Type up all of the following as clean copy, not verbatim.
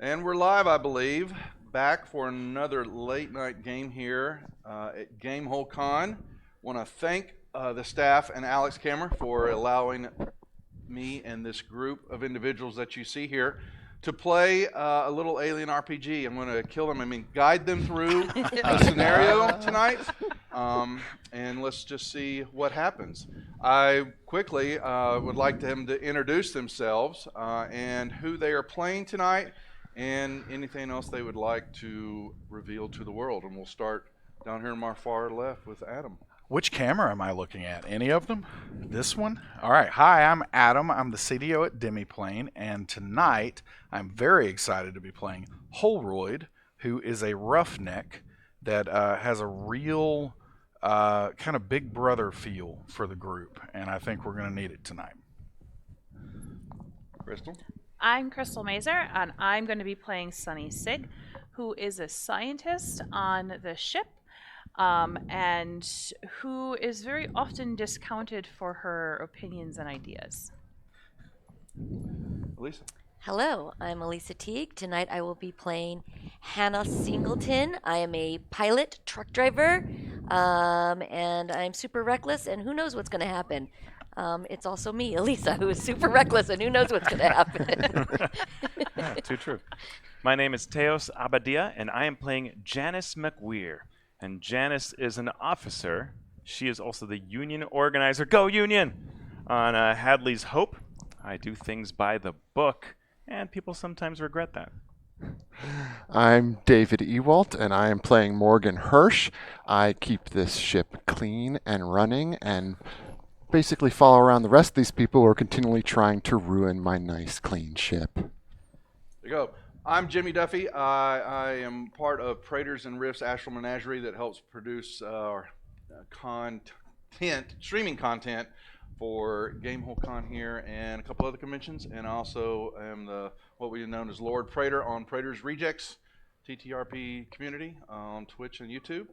And we're live, I believe, back for another late night game here at GameHole Con. Want to thank the staff and Alex Cameron for allowing me and this group of individuals that you see here to play a little alien RPG. I'm going to kill them, guide them through a scenario tonight, and let's just see what happens. I quickly would like them to introduce themselves and who they are playing tonight, and anything else they would like to reveal to the world. And we'll start down here on my far left with Adam. Which camera am I looking at? Any of them? This one? All right. Hi, I'm Adam. I'm the CDO at Demiplane, and tonight I'm very excited to be playing Holroyd, who is a roughneck that has a real kind of big brother feel for the group, and I think we're going to need it tonight. Crystal? I'm Crystal Mazer, and I'm going to be playing Sunny Sig, who is a scientist on the ship, and who is very often discounted for her opinions and ideas. Elisa? Hello, I'm Elisa Teague. Tonight I will be playing Hannah Singleton. I am a pilot, truck driver, and I'm super reckless, and who knows what's going to happen. It's also me, Elisa, who is super reckless, and who knows what's going to happen. Too true. My name is Teos Abadia, and I am playing Janice McWeir. And Janice is an officer. She is also the union organizer. Go Union! On Hadley's Hope. I do things by the book, and people sometimes regret that. I'm David Ewalt, and I am playing Morgan Hirsch. I keep this ship clean and running, and basically follow around the rest of these people who are continually trying to ruin my nice, clean ship. There you go. I'm Jimmy Duffy. I am part of Praetors and Rifts Astral Menagerie that helps produce streaming content for GameHole Con here and a couple other conventions. And I also am what we know as Lord Praetor on Praetor's Rejects TTRP community on Twitch and YouTube.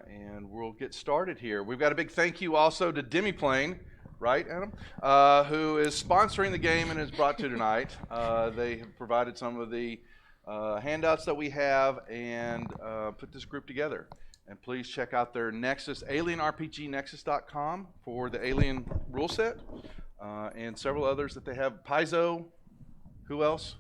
And we'll get started here. We've got a big thank you also to Demiplane, right, Adam? Who is sponsoring the game and has brought to tonight. They have provided some of the handouts that we have and put this group together. And please check out their Nexus, AlienRPGNexus.com for the Alien rule set and several others that they have. Paizo, who else?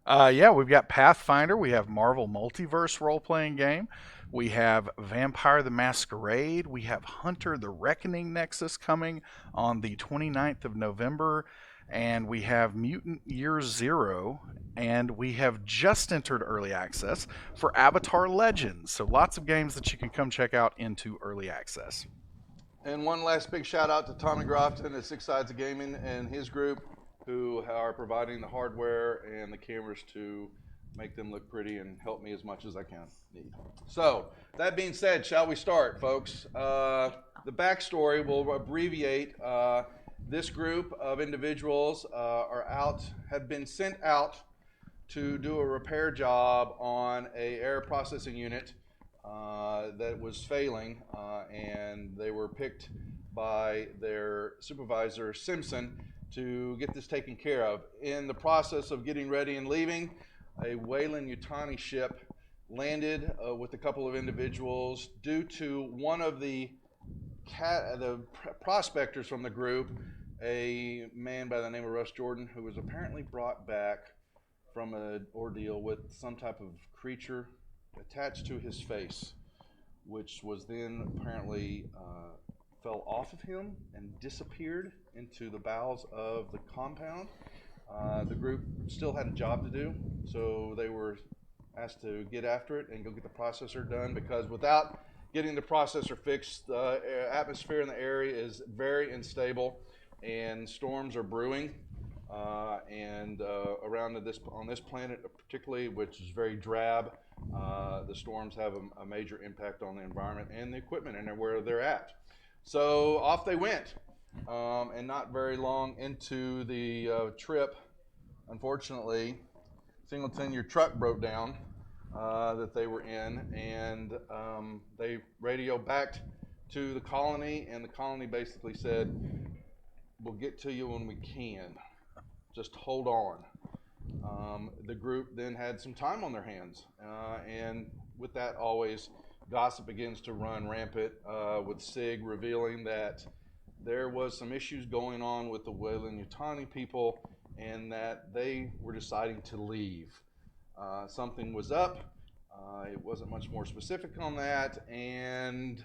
We've got Pathfinder. We have Marvel Multiverse role-playing game. We have Vampire the Masquerade. We have Hunter the Reckoning Nexus coming on the 29th of November. And we have Mutant Year Zero. And we have just entered early access for Avatar Legends. So lots of games that you can come check out into early access. And one last big shout out to Tommy Grofton at Six Sides of Gaming and his group, who are providing the hardware and the cameras to make them look pretty and help me as much as I can need. So, that being said, shall we start, folks? The backstory will abbreviate. This group of individuals have been sent out to do a repair job on a air processing unit that was failing, and they were picked by their supervisor, Simpson, to get this taken care of. In the process of getting ready and leaving, a Weyland-Yutani ship landed with a couple of individuals due to one of the prospectors from the group, a man by the name of Russ Jordan, who was apparently brought back from an ordeal with some type of creature attached to his face, which was then apparently fell off of him and disappeared into the bowels of the compound. The group still had a job to do, so they were asked to get after it and go get the processor done, because without getting the processor fixed, the atmosphere in the area is very unstable and storms are brewing. Around on this planet particularly, which is very drab, the storms have a major impact on the environment and the equipment and where they're at. So off they went, and not very long into the trip, unfortunately, Singleton, your truck broke down that they were in, and they radio back to the colony, and the colony basically said, "We'll get to you when we can. Just hold on." The group then had some time on their hands, and with that, always gossip begins to run rampant, with Sig revealing that there was some issues going on with the Weyland-Yutani people, and that they were deciding to leave. Something was up. It wasn't much more specific on that, and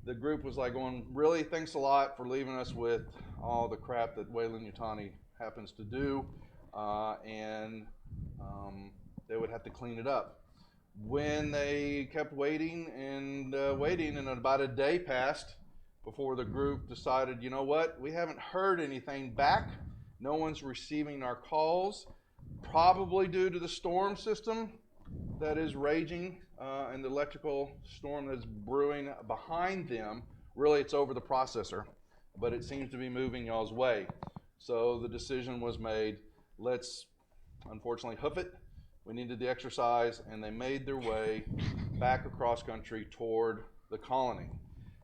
the group was like going, really, thanks a lot for leaving us with all the crap that Weyland-Yutani happens to do, and they would have to clean it up. When they kept waiting and waiting, and about a day passed before the group decided, you know what, we haven't heard anything back. No one's receiving our calls, probably due to the storm system that is raging and the electrical storm that's brewing behind them. Really, it's over the processor, but it seems to be moving y'all's way. So the decision was made, let's unfortunately hoof it. We needed the exercise, and they made their way back across country toward the colony.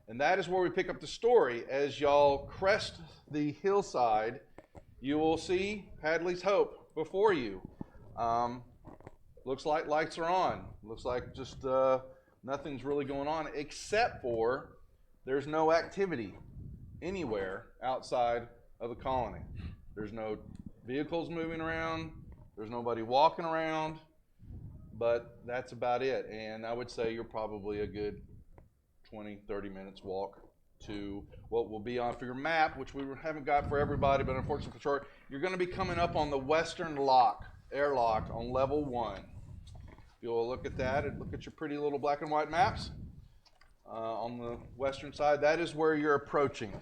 And that is where we pick up the story. As y'all crest the hillside, you will see Hadley's Hope before you. Looks like lights are on. Looks like just nothing's really going on, except for there's no activity anywhere outside of the colony. There's no vehicles moving around. There's nobody walking around, but that's about it. And I would say you're probably a good 20, 30 minutes walk to what will be on for your map, which we haven't got for everybody, but unfortunately for short, you're going to be coming up on the western airlock on level 1. If you'll look at that and look at your pretty little black and white maps on the western side, that is where you're approaching.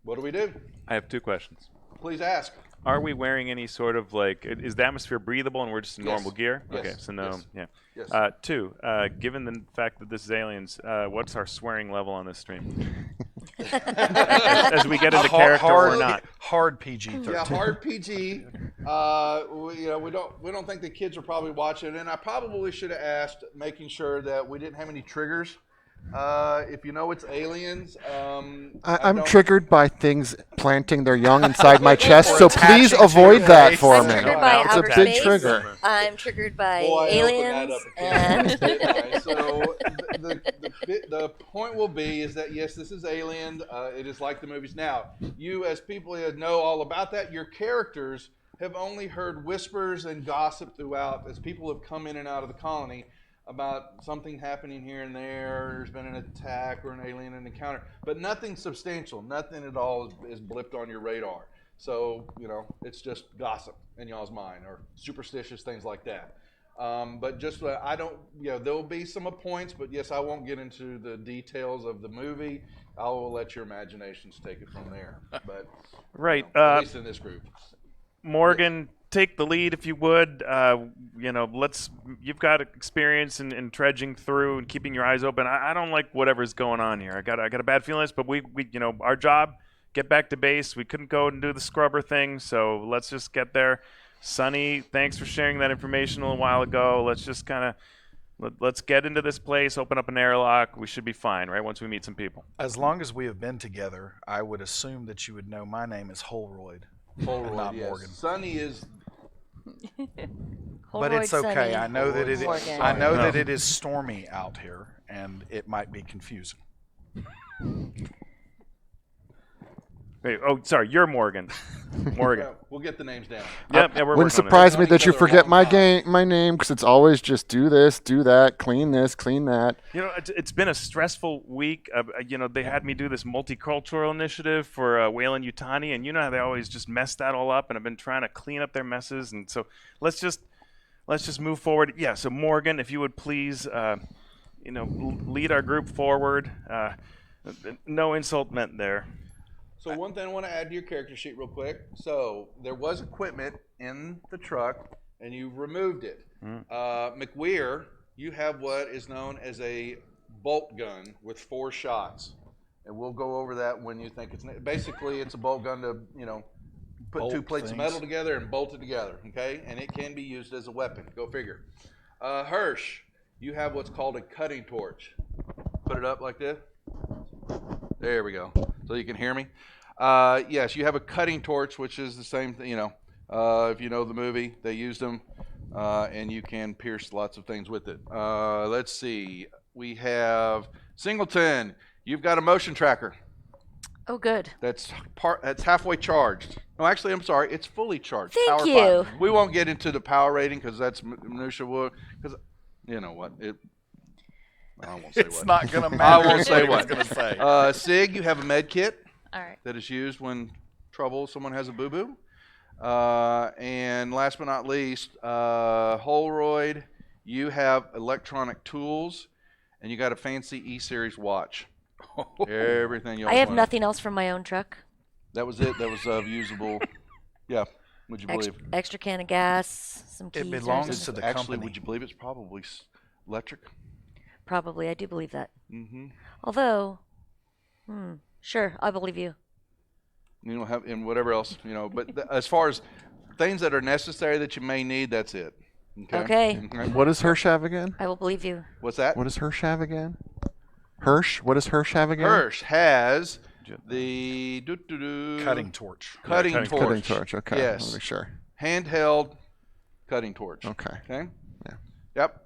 What do we do? I have 2 questions. Please ask. Are we wearing any sort of is the atmosphere breathable and we're just in normal gear? Yes. Okay, so no, Yes. yeah. Yes. 2, given the fact that this is aliens, what's our swearing level on this stream? As we get into character or not? Hard PG-13. Yeah, hard PG. We don't think the kids are probably watching, and I probably should have asked, making sure that we didn't have any triggers. If you know it's aliens, I'm triggered by things planting their young inside my chest, so please avoid that for I'm me. triggered by It's a outer big space. trigger. I'm triggered by Boy, aliens. And so the point will be is that yes, this is Alien. It is like the movies. Now, you as people that know all about that, your characters have only heard whispers and gossip throughout as people have come in and out of the colony about something happening here and there. There's been an attack or an alien encounter, but nothing substantial. Nothing at all is blipped on your radar. So, it's just gossip in y'all's mind or superstitious things like that. But just, I don't, there'll be some points, but yes, I won't get into the details of the movie. I will let your imaginations take it from there. But, Right. At least in this group. Morgan, take the lead if you would. You've got experience in trudging through and keeping your eyes open. I don't like whatever's going on here. I got a bad feeling, but we our job, get back to base. We couldn't go and do the scrubber thing, so let's just get there. Sonny, thanks for sharing that information a little while ago. Let's just let's get into this place, open up an airlock. We should be fine, right, once we meet some people. As long as we have been together, I would assume that you would know my name is Holroyd. Holroyd, not yes. Morgan. Sonny is... But it's Holroyd okay. Sonny. I know that it. Morgan. I know No. that it is stormy out here, and it might be confusing. Wait, sorry, you're Morgan. Morgan. We'll get the names down. Yeah, we're working Wouldn't on it. surprise me Known that each you other a forget long my name, because it's always just do this, do that, clean this, clean that. It's been a stressful week. They had me do this multicultural initiative for Weyland-Yutani, and you know how they always just mess that all up, and I've been trying to clean up their messes, and so let's just move forward. Yeah, so Morgan, if you would please, lead our group forward. No insult meant there. So one thing I want to add to your character sheet real quick. So there was equipment in the truck, and you removed it. McWeir, you have what is known as a bolt gun with 4 shots. And we'll go over that when you think it's... Basically, it's a bolt gun to, put Bolt 2 plates things. of metal together and bolt it together, okay? And it can be used as a weapon. Go figure. Hirsch, you have what's called a cutting torch. Put it up like this. There we go. So you can hear me. Yes, you have a cutting torch, which is the same thing, If you know the movie, they used them, and you can pierce lots of things with it. Let's see. We have Singleton. You've got a motion tracker. Oh, good. That's halfway charged. No, actually, I'm sorry. It's fully charged. Thank Power you. 5. We won't get into the power rating because that's minutia. Because you know what? I won't say It's what. not going to I matter. won't say what what. I was going to say. Sig, you have a med kit All right. that is used when someone has a boo-boo. And last but not least, Holroyd, you have electronic tools, and you got a fancy E-Series watch. Everything you I have wanted. nothing else from my own truck. That was it. That was usable. Yeah. Would you believe? Extra can of gas, some keys. It or belongs something. to the Actually, company. would you believe it's probably electric? Probably, I do believe that. Mm-hmm. Although, sure, I believe you. You don't have, and whatever else, But as far as things that are necessary that you may need, that's it. Okay. What does Hirsch have again? I will believe you. What's that? What does Hirsch have again? Hirsch? What does Hirsch have again? Hirsch has the Cutting torch. Cutting cutting torch. Cutting torch. Okay. Yes. Let me make sure. Handheld cutting torch. Okay. Okay. Yeah. Yep.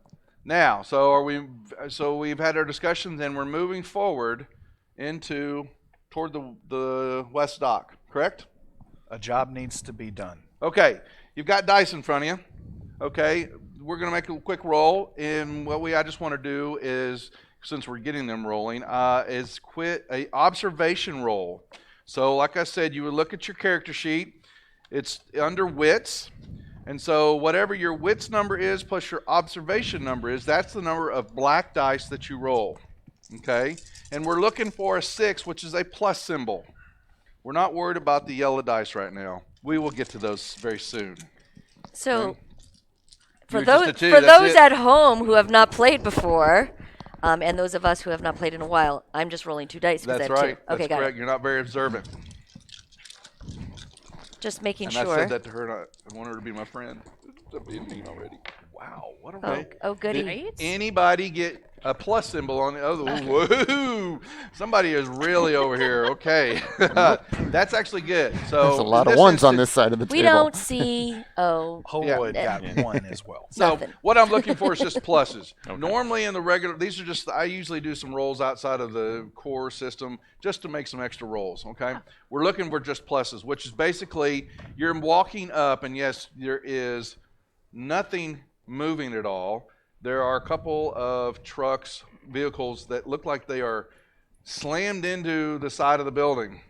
Now, so we've had our discussions and we're moving forward toward the west dock, correct? A job needs to be done. Okay. You've got dice in front of you. Okay. We're going to make a quick roll, and what I just want to do is, since we're getting them rolling, is quit a observation roll. So like I said, you would look at your character sheet. It's under wits. And so whatever your wits number is plus your observation number is, that's the number of black dice that you roll. Okay? And we're looking for a 6, which is a plus symbol. We're not worried about the yellow dice right now. We will get to those very soon. So, for You're just a those two, for that's those it. at home who have not played before, and those of us who have not played in a while, I'm just rolling 2 dice. 'cause That's I have right. 2. Okay, That's got correct. it. You're not very observant. Just making And sure. I said that to her, and I want her to be my friend. Stop being mean already. Wow, what a roll. Oh, goody. Right? Anybody get a plus symbol on the other? Woohoo! Somebody is really over here. Okay, that's actually good. So There's a lot of this ones on instance- this side of the We table. don't see. Oh, Holroyd Yeah. got one as well. So Nothing. what I'm looking for is just pluses. Okay. Normally in the regular, these are just, I usually do some rolls outside of the core system just to make some extra rolls, okay? We're looking for just pluses, which is basically you're walking up, and yes, there is nothing moving at all. There are a couple of vehicles that look like they are slammed into the side of the building,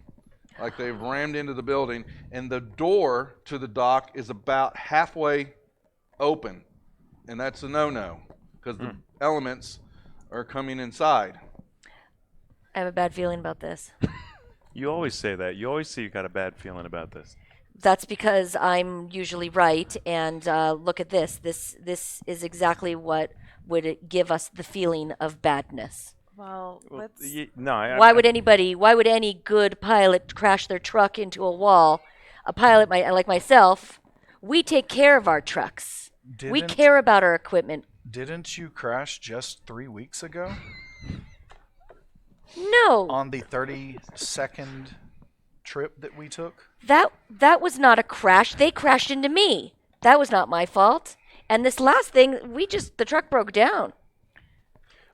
like they've rammed into the building, and the door to the dock is about halfway open, and that's a no-no because the elements are coming inside. I have a bad feeling about this. You always say that. You always say you got a bad feeling about this. That's because I'm usually right. And look at this. This is exactly what would give us the feeling of badness. Well, let's. Why would any good pilot crash their truck into a wall? A pilot like myself, we take care of our trucks. We Didn't- care about our equipment. Didn't you crash just 3 weeks ago No, on the 32nd trip that we took? that was not a crash. They crashed into me. That was not my fault. And this last thing, the truck broke down.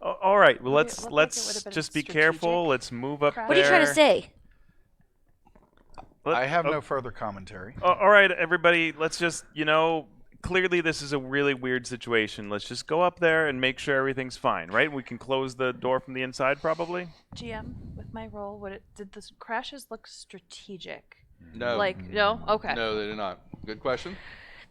All right. Well, It looked like it let's would've been just be strategic careful. Let's move up crash. What are you trying to there. say? I have Oh, no further commentary. all right, everybody. Let's just, clearly this is a really weird situation. Let's just go up there and make sure everything's fine, right? We can close the door from the inside, probably. GM, with my role, did the crashes look strategic? No. No? Okay. No, they did not. Good question.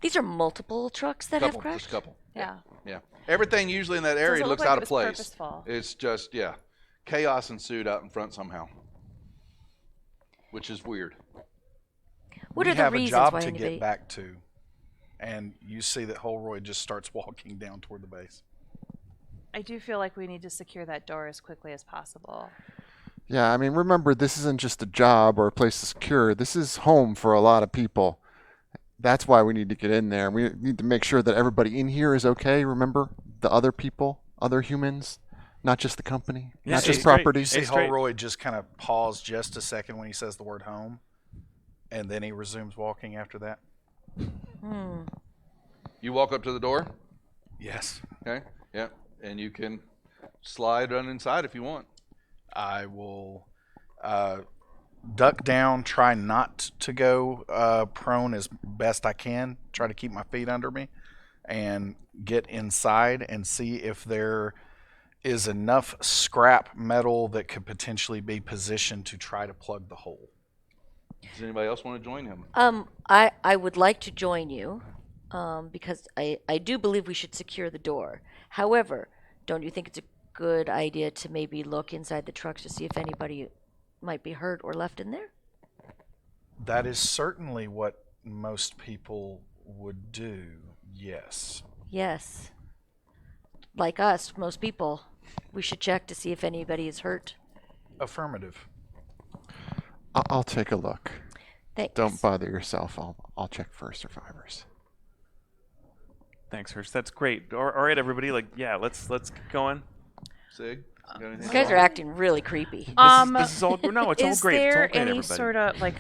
These are multiple trucks that Couple, have just crashed. a couple. Yeah. Yeah. Everything usually in that area Doesn't look looks like out it of was place. purposeful. It's just, chaos ensued out in front somehow, which is weird. What we are the have reasons a job why to anybody? get back to, and you see that Holroyd just starts walking down toward the base. I do feel like we need to secure that door as quickly as possible. Yeah, I mean, remember, this isn't just a job or a place to secure. This is home for a lot of people. That's why we need to get in there. We need to make sure that everybody in here is okay. Remember, the other people, other humans, not just the company, Yeah, not just it's great. property. You see It's straight. Holroyd just kind of pause just a second when he says the word home, and then he resumes walking after that. You walk up to the door. Yes. Okay. Yeah. And you can slide on inside if you want. I will duck down, try not to go prone as best I can, try to keep my feet under me, and get inside and see if there is enough scrap metal that could potentially be positioned to try to plug the hole. Does anybody else want to join him? I would like to join you, because I do believe we should secure the door. However, don't you think it's a good idea to maybe look inside the trucks to see if anybody might be hurt or left in there? That is certainly what most people would do, yes. Yes. Like us, most people, we should check to see if anybody is hurt. Affirmative. I'll take a look. Thanks. Don't bother yourself. I'll check for survivors. Thanks, Hirsch. That's great. All right, everybody. Let's get going. Sig? You got anything You guys to are say? acting really creepy. This is all no. It's all Is great. It's all there great, any everybody. sort of like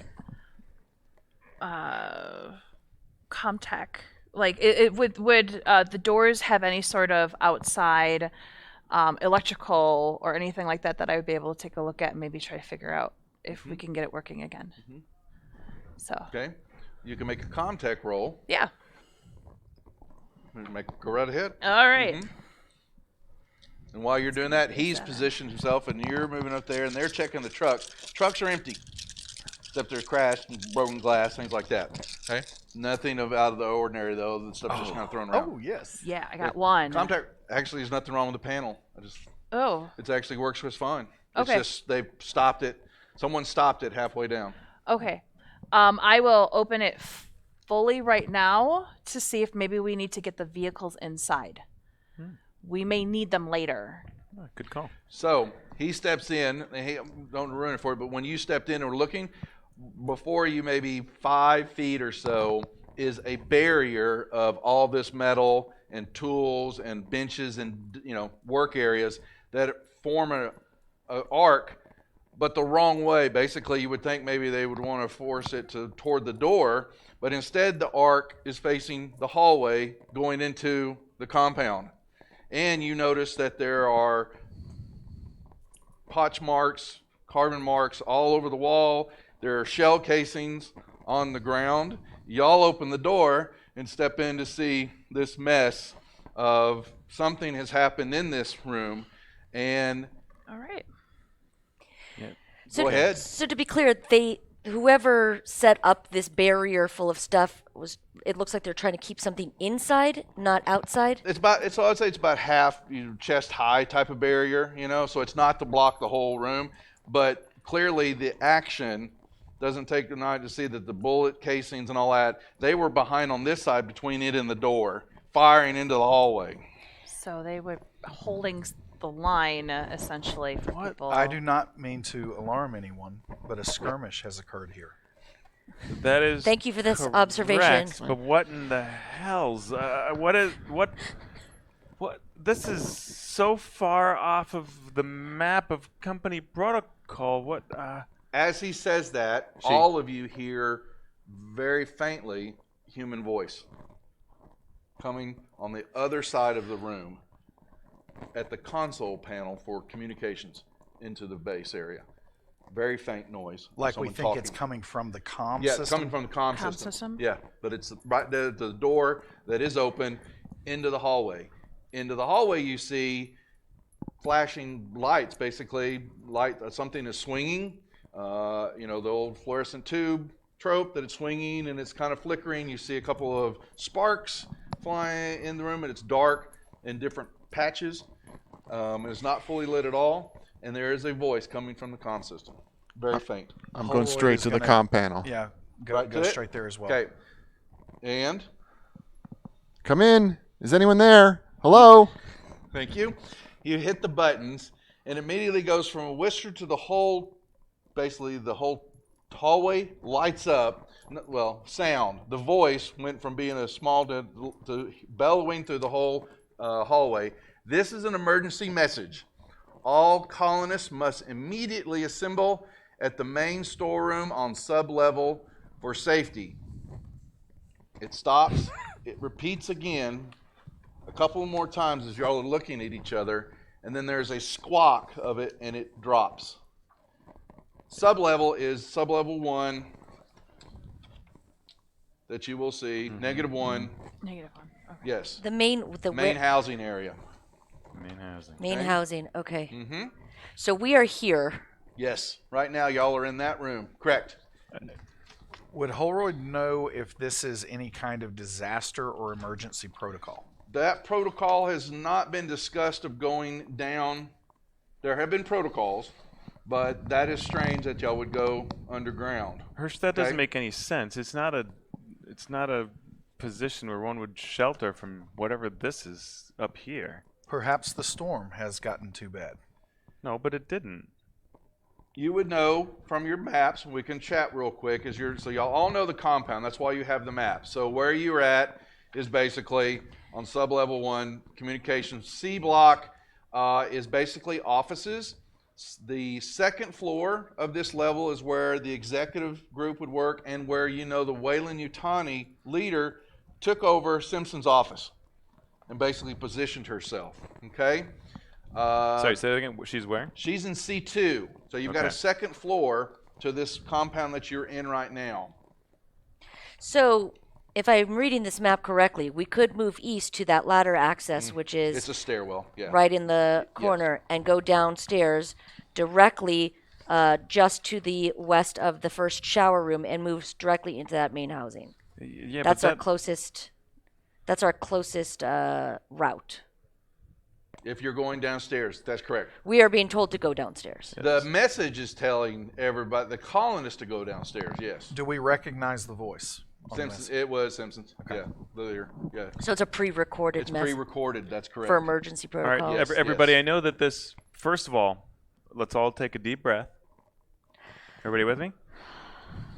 Comtech? Like, would the doors have any sort of outside electrical or anything like that I would be able to take a look at and maybe try to figure out if we can get it working again? So Okay. You can make a contact roll. yeah, Go right ahead. all right. And while you're doing that, he's positioned himself, and you're moving up there, and they're checking the truck. Trucks are empty, except there's crashed and broken glass, things like that. Okay. Nothing out of the ordinary though. The stuff's just kind of thrown around. Oh, yes. Yeah, I got one. Contact actually, there's nothing wrong with the panel. Oh, It actually works just fine. Okay. It's just they stopped it. Someone stopped it halfway down. okay. I will open it fully right now to see if maybe we need to get the vehicles inside. We may need them later. Oh, good call. So he steps in. And don't ruin it for you, but when you stepped in and were looking, before you maybe 5 feet or so is a barrier of all this metal and tools and benches and work areas that form a arc, but the wrong way. Basically, you would think maybe they would want to force it toward the door, but instead the arc is facing the hallway going into the compound. And you notice that there are potch marks, carbon marks all over the wall. There are shell casings on the ground. Y'all open the door and step in to see this mess of something has happened in this room. And All right. So, go ahead. So to be clear, whoever set up this barrier full of stuff it looks like they're trying to keep something inside, not outside. I'd say it's about half chest high type of barrier, so it's not to block the whole room, but clearly the action doesn't take the night to see that the bullet casings and all that, they were behind on this side between it and the door, firing into the hallway. So they were holding the line essentially for people. I do not mean to alarm anyone, but a skirmish has occurred here. That is. Thank you for this correct, observation. But what in the hell's? What? This is so far off of the map of company protocol. What? As he says that, all of you hear very faintly human voice coming on the other side of the room at the console panel for communications into the base area. Very faint noise. Like we Someone think it's talking. coming from the comm Yeah, system? it's coming from the comm Comm system. system? Yeah, but it's right there at the door that is open into the hallway. Into the hallway you see flashing lights, basically something is swinging. The old fluorescent tube trope that it's swinging and it's kind of flickering. You see a couple of sparks flying in the room, and it's dark in different patches. It's not fully lit at all, and there is a voice coming from the comm system. Very faint. I'm Whole going straight is to the gonna- comm panel. Yeah, go Right to it? straight there as well. Okay. And Come in. Is anyone there? Hello? thank you. You hit the buttons, and immediately goes from a whisper to the whole, basically the whole hallway lights up. Well, sound. The voice went from being a small to bellowing through the whole hallway. This is an emergency message. All colonists must immediately assemble at the main storeroom on sub-level for safety. It stops. It repeats again a couple more times as y'all are looking at each other, and then there's a squawk of it, and it drops. Sublevel is sublevel 1 that you will see. -1. -1. Okay. Yes. The main housing area. Main housing. Main Okay. housing. Okay. Mm-hmm. So we are here. Yes. Right now, y'all are in that room. Correct. Would Holroyd know if this is any kind of disaster or emergency protocol? That protocol has not been discussed of going down. There have been protocols, but that is strange that y'all would go underground. Hirsch, that doesn't Okay. make any sense. It's not a position where one would shelter from whatever this is up here. Perhaps the storm has gotten too bad. No, but it didn't. You would know from your maps. We can chat real quick so y'all all know the compound. That's why you have the map. So where you're at is basically on sublevel 1 communications. C block is basically offices. The second floor of this level is where the executive group would work, and where the Wayland-Yutani leader took over Simpson's office and basically positioned herself. Okay. Sorry, say that again. She's where? She's in C2. So you've got a Okay. second floor to this compound that you're in right now. So if I'm reading this map correctly, we could move east to that ladder access, which is It's a stairwell. Yeah. right in the corner, and go downstairs directly just to the west of the first shower room and moves directly into that main housing. Yeah, That's but our closest. That's our closest route. If you're going downstairs, that's correct. We are being told to go downstairs. The message is telling everybody, the colonists, to go downstairs. Yes. Do we recognize the voice? on the Simpsons. message? It was Simpsons. Yeah. The leader. Yeah. So it's a pre-recorded It's message pre-recorded. That's correct. for emergency all right, protocols. Yes. everybody. I know that this. First of all, let's all take a deep breath. Everybody with me?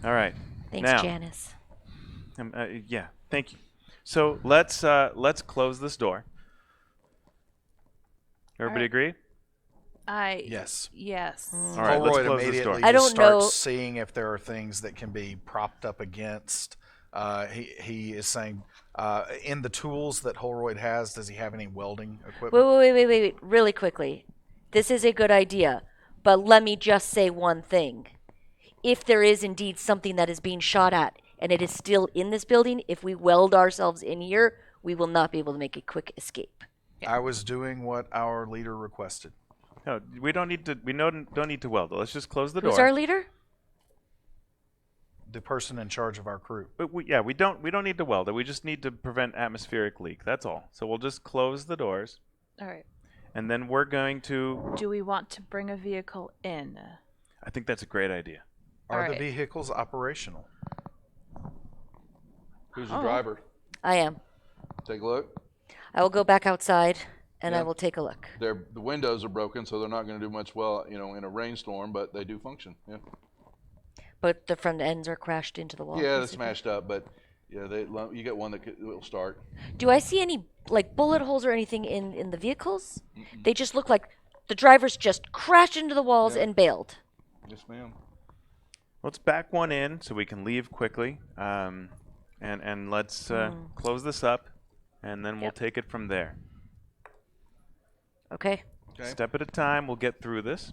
All right. Thanks, now, Janice. Yeah. Thank you. So let's close this door. Everybody agree? Yes. Yes. All right, let's Holroyd close this door. immediately I just don't starts know- seeing if there are things that can be propped up against. He is saying, in the tools that Holroyd has, does he have any welding equipment? Wait. Really quickly. This is a good idea, but let me just say one thing. If there is indeed something that is being shot at and it is still in this building, if we weld ourselves in here, we will not be able to make a quick escape. I was doing what our leader requested. No, we don't need to. We don't need to weld. Let's just close the door. Who's our leader? The person in charge of our crew. But we don't need to weld it. We just need to prevent atmospheric leak. That's all. So we'll just close the doors, All right. and then we're going to. Do we want to bring a vehicle in? I think that's a great idea. Are the Alright. vehicles operational? Who's the Oh. driver? I am. Take a look. I will go back outside and I Yeah. will take a look. The windows are broken, so they're not going to do much in a rainstorm, but they do function. Yeah. But the front ends are crashed into the wall. Yeah, they're basically. smashed up, but yeah, you get one that will start. Do I see any bullet holes or anything in the vehicles? They just look like the drivers just crashed into the walls Yeah. and bailed. Yes, ma'am. Let's back one in so we can leave quickly, and let's close this up, and then we'll Yep. take it from there. Okay. Okay. Step at a time. We'll get through this.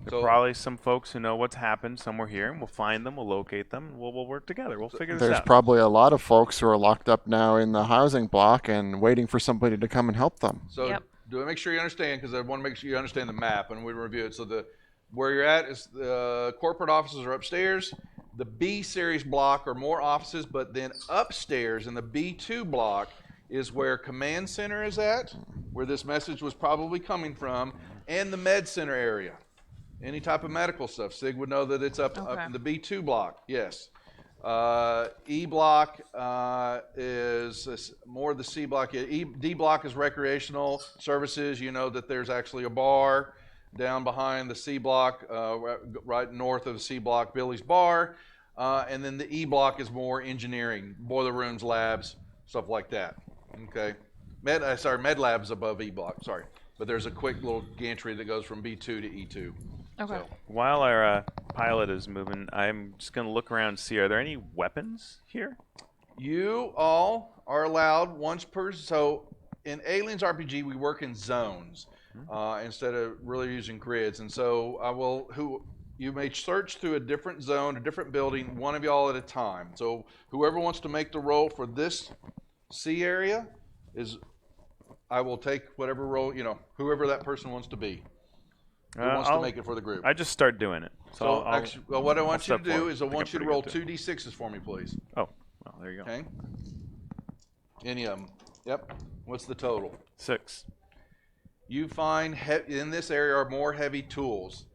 There are So- probably some folks who know what's happened somewhere here, and we'll find them. We'll locate them. And we'll work together. We'll figure this There's out. probably a lot of folks who are locked up now in the housing block and waiting for somebody to come and help them. So Yep. do I make sure you understand? Because I want to make sure you understand the map, and we review it. So where you're at is the corporate offices are upstairs. The B series block are more offices, but then upstairs in the B2 block is where command center is at, where this message was probably coming from, and the med center area. Any type of medical stuff. Sig would know that it's up Okay. in the B2 block. Yes. E block is more the C block. D block is recreational services. You know that there's actually a bar down behind the C block, right north of the C block, Billy's Bar. And then the E block is more engineering, boiler rooms, labs, stuff like that. Okay. Med labs above E block. Sorry. But there's a quick little gantry that goes from B2 to E2. Okay. So, While our pilot is moving, I'm just going to look around and see, are there any weapons here? You all are allowed once per. So in Aliens RPG, we work in zones instead of really using grids. And so you may search through a different zone, a different building, one of y'all at a time. So whoever wants to make the roll for this C area I will take whatever role, whoever that person wants to be. Who wants to make it for the group? I just start doing it. So what I want you to step do forward. is I think want I'm you to pretty roll good, too. 2d6s for me, please. Oh, well, there you go. Okay? Any of them. Yep. What's the total? 6. You find in this area are more heavy tools,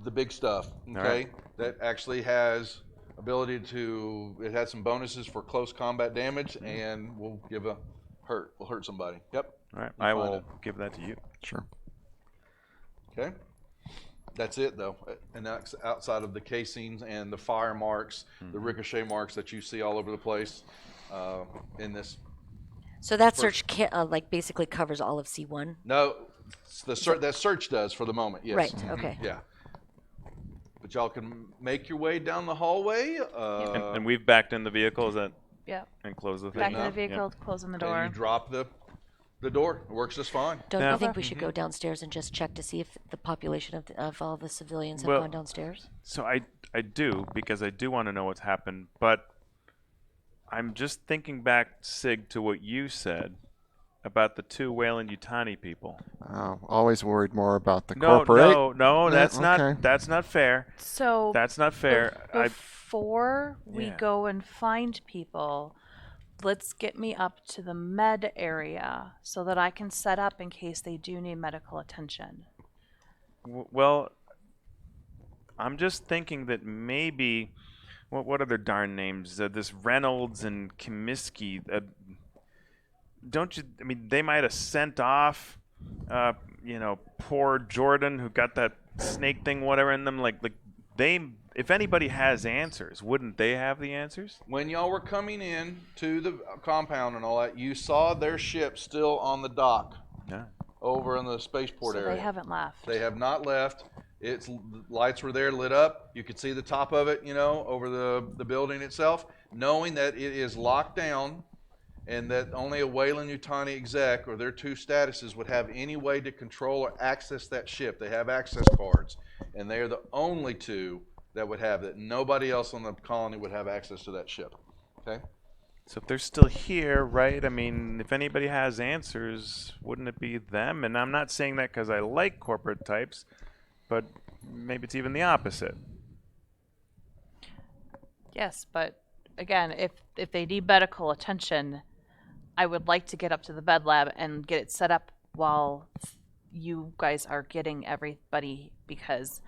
the big stuff, okay, right. that actually has ability to, it has some bonuses for close combat damage and will hurt somebody. Yep. All right, You I find will it. give that to you. Sure. Okay. That's it, though. And that's outside of the casings and the fire marks, the ricochet marks that you see all over the place in this. So that search basically covers all of C1. No, that search does for the moment. Yes. Right. Mhm. Okay. Yeah. But y'all can make your way down the hallway. And we've backed in the vehicle, is that? Yeah. And close the thing. Back in the up? vehicle, closing the and door. you drop the door. It works just fine. Don't Yeah. you think we should go downstairs and just check to see if the population of all the civilians have Well- gone downstairs? So I do, because I do want to know what's happened, but I'm just thinking back, Sig, to what you said about the 2 Wayland Yutani people. Always worried more about the No, corporate. no, that's okay. not fair. So That's not fair. before we Yeah. go and find people, let's get me up to the med area so that I can set up in case they do need medical attention. Well, I'm just thinking that maybe, what are their darn names? This Reynolds and Comiskey. Don't you? I mean, they might have sent off, poor Jordan who got that snake thing, whatever, in them. Like they, if anybody has answers, wouldn't they have the answers? When y'all were coming in to the compound and all that, you saw their ship still on the dock Yeah. over in the spaceport So area. they haven't left. They have not left. Its lights were there, lit up. You could see the top of it, over the building itself, knowing that it is locked down and that only a Wayland Yutani exec or their 2 statuses would have any way to control or access that ship. They have access cards, and they are the only 2 that would have it. Nobody else on the colony would have access to that ship. Okay? So if they're still here, right? I mean, if anybody has answers, wouldn't it be them? And I'm not saying that because I like corporate types, but maybe it's even the opposite. Yes, but again, if they need medical attention, I would like to get up to the med lab and get it set up while you guys are getting everybody, because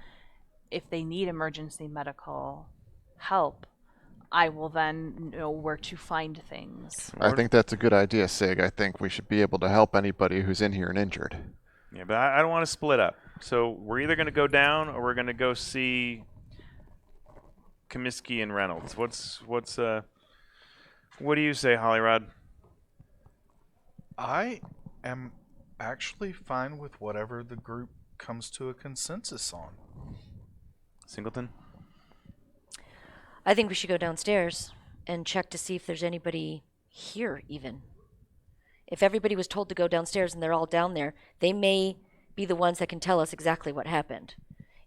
if they need emergency medical help, I will then know where to find things. I think that's a good idea, Sig. I think we should be able to help anybody who's in here and injured. Yeah, but I don't want to split up. So we're either going to go down or we're going to go see Comiskey and Reynolds. What do you say, Hollyrod? I am actually fine with whatever the group comes to a consensus on. Singleton? I think we should go downstairs and check to see if there's anybody here even. If everybody was told to go downstairs and they're all down there, they may be the ones that can tell us exactly what happened.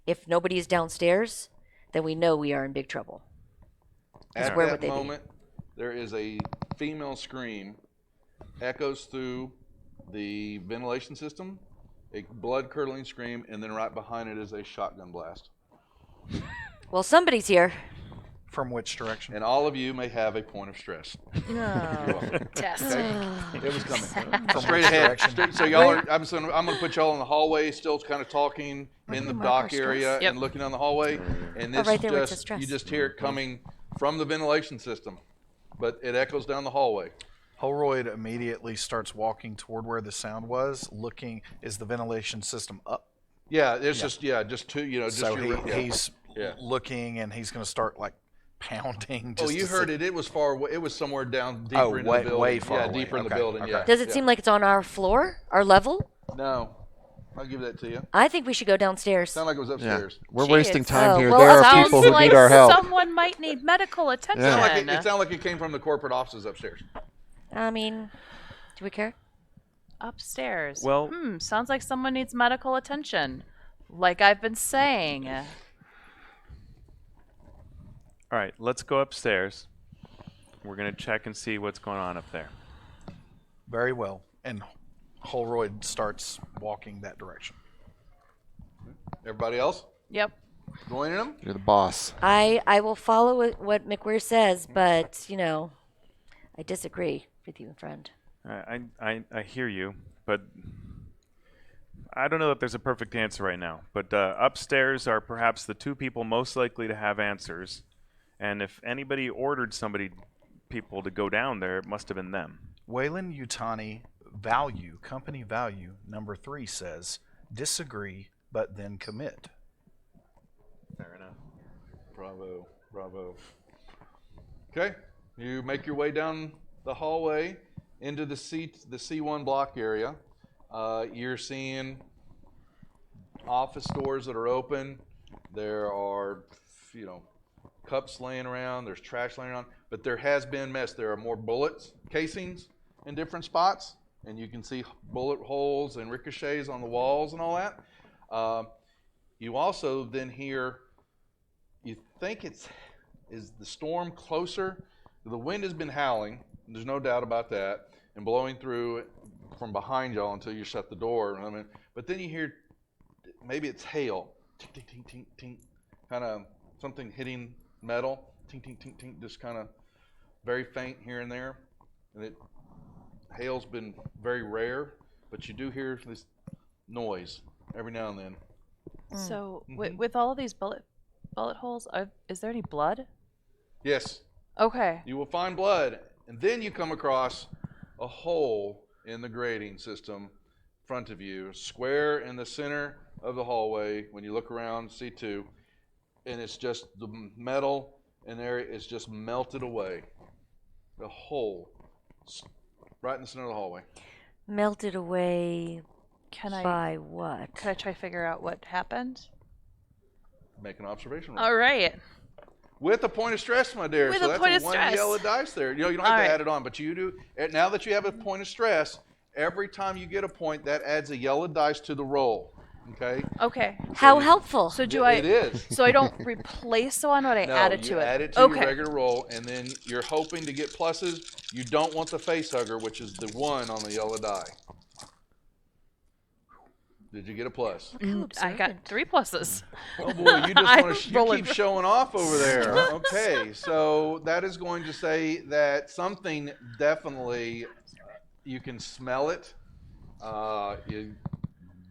If nobody is downstairs, then we know we are in big trouble. At where that would they be? moment, there is a female scream, echoes through the ventilation system, a blood-curdling scream, and then right behind it is a shotgun blast. Well, somebody's here. From which direction? And all of you may have a point of stress. Test. It was coming. From Straight which ahead. direction? So y'all are, I'm going to put y'all in the hallway, still kind of talking in the mark dock our stress? area Yep. and looking down the hallway. And this right there where it says just, stress. you just hear it coming from the ventilation system, but it echoes down the hallway. Holroyd immediately starts walking toward where the sound was, looking. Is the ventilation system up? Yeah, it's just two, just So your, he's Yeah. looking, and he's going to start like pounding. Oh, Just you to heard see- it. It was far away. It was somewhere down deeper Oh, in way- the building. way far yeah, away. deeper in the Okay, building. okay. Yeah. Does it yeah. seem like it's on our floor, our level? No. I'll give that to you. I think we should go downstairs. Sounded like it was Yeah. upstairs. We're Jeez. wasting time Oh, here. well, There are Sounds people who like need our help. someone might need medical attention. Yeah. It sounded like it came from the corporate offices upstairs. I mean, do we care? Upstairs. Well- Sounds like someone needs medical attention. Like I've been saying. All right, let's go upstairs. We're going to check and see what's going on up there. Very well. And Holroyd starts walking that direction. Everybody else Yep. joining them? You're the boss. I will follow what McWeir says, but, I disagree with you, friend. I hear you, but I don't know that there's a perfect answer right now. But upstairs are perhaps the two people most likely to have answers. And if anybody ordered people to go down there, it must have been them. Wayland Yutani company value number 3 says, disagree, but then commit. Fair enough. Bravo. Okay, you make your way down the hallway into the C1 block area. You're seeing office doors that are open. There are, cups laying around. There's trash laying around. But there has been mess. There are more bullets, casings in different spots. And you can see bullet holes and ricochets on the walls and all that. You also then hear, you think is the storm closer? The wind has been howling. There's no doubt about that. And blowing through from behind y'all until you shut the door. But then you hear, maybe it's hail. Tink, tink, tink, tink, tink. Kind of something hitting metal. Tink, tink, tink, tink. Just kind of very faint here and there. And hail's been very rare, but you do hear this noise every now and then. So with all of these bullet holes, is there any blood? Yes, Okay. you will find blood, and then you come across a hole in the grading system in front of you, square in the center of the hallway. When you look around, C2, and it's just the metal in there is just melted away. The hole, right in the center of the hallway. Melted away by Can what? I try to figure out what happened? Make an observation roll. All right. With a point of stress, my dear. With So a that's point of one stress. yellow dice there. You don't have All to right. add it on, but you do. Now that you have a point of stress, every time you get a point, that adds a yellow dice to the roll. Okay? Okay. How helpful. So do It is. So I don't replace the one, but I No, add it you to it. add it to Okay. your regular roll, and then you're hoping to get pluses. You don't want the face hugger, which is the 1 on the yellow die. Did you get a plus? I got 3 pluses. Oh boy, you just I'm want to you rolling. keep showing off over there. Okay, so that is going to say that something definitely you can smell it.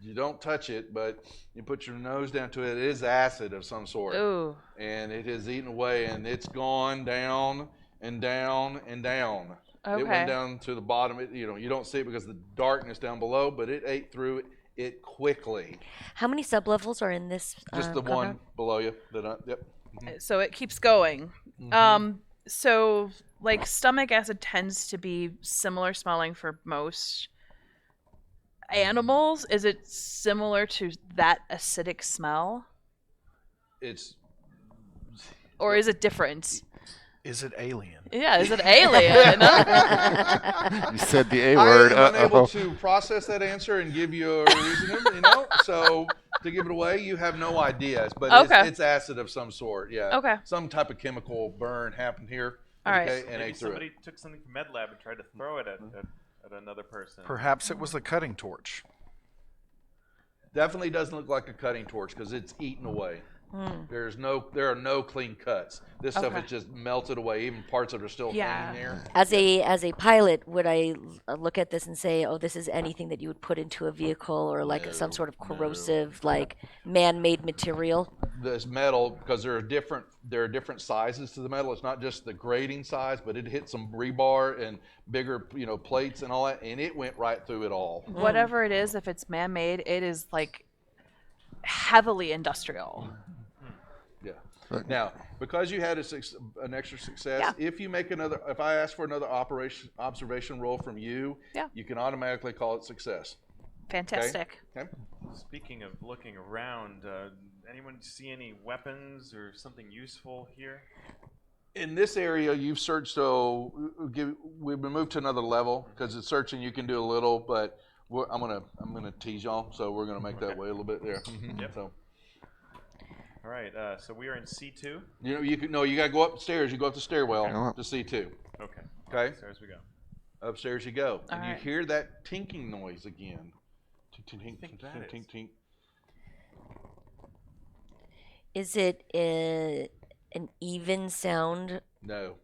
You don't touch it, but you put your nose down to it. It is acid of some sort, Ooh. and it has eaten away, and it's gone down and down and down. It Okay. went down to the bottom. You don't see it because of the darkness down below, but it ate through it quickly. How many sublevels are in this? Just the one below you. Yep. So it keeps going. So like stomach acid tends to be similar smelling for most animals. Is it similar to that acidic smell, It's or is it different? Is it alien? Yeah, is it alien? You said the A I word. am unable Uh-oh. to process that answer and give you a reason. So to give it away, you have no ideas, but Okay. it's acid of some sort. Yeah. Okay. Some type of chemical burn happened here. All right. And Maybe ate through it. somebody took something from MedLab and tried to throw it at another person. Perhaps it was the cutting torch. Definitely doesn't look like a cutting torch because it's eaten away. There are no clean cuts. This stuff Okay. is just melted away. Even parts that are still Yeah. hanging there. As a pilot, would I look at this and say, "Oh, this is anything that you would put into a vehicle, or like some sort of corrosive, like man-made material"? This metal, because there are different sizes to the metal. It's not just the grading size, but it hit some rebar and bigger, plates and all that, and it went right through it all. Whatever it is, if it's man-made, it is like heavily industrial. Yeah. Now, because you had an extra success, Yeah. if I ask for another observation roll from you, Yeah. you can automatically call it success. Fantastic. Okay. Speaking of looking around, anyone see any weapons or something useful here? In this area, you've searched, so we've been moved to another level because it's searching. You can do a little, but I'm gonna tease y'all, so we're gonna make that way a little bit there. Yep. So, All right. So we are in C2. you gotta go upstairs. You go up the stairwell to C2. Okay. Okay. Upstairs we go. Upstairs you go, and All you right. hear that tinking noise again. Tink, tink, think tink, that tink, is? tink, tink. Is it an even sound? No.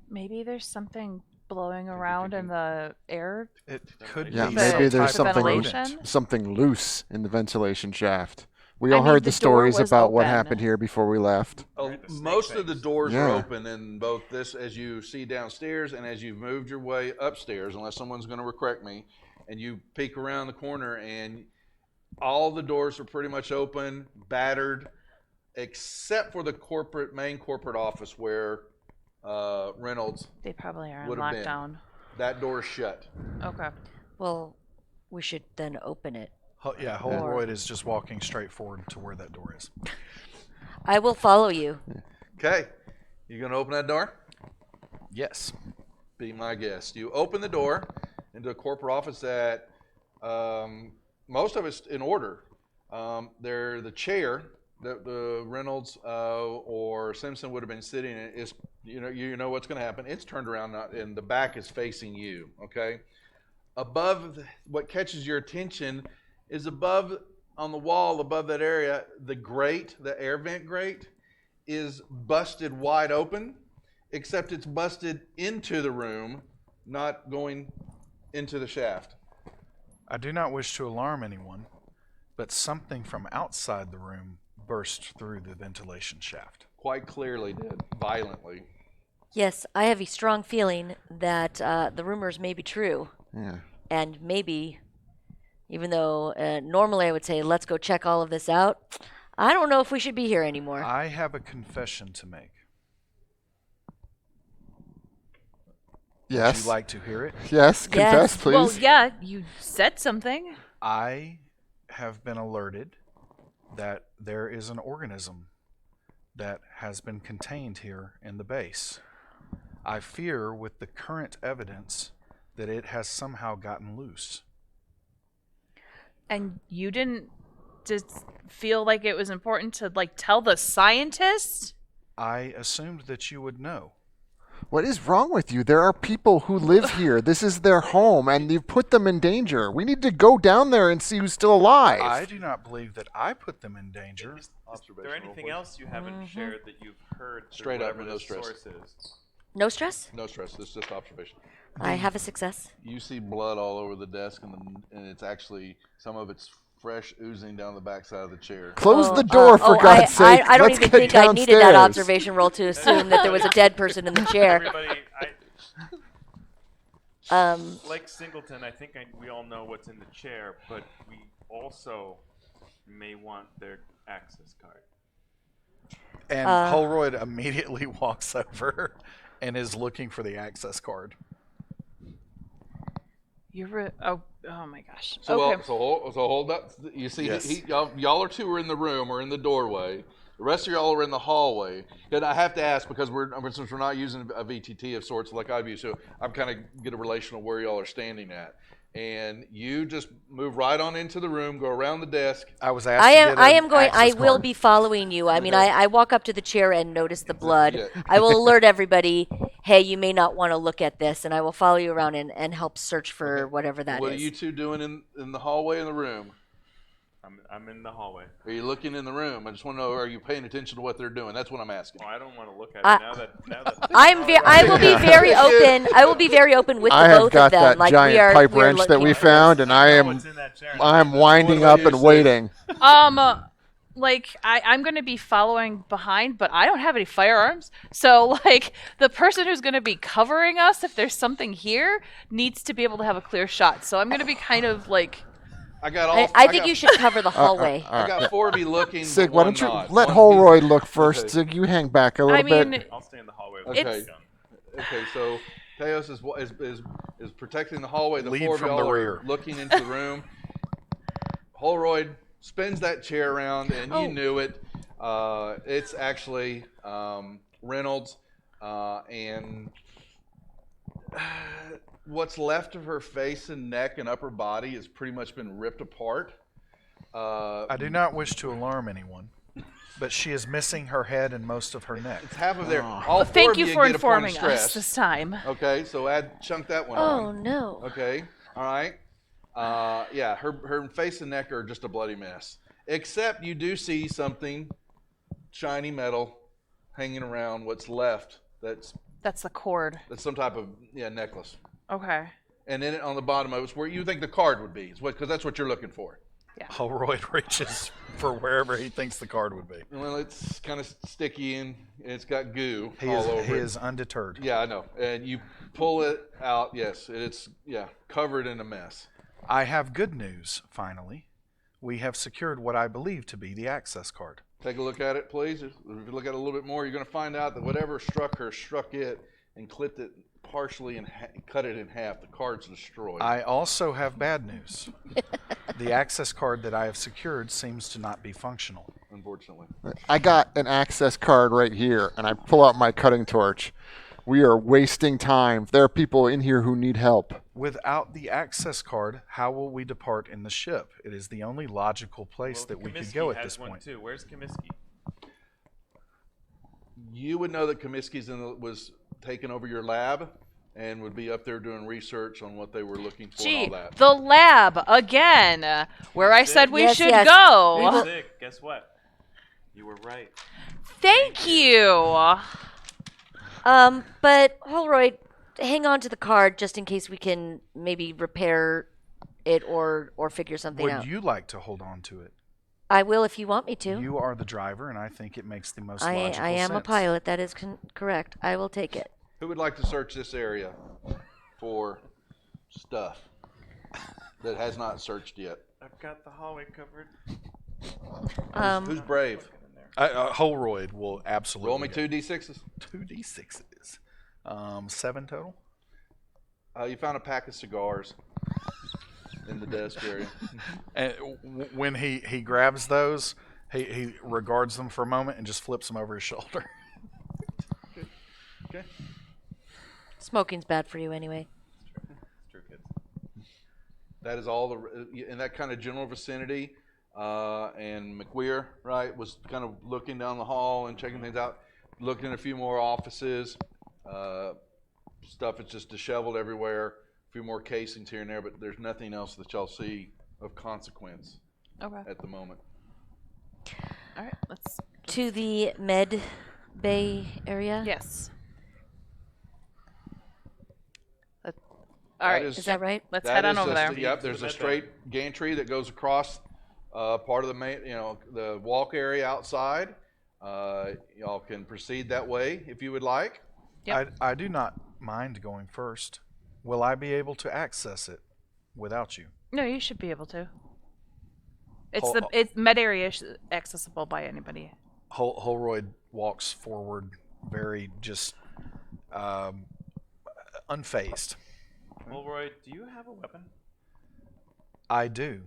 Maybe there's something blowing around in the air. It could Yeah, be maybe some there's type of something ventilation? something loose in the ventilation shaft. We I all mean, heard the the stories door was about what open. happened here before we left. Right, the snake Most of the things. doors are Yeah. open in both this, as you see downstairs, and as you've moved your way upstairs, unless someone's going to correct me, and you peek around the corner, and all the doors are pretty much open, battered, except for the main corporate office where Reynolds, They probably are on Would've been. lockdown. that door is shut. Okay. Well, we should then open it. Yeah, Holroyd is just walking straight forward to where that door is. I will follow you. Okay, you going to open that door? Yes. Be my guest. You open the door into a corporate office that most of it's in order. The chair that the Reynolds or Simpson would have been sitting in is, you know what's going to happen. It's turned around and the back is facing you. Okay. What catches your attention is above on the wall above that area, the grate, the air vent grate, is busted wide open, except it's busted into the room, not going into the shaft. I do not wish to alarm anyone, but something from outside the room burst through the ventilation shaft. Quite clearly did, violently. Yes, I have a strong feeling that the rumors may be true. Yeah. And maybe, even though normally I would say, let's go check all of this out, I don't know if we should be here anymore. I have a confession to make. Would Yes. you like to hear it? Yes. Confess, please. Well, yeah, you said something. I have been alerted that there is an organism that has been contained here in the base. I fear with the current evidence that it has somehow gotten loose. And you didn't just feel like it was important to tell the scientists? I assumed that you would know. What is wrong with you? There are people who live here. This is their home, and you've put them in danger. We need to go down there and see who's still alive. I do not believe that I put them in danger. Is there anything else you haven't shared that you've heard through Straight up, whatever no the stress. source is? No stress? No stress. This is just observation. I have a success. You see blood all over the desk, and it's actually some of it's fresh oozing down the backside of the chair. Close the door, for God's sake. I don't Let's even get think I needed that downstairs. observation roll to assume that there was a dead person in the chair. Everybody, Um, like Singleton, I think we all know what's in the chair, but we also may want their access card. And Holroyd immediately walks over and is looking for the access card. Oh my gosh. So, Okay. so hold up. You see, Yes. y'all are two are in the room or in the doorway. The rest of y'all are in the hallway. And I have to ask because since we're not using a VTT of sorts like I've used, so I'm kind of get a relation of where y'all are standing at. And you just move right on into the room, go around the desk. I was asked I to am. get I an am going. I access will card. be following you. I mean, Okay. I walk up to the chair and notice the blood. Yeah. I will alert everybody. Hey, you may not want to look at this, and I will follow you around and help search for whatever that is. What are you two doing in the hallway in the room? I'm in the hallway. Are you looking in the room? I just want to know, are you paying attention to what they're doing? That's what I'm asking. Oh, I don't want to look at I- it now that I will be very open. I will be very open with the I have both got of them. that Like giant we are. pipe we're wrench that we looking- found, and I know am what's in that chair. I'm winding What up about and you, waiting. I'm going to be following behind, but I don't have any firearms. So, the person who's going to be covering us, if there's something here, needs to be able to have a clear shot. So I'm going to be kind of I got all. I think you should cover the hallway. I got four of you looking. Sig, but why one don't you not. let One- Holroyd look first? Okay. Sig, you hang back a little I mean, bit. I'll stay in the hallway. Okay. It's- Okay, so Teos is protecting the hallway. The Lead four of from y'all the are rear. looking into the room. Holroyd spins that chair around, and you Oh. knew it. It's actually Reynolds, and what's left of her face and neck and upper body has pretty much been ripped apart. I do not wish to alarm anyone, but she is missing her head and most of her neck. It's half of their. Oh. All four Thank of you you for get a point of informing us stress. this time. Okay, so chunk that one Oh on. no. Okay, all right. Yeah, her face and neck are just a bloody mess. Except you do see something shiny metal hanging around. What's left? That's That's the cord. some type of necklace. Okay. And then on the bottom of it's where you think the card would be, because that's what you're looking for. Holroyd reaches for wherever he thinks the card would be. Well, it's kind of sticky and it's got goo He all over it. is undeterred. Yeah, I know. And you pull it out. Yes, it's covered in a mess. I have good news, finally. We have secured what I believe to be the access card. Take a look at it, please. If you look at it a little bit more, you're going to find out that whatever struck her struck it and clipped it partially and cut it in half. The card's destroyed. I also have bad news. The access card that I have secured seems to not be functional. Unfortunately. I got an access card right here, and I pull out my cutting torch. We are wasting time. There are people in here who need help. Without the access card, how will we depart in the ship? It is the only logical place that we could go at this point. Too. Where's Comiskey? You would know that Comiskey's was taking over your lab and would be up there doing research on what they were looking for and Gee, all that. the lab again, where I said we Yes, should yes. go. Sick. Guess what? You were right. Thank you. But Holroyd, hang on to the card just in case we can maybe repair it or figure something Would out. you like to hold on to it? I will if you want me to. You are the driver, and I think it makes the most I logical am a sense. pilot. That is correct. I will take it. Who would like to search this area for stuff that has not searched yet? I've got the hallway covered. Who's brave? Holroyd will absolutely Roll me go. 2d6s. 2d6s. 7 total. You found a pack of cigars in the desk area. And when he grabs those, he regards them for a moment and just flips them over his shoulder. Okay. Smoking's bad for you anyway. It's true, kids. That is all in that kind of general vicinity. And McWeir, right, was kind of looking down the hall and checking things out, looking at a few more offices. Stuff is just disheveled everywhere. A few more casings here and there, but there's nothing else that y'all see of consequence Okay. at the moment. All right. Let's. To the med bay area? Yes. All right. Is that right? Let's That head on is over there. Yep, there's a straight gantry that goes across part of the main, the walk area outside. Y'all can proceed that way if you would like. Yep. I do not mind going first. Will I be able to access it without you? No, you should be able to. Hol- It's med area is accessible by anybody. Holroyd walks forward, very just unfazed. Holroyd, do you have a weapon? I do.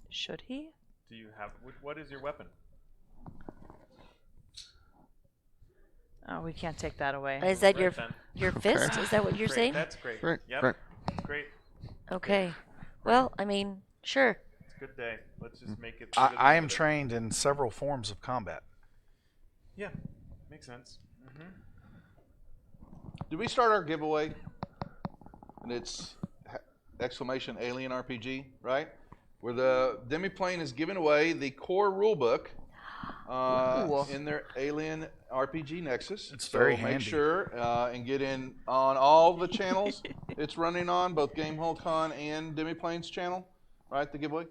Should he? Do you have? What is your weapon? Oh, we can't take that away. Is that Right then. your fist? Is that what you're Great, saying? That's great. Right, Yep. right. Great. Okay. Well, I mean, sure. It's a good day. Let's just make it. I am trained in several forms of combat. Yeah, makes sense. Mm-hmm. Did we start our giveaway? And it's exclamation alien RPG, right? Where the demiplane is giving away the core rulebook in their Alien RPG Nexus. It's so very make handy. sure and get in on all the channels it's running on, both GameHole Con and Demiplane's channel, right? The giveaway,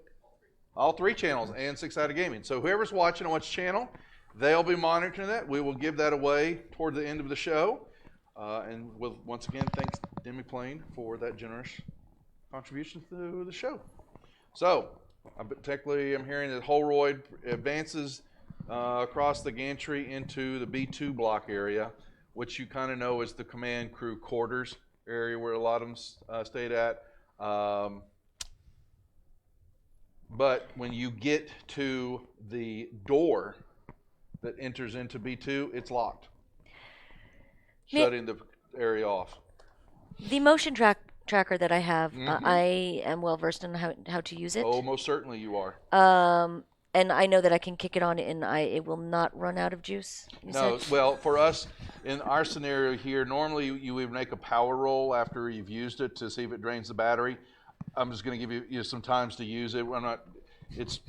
all 3 channels and 6-Sided Gaming. So whoever's watching on which channel, they'll be monitoring that. We will give that away toward the end of the show, and we'll once again thanks Demiplane for that generous contribution to the show. So, particularly, I'm hearing that Holroyd advances across the gantry into the B2 block area, which you kind of know is the command crew quarters area where a lot of them stayed at. But when you get to the door that enters into B2, it's locked, shutting the area off. The motion tracker that I have, I am well versed in how to use it. Oh, most certainly you are. And I know that I can kick it on and it will not run out of juice. No, said? well, for us, in our scenario here, normally you would make a power roll after you've used it to see if it drains the battery. I'm just going to give you some times to use it. I'm not. It's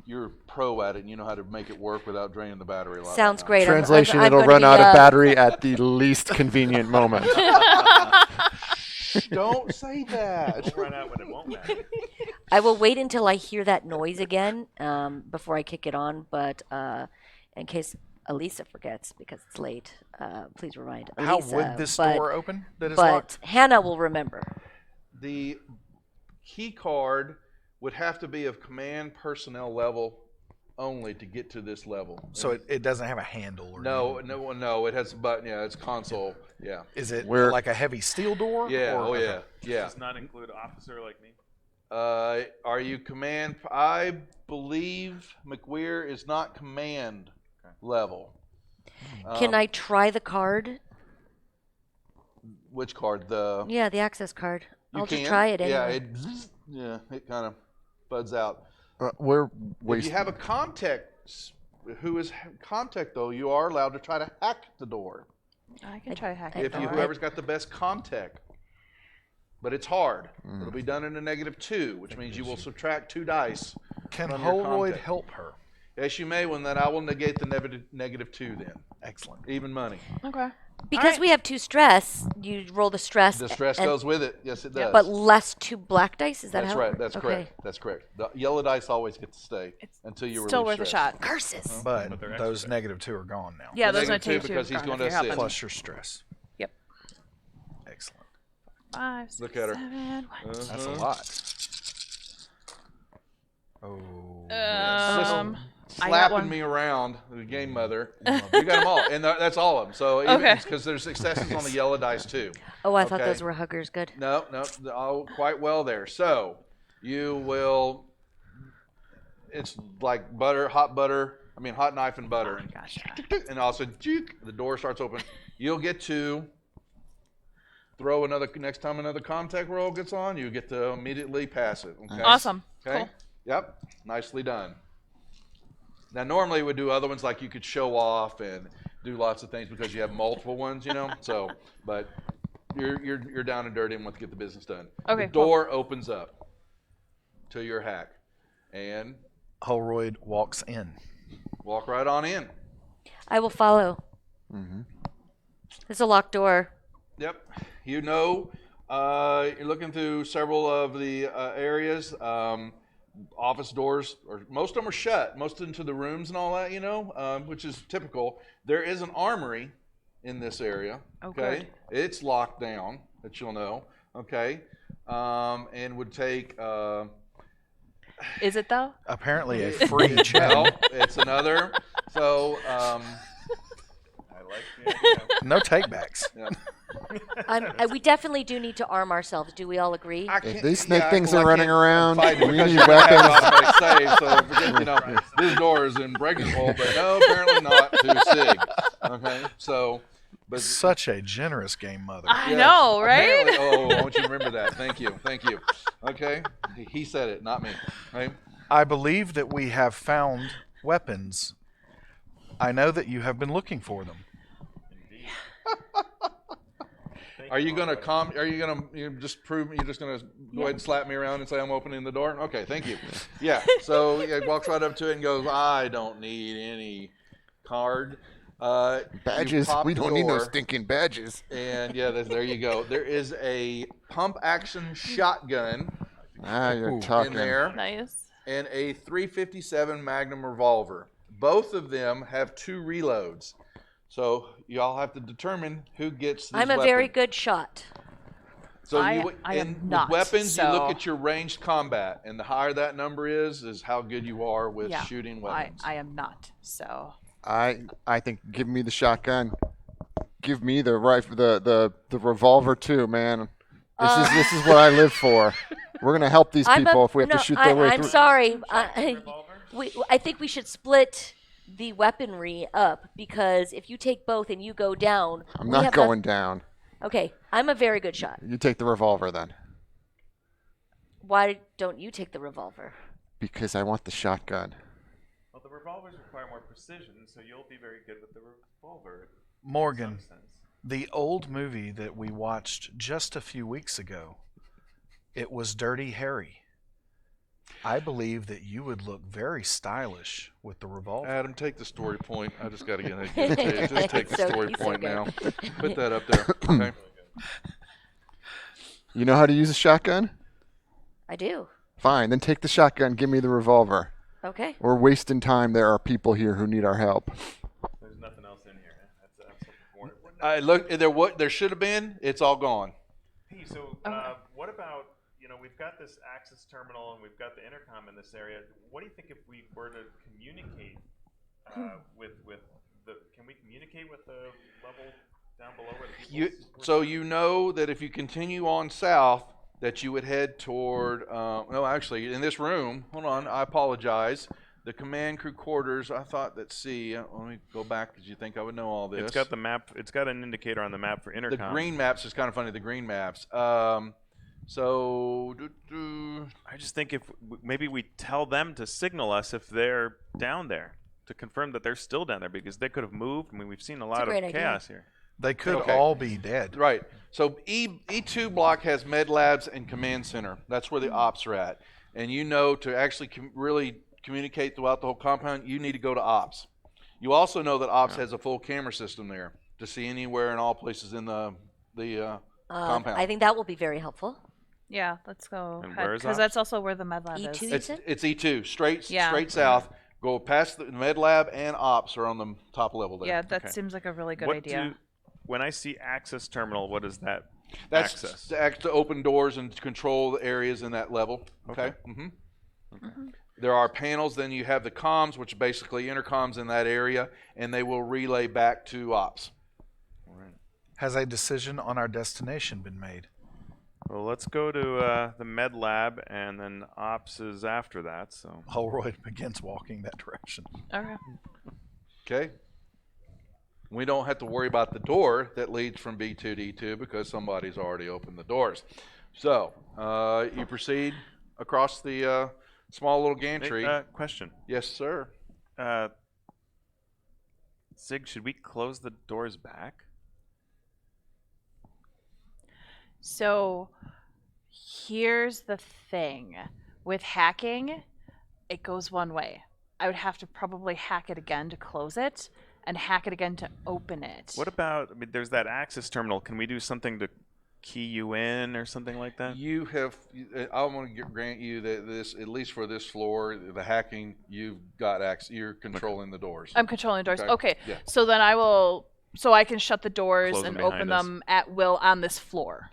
you're pro at it, and you know how to make it work without draining the battery a lot. Sounds great. Translation: I'm it'll gonna run be, out of battery at the least convenient moment. Don't say that. It'll run out when it won't matter. I will wait until I hear that noise again before I kick it on. But in case Elisa forgets, because it's late, please remind Elisa. How would this door open that is but locked? Hannah will remember. The key card would have to be of command personnel level only to get to this level. So it doesn't have a handle or anything. No. It has a button. Yeah, it's console. Yeah. Is it We're- like a heavy steel door? Yeah. or- Oh yeah. Yeah. Does not include officer like me. Are you command? I believe McWeir is not command level. Can I try the card? Which card? The Yeah, the access card. you I'll can. just try it anyway. It kind of buds out. We're If you wasting. have a contact who is contact though, you are allowed to try to hack the door. I can try hacking. If you door. whoever's got the best contact. But it's hard. It'll be done in a -2, which means you will subtract 2 dice. Can from your Holroyd contact. help her? Yes, you may. When that, I will negate the -2 then. Excellent. Even money. Okay. Because we have 2 stress, you roll the stress. The stress and- goes with it. Yes, it does. But less 2 black dice. Is that That's how? right. That's okay. correct. That's correct. The yellow dice always get to stay until you Still release worth a stress. shot. Curses. But they're those extra. -2 are gone now. Yeah, those are Negative two take two because he's gone going if to you're assist. helping. Plus your stress. Yep. Excellent. 5, 6, Look at her. 7, 1, That's a Uh-huh. lot. Oh. I got Slapping one. me around, the game mother. You got them all, and that's all of them. So Okay. because there's successes on the yellow dice too. Oh, I thought Okay. those were huggers. Good. No, all quite well there. So you will. It's like hot knife and butter, Gotcha. and also the door starts open. You'll get to throw next time another contact roll gets on. You get to immediately pass it. Okay? Awesome. Okay. Cool. Yep. Nicely done. Now, normally we do other ones like you could show off and do lots of things because you have multiple ones, you know. So, but you're down and dirty and want to get the business done. Okay, The door opens up to your hack, and Holroyd walks in. walk right on in. I will follow. It's a locked door. Yep. You know, you're looking through several of the areas. Office doors, or most of them are shut. Most into the rooms and all that, you know, which is typical. There is an armory in this area. Oh, Okay, it's locked down. That you'll know. Okay, and would take. Is it though? Apparently a free check. Well, it's another. So. I like the idea. No takebacks. Yeah. We definitely do need to arm ourselves. Do we all agree? I If can't- these snake yeah, things well, are I running can't around, fight it we because need you have weapons. automatic save, so forget, you know, this door is impregnable, but no, apparently not to SIG. Okay, so, but Such a generous game mother. I yes, know, right? apparently- Oh, I want you to remember that. Thank you. Okay, he said it, not me. Right? I believe that we have found weapons. I know that you have been looking for them. Are you gonna just prove? You're just gonna go ahead and slap me around and say I'm opening the door? Okay, thank you. Yeah. So he walks right up to it and goes, "I don't need any card. You Badges. pop We the don't need no door, stinking badges. And yeah, there you go. There is a pump action shotgun You're Ooh. talking. in there Nice. and a 357 Magnum revolver. Both of them have 2 reloads. So y'all have to determine who gets these I'm a very weapons. good shot. So I you, am with not, weapons, you look so- at your ranged combat, and the higher that number is how good you are with Yeah. shooting weapons. I am not. So I think give me the shotgun. Give me the rifle, the revolver too, man. This is what I live for. We're gonna help these people if we have to shoot their way I'm through. sorry. Revolver? I think we should split the weaponry up because if you take both and you go down, I'm we not have going down. Okay, I'm a very good shot. You take the revolver then, Why don't you take the revolver? because I want the shotgun. Well, the revolvers require more precision, so you'll be very good with the revolver. Morgan, In some sense. the old movie that we watched just a few weeks ago, it was Dirty Harry. I believe that you would look very stylish with the revolver. Adam, take the story point. I just got to get it. Just take the So- story he's so point good. now. Put that up there. Okay. You know how to use a shotgun? I do. Fine, then take the shotgun. Give me the revolver. Okay. We're wasting time. There are people here who need our help. There's nothing else in here. That's something more. I looked. There should have been. It's all gone. Hey, so what about, we've got this access terminal and we've got the intercom in this area. What do you think if we were to communicate with the? Can we communicate with the level down below where the people? So you know that if you continue on south, that you would head toward. No, actually, in this room. Hold on. I apologize. The command crew quarters. I thought that. Let me go back because you think I would know all this. It's got the map. It's got an indicator on the map for intercom. The green maps is kind of funny. The green maps. I just think if maybe we tell them to signal us if they're down there to confirm that they're still down there because they could have moved. I mean, we've seen a lot of great idea. chaos here. They could Okay. all be dead. Right. So E2 block has med labs and command center. That's where the ops are at. And to actually really communicate throughout the whole compound, you need to go to ops. You also know that ops has a full camera system there to see anywhere and all places in the compound. I think that will be very helpful. Yeah, let's go. And where is Because Ops? that's also where the med lab E2? is. It's E2, straight Yeah. south. Go past the med lab and ops are on the top level there. Yeah, that Okay. seems like a really good What idea. when I see access terminal, what is that? That's access. to open doors and to control the areas in that level. Okay. There are panels. Then you have the comms, which are basically intercoms in that area, and they will relay back to ops. Has a decision on our destination been made? Well, let's go to the med lab, and then ops is after that. So Holroyd begins walking that direction. Okay. Okay. We don't have to worry about the door that leads from B2 to E2 because somebody's already opened the doors. So you proceed across the small little gantry. question. Yes, sir. Sig, should we close the doors back? So here's the thing. With hacking, it goes one way. I would have to probably hack it again to close it and hack it again to open it. What about? I mean, there's that access terminal. Can we do something to key you in or something like that? You have. I want to grant you that this, at least for this floor, the hacking, you've got access. You're controlling the doors. I'm controlling doors. Okay. Okay. Yeah. So then I will. So I can shut the doors Close and them open behind us. them at will on this floor.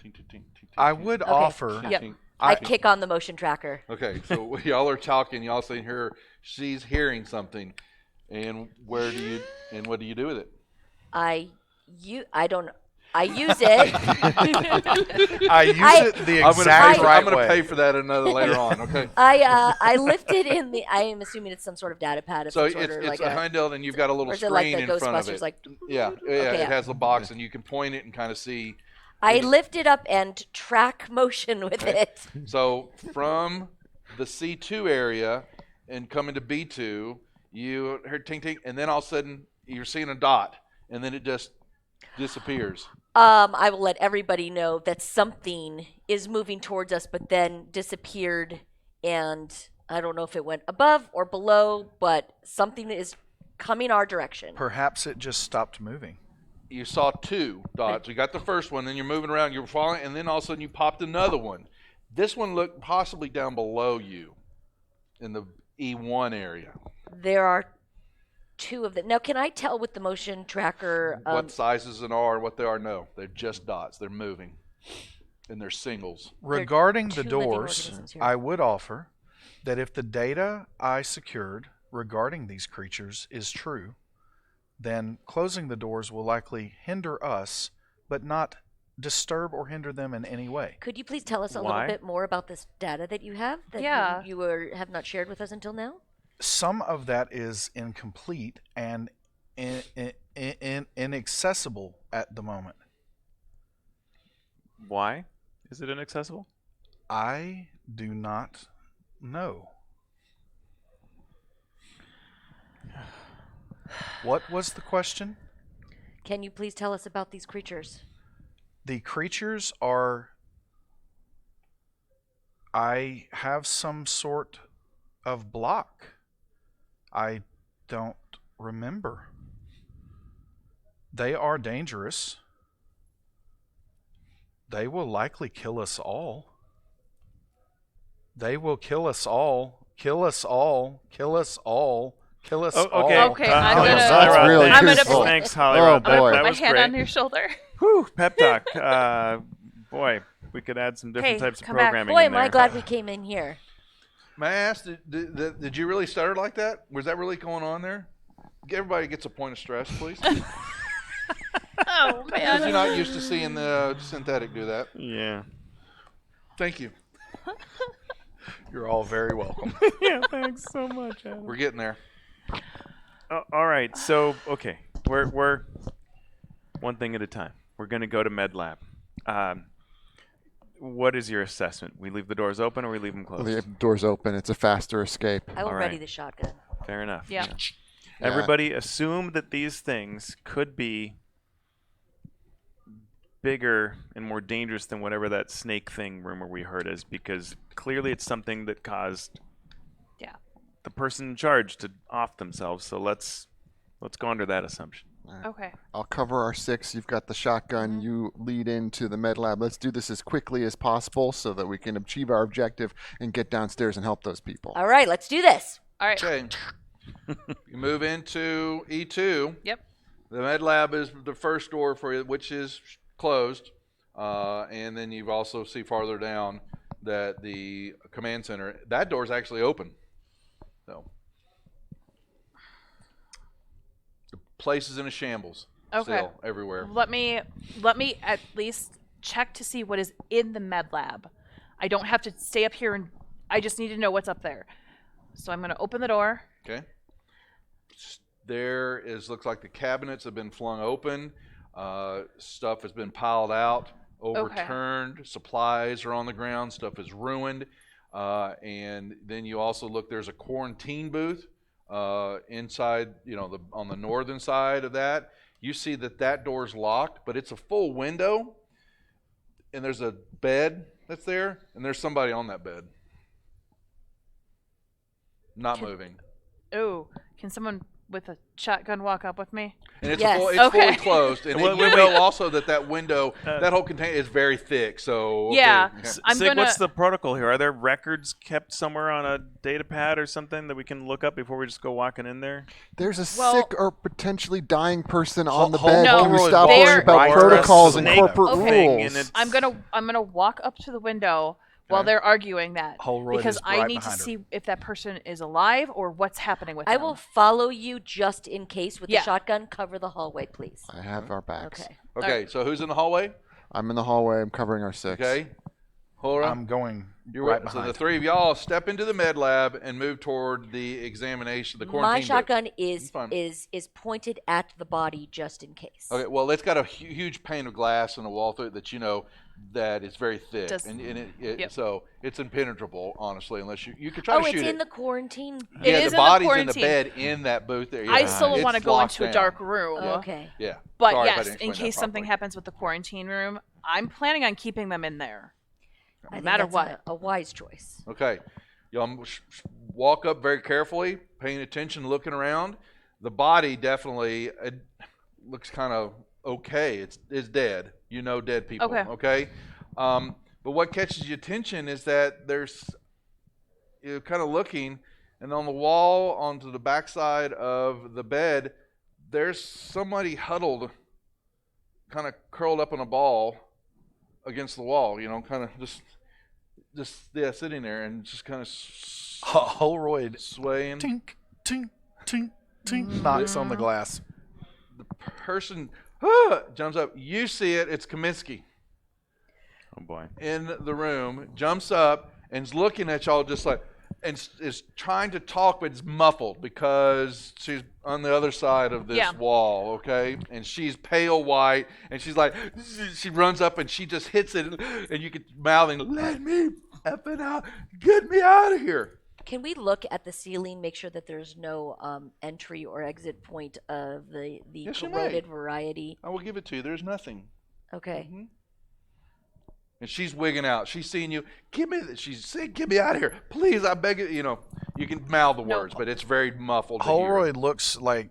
I would offer. Yep. I kick on the motion tracker. Okay, so y'all are talking. Y'all saying her. She's hearing something, and what do you do with it? I don't. I use it. I use it the exact right I'm gonna way. pay for that another later on. Okay. I lift it in the. I am assuming it's some sort of data pad of So some it's sort, it's like a handheld, and you've got a little or is it like screen the in front of Ghostbusters? it. Like, Yeah, Okay, it has a box, and you can point it and kind of see. I lift it up and track motion with it. So from the C2 area and coming to B2, you heard ting ting, and then all of a sudden you're seeing a dot, and then it just disappears. I will let everybody know that something is moving towards us, but then disappeared, and I don't know if it went above or below, but something is coming our direction. Perhaps it just stopped moving. You saw two dots. You got the first one, then you're moving around, you're following, and then all of a sudden you popped another one. This one looked possibly down below you in the E1 area. There are two of them. Now, can I tell with the motion tracker? What sizes and are and what they are? No, they're just dots. They're moving, and they're singles. Regarding the two living doors, organisms here. I would offer that if the data I secured regarding these creatures is true, then closing the doors will likely hinder us, but not disturb or hinder them in any way. Could you please tell us a Why? little bit more about this data that you have that Yeah. have not shared with us until now? Some of that is incomplete and inaccessible at the moment. Why is it inaccessible? I do not know. What was the question? Can you please tell us about these creatures? The creatures are. I have some sort of block. I don't remember. They are dangerous. They will likely kill us all. They will kill us all. Kill us all. Kill us all. Kill us all. Okay. Okay, I'm gonna- That's really I'm gonna- truthful. Thanks, Hollywood. Oh, boy. That My was hand great. on your shoulder. Whew, pep talk. Boy, we could add some different Hey, types of come back. programming Boy, in am there. I glad we came in here. May I ask, did you really stutter like that? Was that really going on there? Everybody gets a point of stress, please. Oh Because you're man. not used to seeing the synthetic do that. Yeah. Thank you. You're all very welcome. Yeah, thanks so much, Adam. We're getting there. All right, so okay, we're one thing at a time. We're gonna go to Med Lab. What is your assessment? We leave the doors open or we leave them closed? The door's open. It's a faster escape. I will All ready right. the shotgun. Fair enough. Yeah. Everybody assume that these things could be bigger and more dangerous than whatever that snake thing rumor we heard is, because clearly it's something that caused Yeah. the person in charge to off themselves. So let's go under that assumption. Okay. I'll cover our 6. You've got the shotgun. You lead into the med lab. Let's do this as quickly as possible so that we can achieve our objective and get downstairs and help those people. All right, let's do this. All right. Okay. You move into E2. Yep. The med lab is the first door for you, which is closed. And then you also see farther down that the command center, that door is actually open. So the place is in a shambles. Okay. Still everywhere. Let me at least check to see what is in the med lab. I don't have to stay up here, and I just need to know what's up there. So I'm going to open the door. Okay. There is, looks like the cabinets have been flung open. Stuff has been piled out, overturned. Supplies are on the ground. Stuff is ruined. And then you also look, there's a quarantine booth inside, on the northern side of that. You see that door's locked, but it's a full window. And there's a bed that's there, and there's somebody on that bed. Not moving. Oh, can someone with a shotgun walk up with me? And it's, Yes. it's Okay. fully closed. And Wait, you wait, know wait. also that window, that whole container is very thick. So, okay. Yeah. Okay. I'm Sig, gonna- what's the protocol here? Are there records kept somewhere on a data pad or something that we can look up before we just go walking in there? There's a Well- sick or potentially dying person on the Hold- bed. no, Can we Holroyd stop walks worrying about right protocols to and the corporate Okay. thing, rules? and it's- I'm gonna walk up to the window while Okay. they're arguing that Holroyd because is I right need to behind her. see if that person is alive or what's happening with I them. will follow you just in case with Yeah. the shotgun. Cover the hallway, please. I have our backs. Okay. Okay, so who's in the hallway? I'm in the hallway. I'm covering our 6. Okay. Hora, I'm going you're right So behind. the three of y'all step into the med lab and move toward the examination, the quarantine My booth. shotgun is fine. is pointed at the body just in case. Okay, well, it's got a huge pane of glass and a wall through it that that is very thick. Does- and Yep. So it's impenetrable, honestly, unless you could try Oh, to it's shoot in it. the quarantine. It Yeah, is the in the body's in the quarantine. bed in that booth there. I Yeah. still It's want to go locked into a down. dark room. Okay. Yeah. But Sorry if I yes, didn't in explain case that something properly. happens with the quarantine room, I'm planning on keeping them in there. I think matter that's what. a wise choice. Okay. Y'all walk up very carefully, paying attention, looking around. The body definitely looks kind of okay. It's dead. Dead people. Okay. But what catches your attention is that you're kind of looking, and on the wall, onto the backside of the bed, there's somebody huddled, kind of curled up in a ball against the wall. Kind of just sitting there and just kind of Holroyd swaying. tink, tink, tink, tink, knocks on the glass. The person jumps up. You see it. It's Kaminsky. Oh boy. in the room, jumps up and is looking at y'all just like, and is trying to talk, but it's muffled because she's on the other side of this wall, okay? And she's pale white, and she's like, she runs up and she just hits it, and you can mouthing, "Let me effing out, get me out of here." Can we look at the ceiling, make sure that there's no entry or exit point of the Yes, you corroded may. variety? I will give it to you. There's nothing. Okay. Mhm. And she's wigging out. She's seeing you. She's saying, "Get me out of here, please! I beg you." You know, you can mouth the words, but it's very muffled. to hear. Holroyd looks like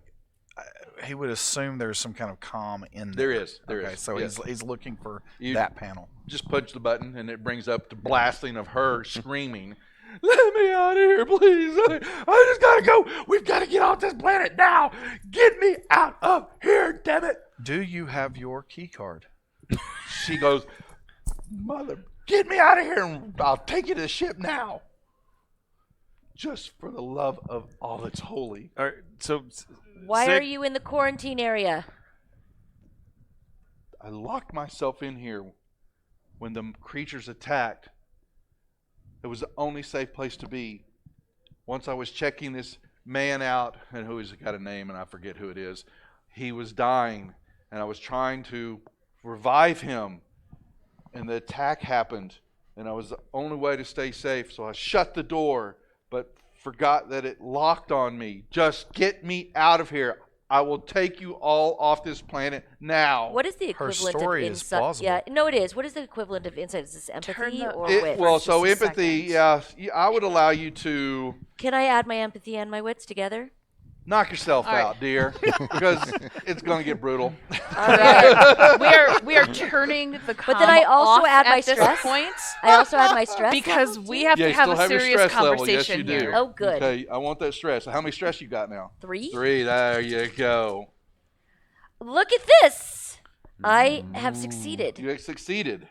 he would assume there's some kind of comm in there. There is. There okay, is. so yes. he's looking for You- that panel. Just punch the button, and it brings up the blasting of her screaming, "Let me out of here, please! I just gotta go. We've got to get off this planet now. Get me out of here, damn it!" Do you have your key card? She goes, "Mother, get me out of here, and I'll take you to the ship now. Just for the love of all that's holy." All right, so Why Sig- are you in the quarantine area? I locked myself in here when the creatures attacked. It was the only safe place to be. Once I was checking this man out, and who's got a name, and I forget who it is. He was dying, and I was trying to revive him, and the attack happened, and I was the only way to stay safe. So I shut the door, but forgot that it locked on me. Just get me out of here. I will take you all off this planet now. What is the Her equivalent story of is insight? plausible. Yeah, no, it is. What is the equivalent of insight? Is this empathy the- or It- wit? well, Just so a empathy, second. yeah, I would allow you to Can I add my empathy and my wits together? knock yourself All right. out, dear, because it's going to get brutal. All right. we are turning the comm then I also off add my at this stress. point I also add my stress because level, we too. have Yeah, to you have still a have your serious stress level. Yes, conversation you do. here. Oh, good. Okay, I want that stress. How many stress you got now? 3. 3. There you go. Look at this. I have succeeded. You have succeeded.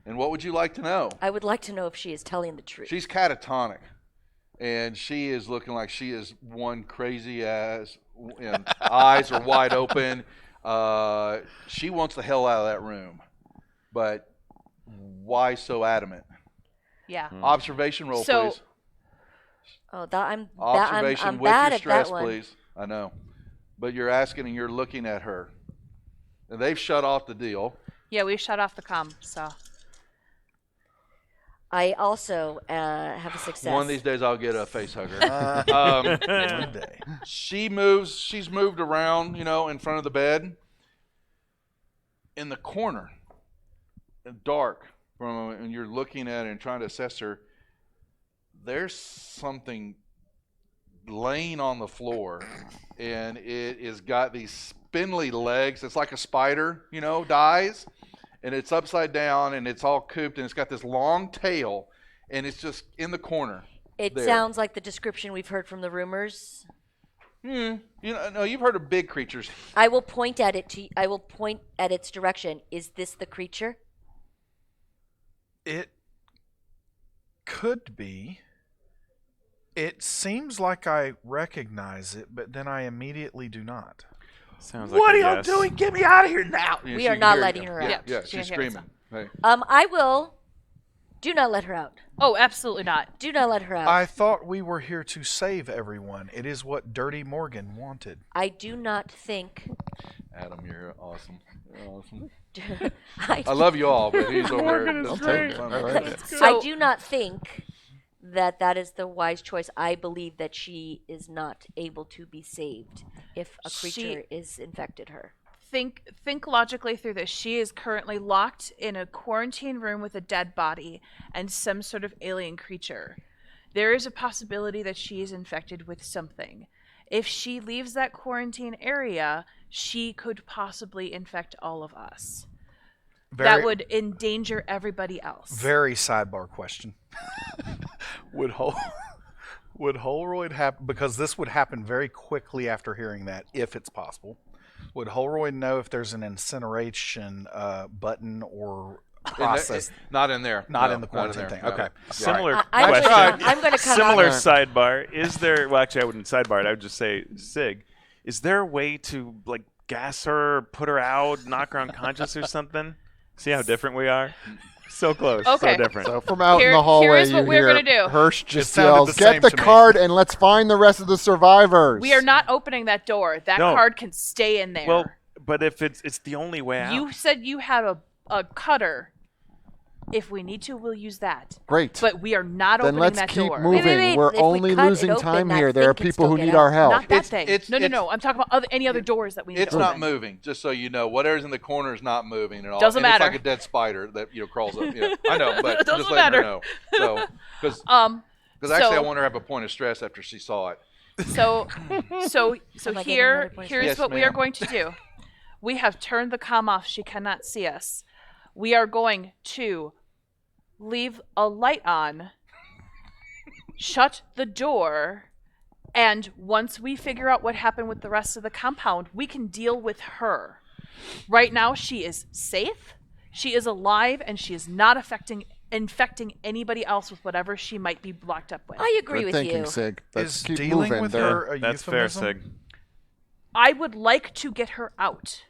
And what would you like to know? I would like to know if she is telling the truth. She's catatonic, and she is looking like she is one crazy ass. And eyes are wide open. She wants the hell out of that room, but why so adamant? Yeah. Observation roll, So- please. Oh, I'm Observation with bad your at stress, that one. please. I know, but you're asking and you're looking at her, and they've shut off the deal. Yeah, we shut off the comm. So I also have a success. One of these days, I'll get a face hugger. One day. She moves. She's moved around, in front of the bed, in the corner, dark. And you're looking at it and trying to assess her. There's something laying on the floor, and it has got these spindly legs. It's like a spider, dies, and it's upside down, and it's all cooped, and it's got this long tail, and it's just in the corner. It there. sounds like the description we've heard from the rumors. No, you've heard of big creatures. I will point at it I will point at its direction. Is this the creature? It could be. It seems like I recognize it, but then I immediately do not. sounds like What a are y'all yes. doing? Get me out of here now! Yeah, We she are can not hear letting you. her Yeah, out. yeah, She she's can hear us screaming. Hey. I will. Do not let her out. oh, absolutely not. Do not let her out. I thought we were here to save everyone. It is what Dirty Morgan wanted. I do not think. Adam, you're awesome. You're awesome. I, I love you all, but he's over Morgan there. is Don't take great. fun I of like it. it. So I do not think that is the wise choice. I believe that she is not able to be saved if a creature is infected her. think logically through this. She is currently locked in a quarantine room with a dead body and some sort of alien creature. There is a possibility that she is infected with something. If she leaves that quarantine area, she could possibly infect all of us. That would endanger everybody else. Very sidebar question. would Holroyd happen, because this would happen very quickly after hearing that, if it's possible. Would Holroyd know if there's an incineration button or process? Not in there. Not No, in the quarantine thing. No. Okay. Similar I'm question. going to cut Similar off. sidebar. Is there? Well, actually, I wouldn't sidebar it. I would just say, Sig, is there a way to gas her, put her out, knock her unconscious or something? See how different we are. So close. Okay. So different. So from out in Here- the hallway, here's what you we're hear gonna do. Hirsch just sounded yells, the same "Get the to me." card and let's find the rest of the survivors." We are not opening that door. That No. card can stay in there. Well, but if it's the only way out. You said you had a cutter. If we need to, we'll use that. Great. But we are not Then opening let's that keep door. moving. wait. We're If we only cut it losing open, time that here. There are thing can people still who get need out. our help. Not that It's- thing. it's- No. I'm talking about any other doors that we need It's to not open. moving, just so you know. Whatever's in the corner is not moving at all. Doesn't and matter. It's like a dead spider that crawls up. Yeah, I know, but It doesn't just letting matter. her know. So, because actually, I so- want her to have a point of stress after she saw it. So Am I getting here, another point of here's Yes, what we are ma'am. going to do. We have turned the comm off. She cannot see us. We are going to leave a light on, shut the door, and once we figure out what happened with the rest of the compound, we can deal with her. Right now, she is safe. She is alive, and she is not infecting anybody else with whatever she might be locked up with. I agree Good with thinking, you. Sig. Let's Is keep dealing moving with there. her a That's fair, euphemism? Sig. I would like to get her out.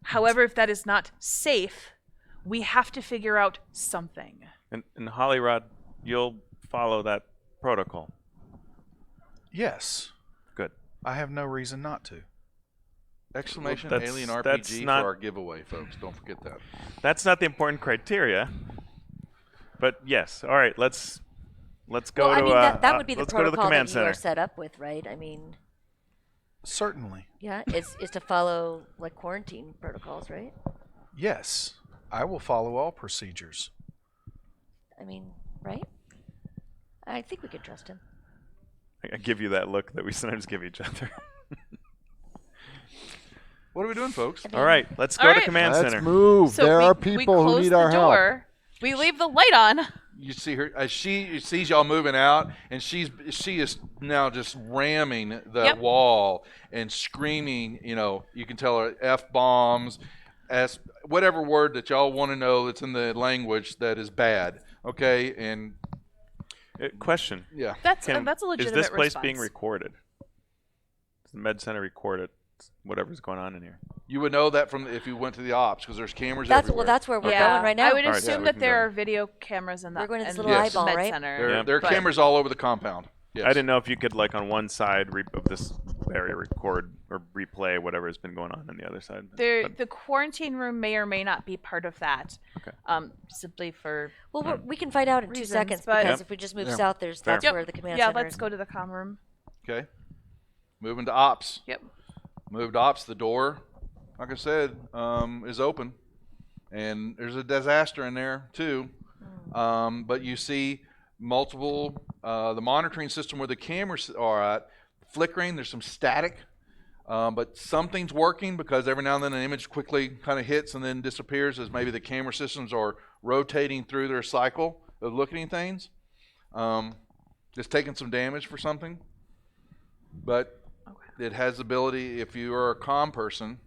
However, if that is not safe, we have to figure out something. And Hollyrod, you'll follow that protocol. Yes. Good. I have no reason not to. Exclamation Well, that's- Alien that's RPG not- for our giveaway, folks. Don't forget that. That's not the important criteria. But yes, all right. Let's go Well, I to mean, that would be the let's go to the protocol command that you center. are set up with, right? I mean, Certainly. yeah, is to follow like quarantine protocols, right? Yes. I will follow all procedures. I mean, right? I think we can trust him. I give you that look that we sometimes give each other. What are we doing, folks? All right, let's go All to right. command Let's center. move. So There we, are we people who close need the our help. door. We leave the light on. You see her as she sees y'all moving out, and she is now just ramming the Yep. wall and screaming. You can tell her f bombs, whatever word that y'all want to know that's in the language that is bad. Okay, and Question: yeah, That's a Is legitimate this place response. being recorded? Does the med center record it? Whatever's going on in here. you would know that from if you went to the ops because there's cameras That's everywhere. well, that's where we're Yeah, going right now. I would All right, assume yeah, we that can there go. are video cameras in the We're going to this in little the Yes. eyeball, med right? center. Yeah. There are but- cameras all over the compound. Yes. I didn't know if you could, like, on one side of this area record or replay whatever has been going on the other side. But- The quarantine room may or may not be part of that. Okay. Simply for Well, we can find out in Reasons, 2 seconds but- because Yep. if we just move Yeah. south, that's Fair. where the command yeah. center Let's is. go to the comm room. Okay. Moving to ops. Yep. Moved ops. The door, like I said, is open, and there's a disaster in there too. But you see multiple the monitoring system where the cameras are at flickering. There's some static, but something's working because every now and then an image quickly kind of hits and then disappears as maybe the camera systems are rotating through their cycle of looking at things. It's taking some damage for something, but it has the ability, if you are a comm person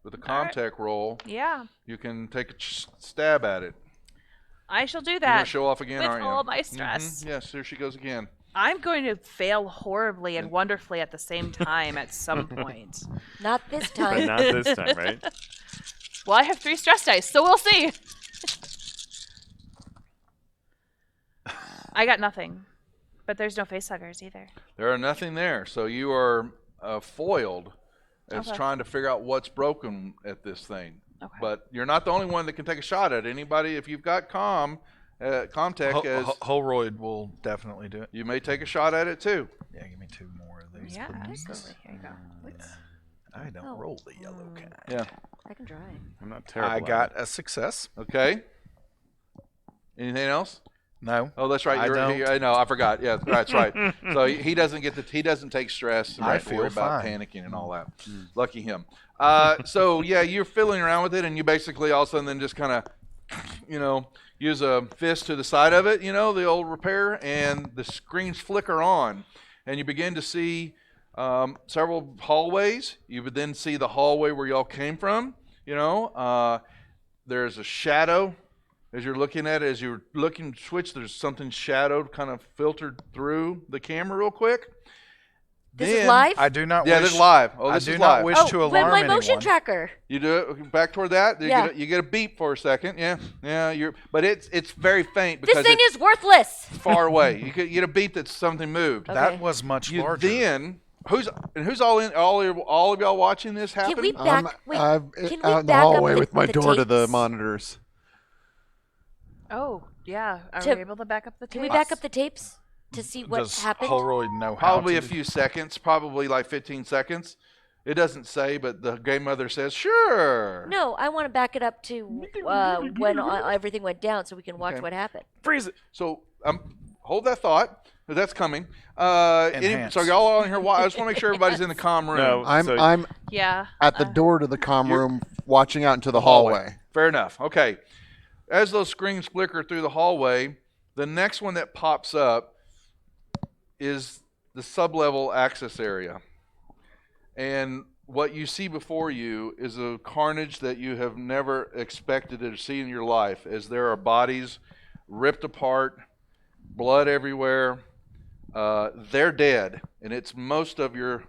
with a All right. CommTech role, Yeah, you can take a stab at it. I shall do You're going that. to show off again, with aren't you? all my stress. Yes, here she goes again. I'm going to fail horribly and wonderfully at the same time at some point. Not this But time. not this time, right? Well, I have 3 stress dice, so we'll see. I got nothing, but there's no facehuggers either. There are nothing there, so you are foiled as Okay. trying to figure out what's broken at this thing. Okay. But you're not the only one that can take a shot at it. Anybody, if you've got CommTech, as Holroyd will definitely do it. you may take a shot at it too. Yeah, give me 2 more of these. Yeah, please. absolutely. Here you go. Let's- I don't Oh. roll the yellow kind. Yeah. I can try. I'm not terrible. I at got it. a success. Okay. Anything else? No. Oh, that's right. I don't. I know. I forgot. Yeah, that's right. So he doesn't he doesn't take stress and I have to worry feel about fine. panicking and all that. Lucky him. So yeah, you're fiddling around with it, and you basically all of a sudden then just kind of, use a fist to the side of it, the old repair, and the screens flicker on, and you begin to see several hallways. You would then see the hallway where y'all came from. There's a shadow. As you're looking at it, as you're looking switch, there's something shadowed kind of filtered through the camera real quick. This is Then- live? I do not. Yeah, wish, this is live. Oh, I this do is not live. wish oh, to with alarm my anyone. motion tracker. You do it back toward that. Yeah. You get a beep for a second. Yeah. But it's very faint because This thing it's is worthless. far away. You get a beep that something moved. Okay. That was much You larger. then who's all in all of y'all watching this happen? Can we back? Wait, I'm can we out in the back up hallway the- with my the door to the tapes? monitors. Oh, yeah. Are To- we able to back up the Can we tapes? back up the tapes to see what Does happened? Holroyd know how Probably to a few seconds, probably like 15 seconds. It doesn't say, but the game mother says, sure. No, I want to back it up to when everything went down, so we can watch Okay. what happened. Freeze it. So hold that thought. 'Cause that's coming. Enhance. So y'all all in here, I just want to make sure everybody's in the comm room. No. I'm Yeah. at the door to the comm room, watching out into the hallway. Fair enough. Okay. As those screens flicker through the hallway, the next one that pops up is the sublevel access area. And what you see before you is a carnage that you have never expected to see in your life, as there are bodies ripped apart, blood everywhere. They're dead, and it's most of your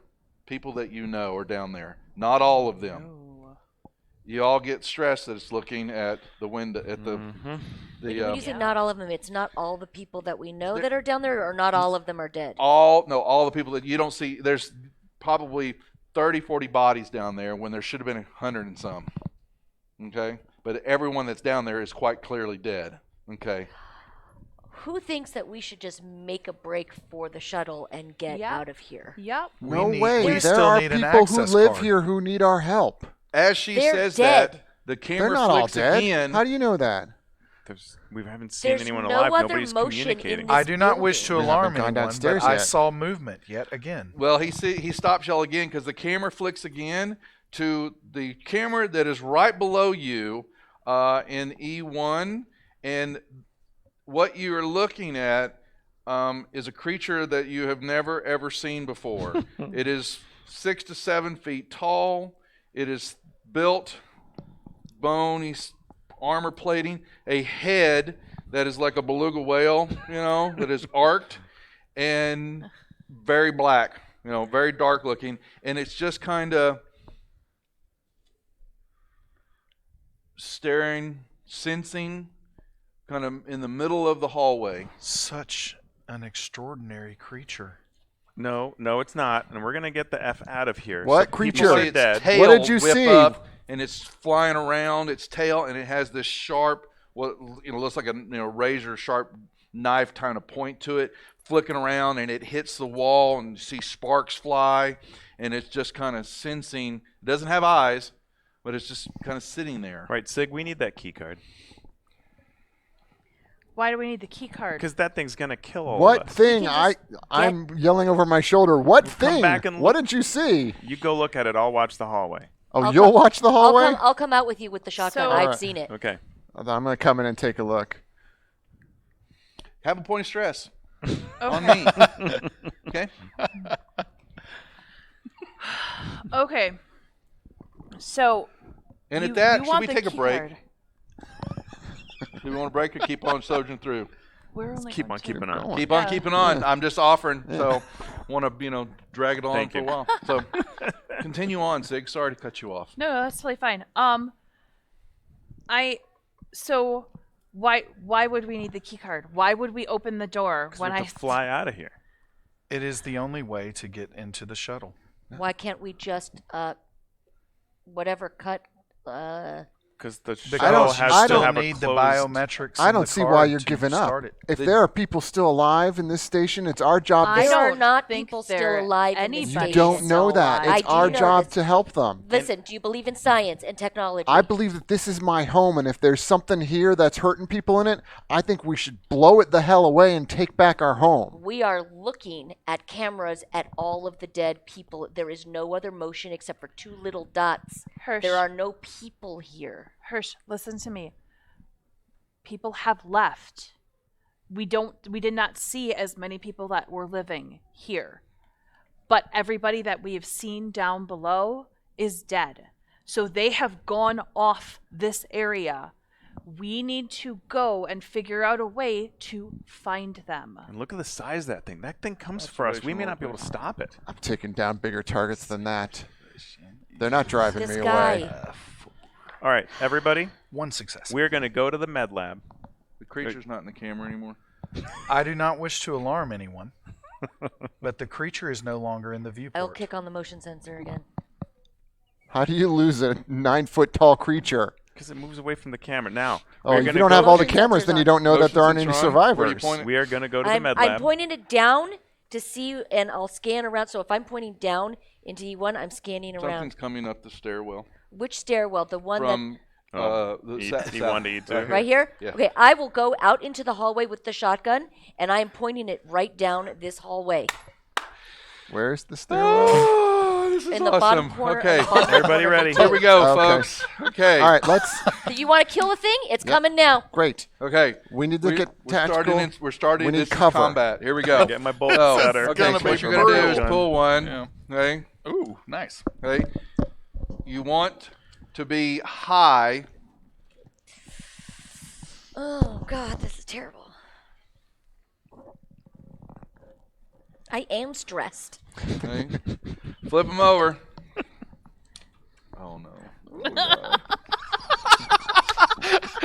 people that you know are down there. Not all of them. Oh. You all get stressed that it's looking at the window at the When you say not all of them, it's not all the people that we know that are down there, or not all of them are dead. all the people that you don't see. There's probably 30, 40 bodies down there when there should have been 100 and some. Okay, but everyone that's down there is quite clearly dead. Okay. Who thinks that we should just make a break for the shuttle and get Yeah. out of here? Yep. No need- way. we There still are need an people who access live card. here who need our help. As she They're says dead. that, the They're camera not all flicks dead. again. How do you know that? We haven't seen There's anyone no alive. other Nobody's motion in communicating. this I do not wish to We alarm haven't gone anyone, downstairs but I yet. saw movement yet again. Well, he stops y'all again because the camera flicks again to the camera that is right below you in E1, and what you are looking at is a creature that you have never ever seen before. It is 6 to 7 feet tall. It is built, bony, armor plating, a head that is like a beluga whale, that is arced and very black, very dark looking, and it's just kind of staring, sensing, kind of in the middle of the hallway. Such an extraordinary creature. No, it's not. And we're going to get the F out of here. What So creature? people See are its dead. tail What did you whip see? up, and it's flying around its tail, and it has this sharp, what looks like a razor sharp knife kind of point to it, flicking around, and it hits the wall, and you see sparks fly, and it's just kind of sensing. It doesn't have eyes, but it's just kind of sitting there. Right, Sig, we need that key card. Why do we need the key card? Because that thing's going to kill all What of us. thing? You can I'm yelling over my shoulder. What Come thing? back and What look. did you see? You go look at it. I'll watch the hallway. Oh, I'll you'll come- watch the hallway? I'll come out with you with the shotgun. So- I've Alright. seen it. Okay. I'm going to come in and take a look. Have a point of stress on Okay. me. Okay? Okay. So. And you- at that, you should want we the take a key break? card. Do we want to break or keep on soldiering through? We're only Keep on two. keeping on. Keep on Yeah. keeping on. I'm just offering, so want to drag it on Thank for a you. while. So continue on, Sig. Sorry to cut you off. No, that's totally fine. So why would we need the key card? Why would we open the door 'Cause when we have to fly out of here. It is the only way to get into the shuttle. Why can't we just cut? Because the Because shuttle don't- has I to don't have a need the closed... biometrics. I in don't the see why card you're to giving up. start it. If there are people still alive in this station, it's our job to I There are don't not think people there still alive in this anybody You station. don't know that. alive. It's I do our know job this. to help them. Listen, do you believe in science and technology? I believe that this is my home, and if there's something here that's hurting people in it, I think we should blow it the hell away and take back our home. We are looking at cameras at all of the dead people. There is no other motion except for two little dots. Hirsch, There are no people here. Hirsch, listen to me. People have left. We did not see as many people that were living here. But everybody that we have seen down below is dead. So they have gone off this area. We need to go and figure out a way to find them. And look at the size of that thing. That thing comes for us. We may not be able to stop it. I'm taking down bigger targets than that. They're not driving This me guy. away. All right, everybody, One success. we're going to go to the med lab. The creature's not in the camera anymore. I do not wish to alarm anyone, but the creature is no longer in the I'll viewport. kick on the motion sensor again. How do you lose a 9-foot-tall creature? Because it moves away from the camera. Now, Oh, we're if you gonna don't go- have all the Motion cameras, sensors then you on. don't know that Motion there aren't any sensor on? Where are you survivors. pointing? We are going to go to the I'm med lab. pointing it down to see, and I'll scan around. So if I'm pointing down into E1, I'm scanning around. Something's coming up the stairwell Which stairwell? The one from the E1 to E2. that right here? Yeah. Okay, I will go out into the hallway with the shotgun, and I am pointing it right down this hallway. Where's the stairwell? Oh, this is In the bottom awesome. corner. Okay, the bottom Everybody corner of ready? the here we go, Okay. folks. Okay, All right, let's. Do you want to kill a thing? It's coming now. Great. okay. We need to get tactical. We're starting We need this is cover. combat. Here we go. Get my bolt So, setter. okay, gonna so be what you're gonna do is brutal. pull one. Yeah. Okay, Ooh, nice. okay. You want to be high. Oh, God, this is terrible. I am stressed. Okay. Flip them over. Oh no. Oh, God.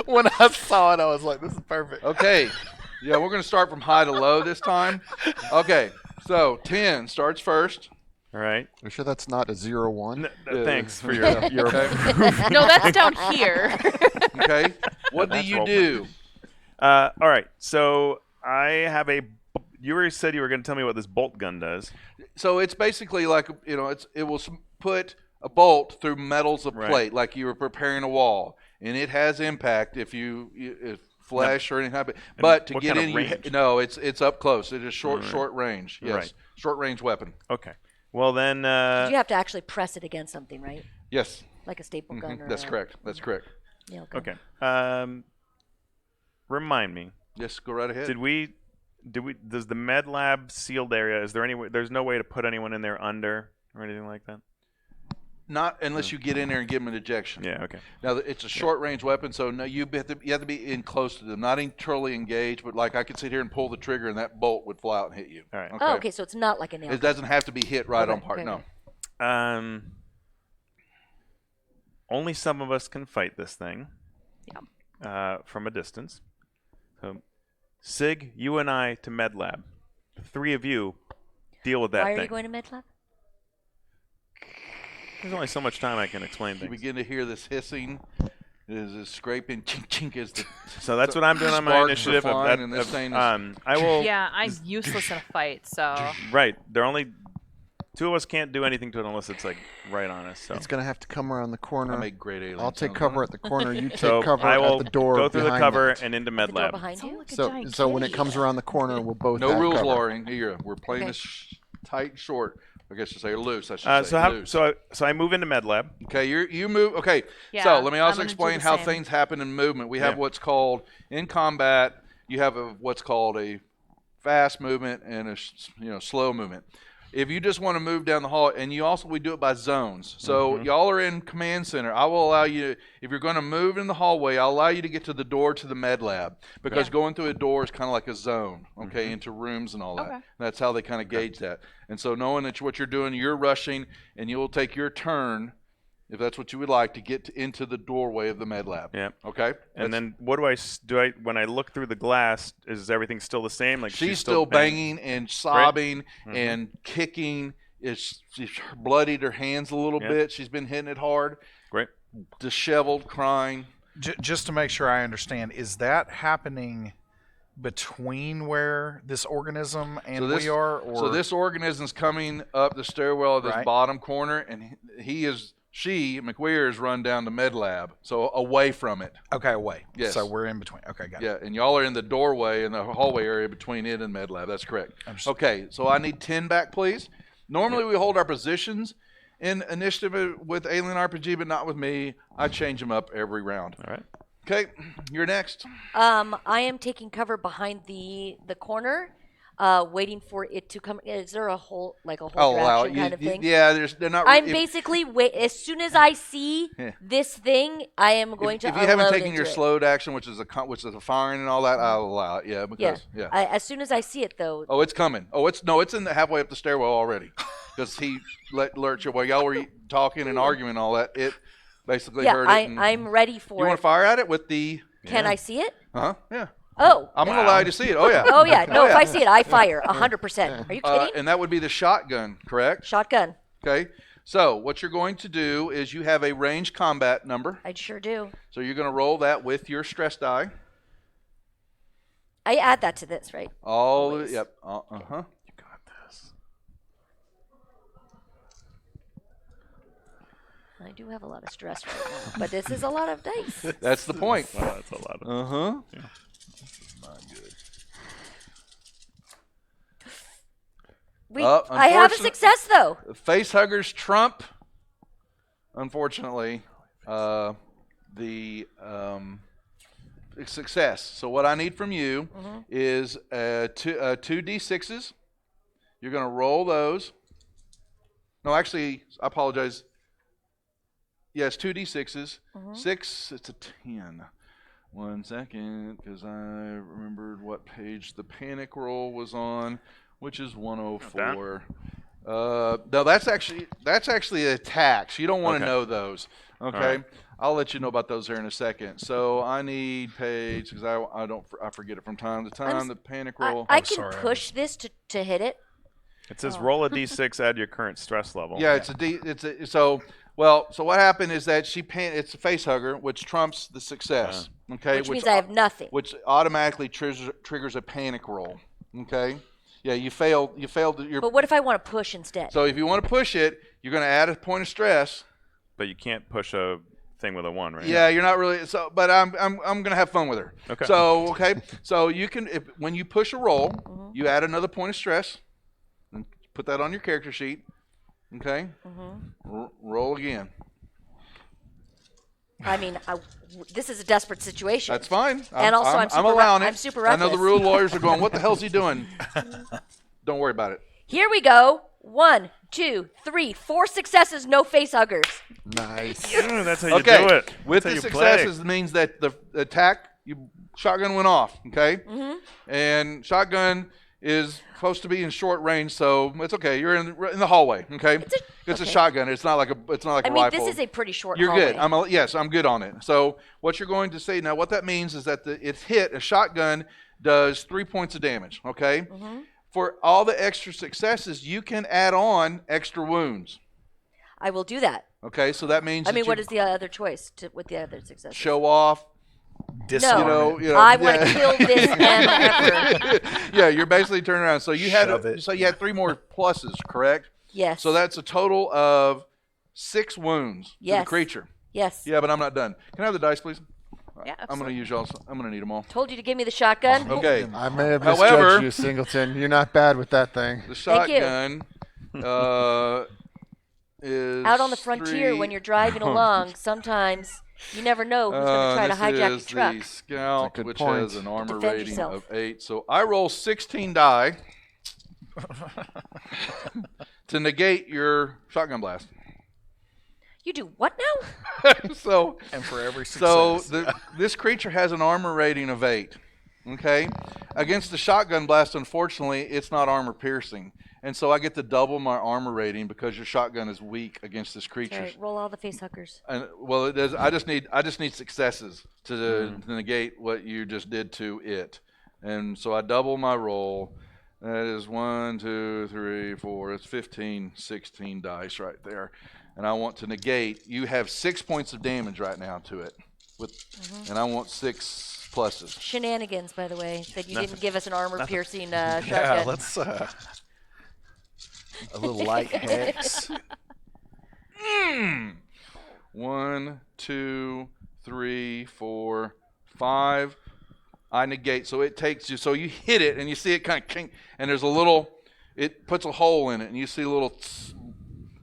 When I saw it, I was like, this is perfect. Okay. Yeah, we're gonna start from high to low this time. Okay. So 10 starts first. All right. You sure that's not a 0-1? Thanks for your. Okay. No, that's down here. Okay. What do That's you roll. do? All right. So I have a. You already said you were going to tell me what this bolt gun does. So it's basically like it will put a bolt through metals of Right. plate, like you were preparing a wall, and it has impact if if flesh or anything happen. But to what get kind in, of range? no, it's up close. It is short Right. short range. Yes, Right. short range weapon. Okay. Well then. You have to actually press it against something, right? Yes, Like a staple gun. Or that's a correct. That's correct. nail gun. Okay. Remind me. Yes, go right ahead. Does the med lab sealed area? Is there any way? There's no way to put anyone in there under or anything like that. Not unless you get in there and give them an ejection. Yeah. Okay. Now it's a short range weapon, so no, you have to be in close to them, not in truly engaged, but like I could sit here and pull the trigger and that bolt would fly out and hit you. All right. Oh, okay, so it's not like a nail It gun. doesn't have to be hit right Okay, on part. okay, No. okay. Only some of us can fight this thing. Yeah. From a distance. So, Sig, you and I to med lab. The three of you deal with that Why are thing. you going to med lab? There's only so much time I can explain You things. begin to hear this hissing, there's this scraping, chink chink as the So that's what I'm doing on my sparks are initiative. flying and this thing is- I will. Yeah, I'm useless in a fight, so. Right. There are only two of us can't do anything to it unless it's like right on us. So. It's going to have to come around the corner. I make great aliens. I'll take sound, cover huh? at the corner. You take So cover I will at the door go through the behind cover it. and into The med door lab. behind Sound you? like a So, giant so when it kitty. comes around the corner, we'll both No have rules, cover. Lauren. Here, we're playing Okay. this tight and short. I guess you say or loose. I should say So loose. so I move into med lab. Okay, you move. Okay, Yeah, so let me I'm also gonna do explain the how same. things happen in movement. We have Yeah. what's called in combat. You have what's called a fast movement and a slow movement. If you just want to move down the hall, and we do it by zones. So y'all are in command center. I will allow you, if you're going to move in the hallway, I'll allow you to get to the door to the med lab because Yeah. going through a door is kind of like a zone, okay, into rooms and all that. Okay. That's how they kind of gauge that. And so knowing that what you're doing, you're rushing, and you'll take your turn, if that's what you would like, to get into the doorway of the med lab. Yeah. Okay. And then what do I when I look through the glass? Is everything still the same? Like she's still banging and sobbing and kicking. She's bloodied her hands a little Yeah. bit. She's been hitting it hard. Great. Disheveled, crying. Just to make sure I understand, is that happening between where this organism and we are? Or So this organism's coming up the stairwell of this Right. bottom corner, and McWeir is run down to med lab, so away from it. okay, away. Yes. So we're in between. Okay, got it. Yeah, and y'all are in the doorway in the hallway area between it and med lab. That's correct. Understood. Okay, so I need 10 back, please. Normally we hold our positions in initiative with Alien RPG, but not with me. I change them up every round. All right. Okay, you're next. I am taking cover behind the corner. waiting for it to come. Is there a whole I'll hold allow action it. kind of thing? Yeah, they're not. I'm if, basically as soon as I see this thing, I am going to. If you haven't taken into your it. slowed action, which is a firing and all that, I'll allow it. Yeah, because As soon as I see it, though. Oh, it's coming. Oh, it's in the halfway up the stairwell already, because he alert you while y'all were talking and arguing and all that. It basically heard it. I'm ready for it. You want to fire at it with the? Can I see it? Yeah. Oh. I'm gonna allow you to see it. Oh yeah. Oh yeah. No, if I see it, I fire 100%. Are you kidding? And that would be the shotgun, correct? Shotgun. Okay. So what you're going to do is you have a ranged combat number. I sure do. So you're going to roll that with your stress die. I add that to this, right? Yep. You got this. I do have a lot of stress right now, but this is a lot of dice. That's the point. Well, that's a lot of. Yeah. Not good. I have a success though. Face huggers trump. Unfortunately, the success. So what I need from you is two d6s. You're going to roll those. No, actually, I apologize. Yes, 2 d6s. 6, it's a 10. 1 second, because I remembered what page the panic roll was on, which is 104. No, that's actually attacks. You don't want to know those. Okay, right. I'll let you know about those here in a second. So I need page because I forget it from time to time. The panic roll. I can push this to hit it. It says roll a d6, add your current stress level. Yeah, so what happened is that it's a face hugger, which trumps the success. Okay, Which means I have nothing. Which automatically triggers a panic roll. Okay. Yeah, you failed. But what if I want to push instead? So if you want to push it, you're going to add a point of stress. But you can't push a thing with a 1, right? Yeah, you're not really. So, but I'm going to have fun with her. Okay. So you can when you push a roll, you add another point of stress, and put that on your character sheet. Okay. Roll again. I mean, this is a desperate situation. That's fine. And also, I'm allowing it. I'm super reckless. I know the rule lawyers are going, what the hell's he doing? Don't worry about it. Here we go. 1, 2, 3, 4 successes, no face huggers. Nice. Yeah, that's how you do it. With That's the how you play. successes means that the attack, shotgun went off, okay? And shotgun is supposed to be in short range, so it's okay. You're in the hallway, okay? It's a shotgun. It's not like a I mean, rifle. this is a pretty short You're hallway. good. I'm good on it. So what you're going to say now, what that means is that it's hit. A shotgun does 3 points of damage, okay? For all the extra successes, you can add on extra wounds. I will do that. Okay, so that means. I mean, what is the other choice with the other successes? Show off. No, I want to kill this MFer. Yeah, you're basically turning around. So you had 3 more pluses, correct? Yes. So that's a total of 6 wounds to the creature. Yes. Yeah, but I'm not done. Can I have the dice, please? Yeah, I'm going to use y'all. I'm going to need them all. Told you to give me the shotgun. Okay. I may have However- misjudged you, Singleton. You're not bad with that thing. The Thank you. shotgun is Out on the frontier when you're driving along, sometimes you never know who's going to try to hijack your truck. This is the Scout, That's a good which point. has an armor Defend rating yourself. of 8. So I roll 16 die to negate your shotgun blast. You do what now? So And for every So success. this creature has an armor rating of 8. Okay, against the shotgun blast, unfortunately, it's not armor piercing, and so I get to double my armor rating because your shotgun is weak against this creature. All right, roll all the face huggers. And well, it does. I just need successes to negate what you just did to it, and so I double my roll. That is 1, 2, 3, 4. It's 15, 16 dice right there, and I want to negate. You have 6 points of damage right now to it, and I want 6 pluses. Shenanigans, by the way. Said you didn't give us an armor-piercing shotgun. Yeah, let's a little light hex. 1, 2, 3, 4, 5. I negate. So it takes you. So you hit it, and you see it kind of kink, and there's a little. It puts a hole in it, and you see a little tss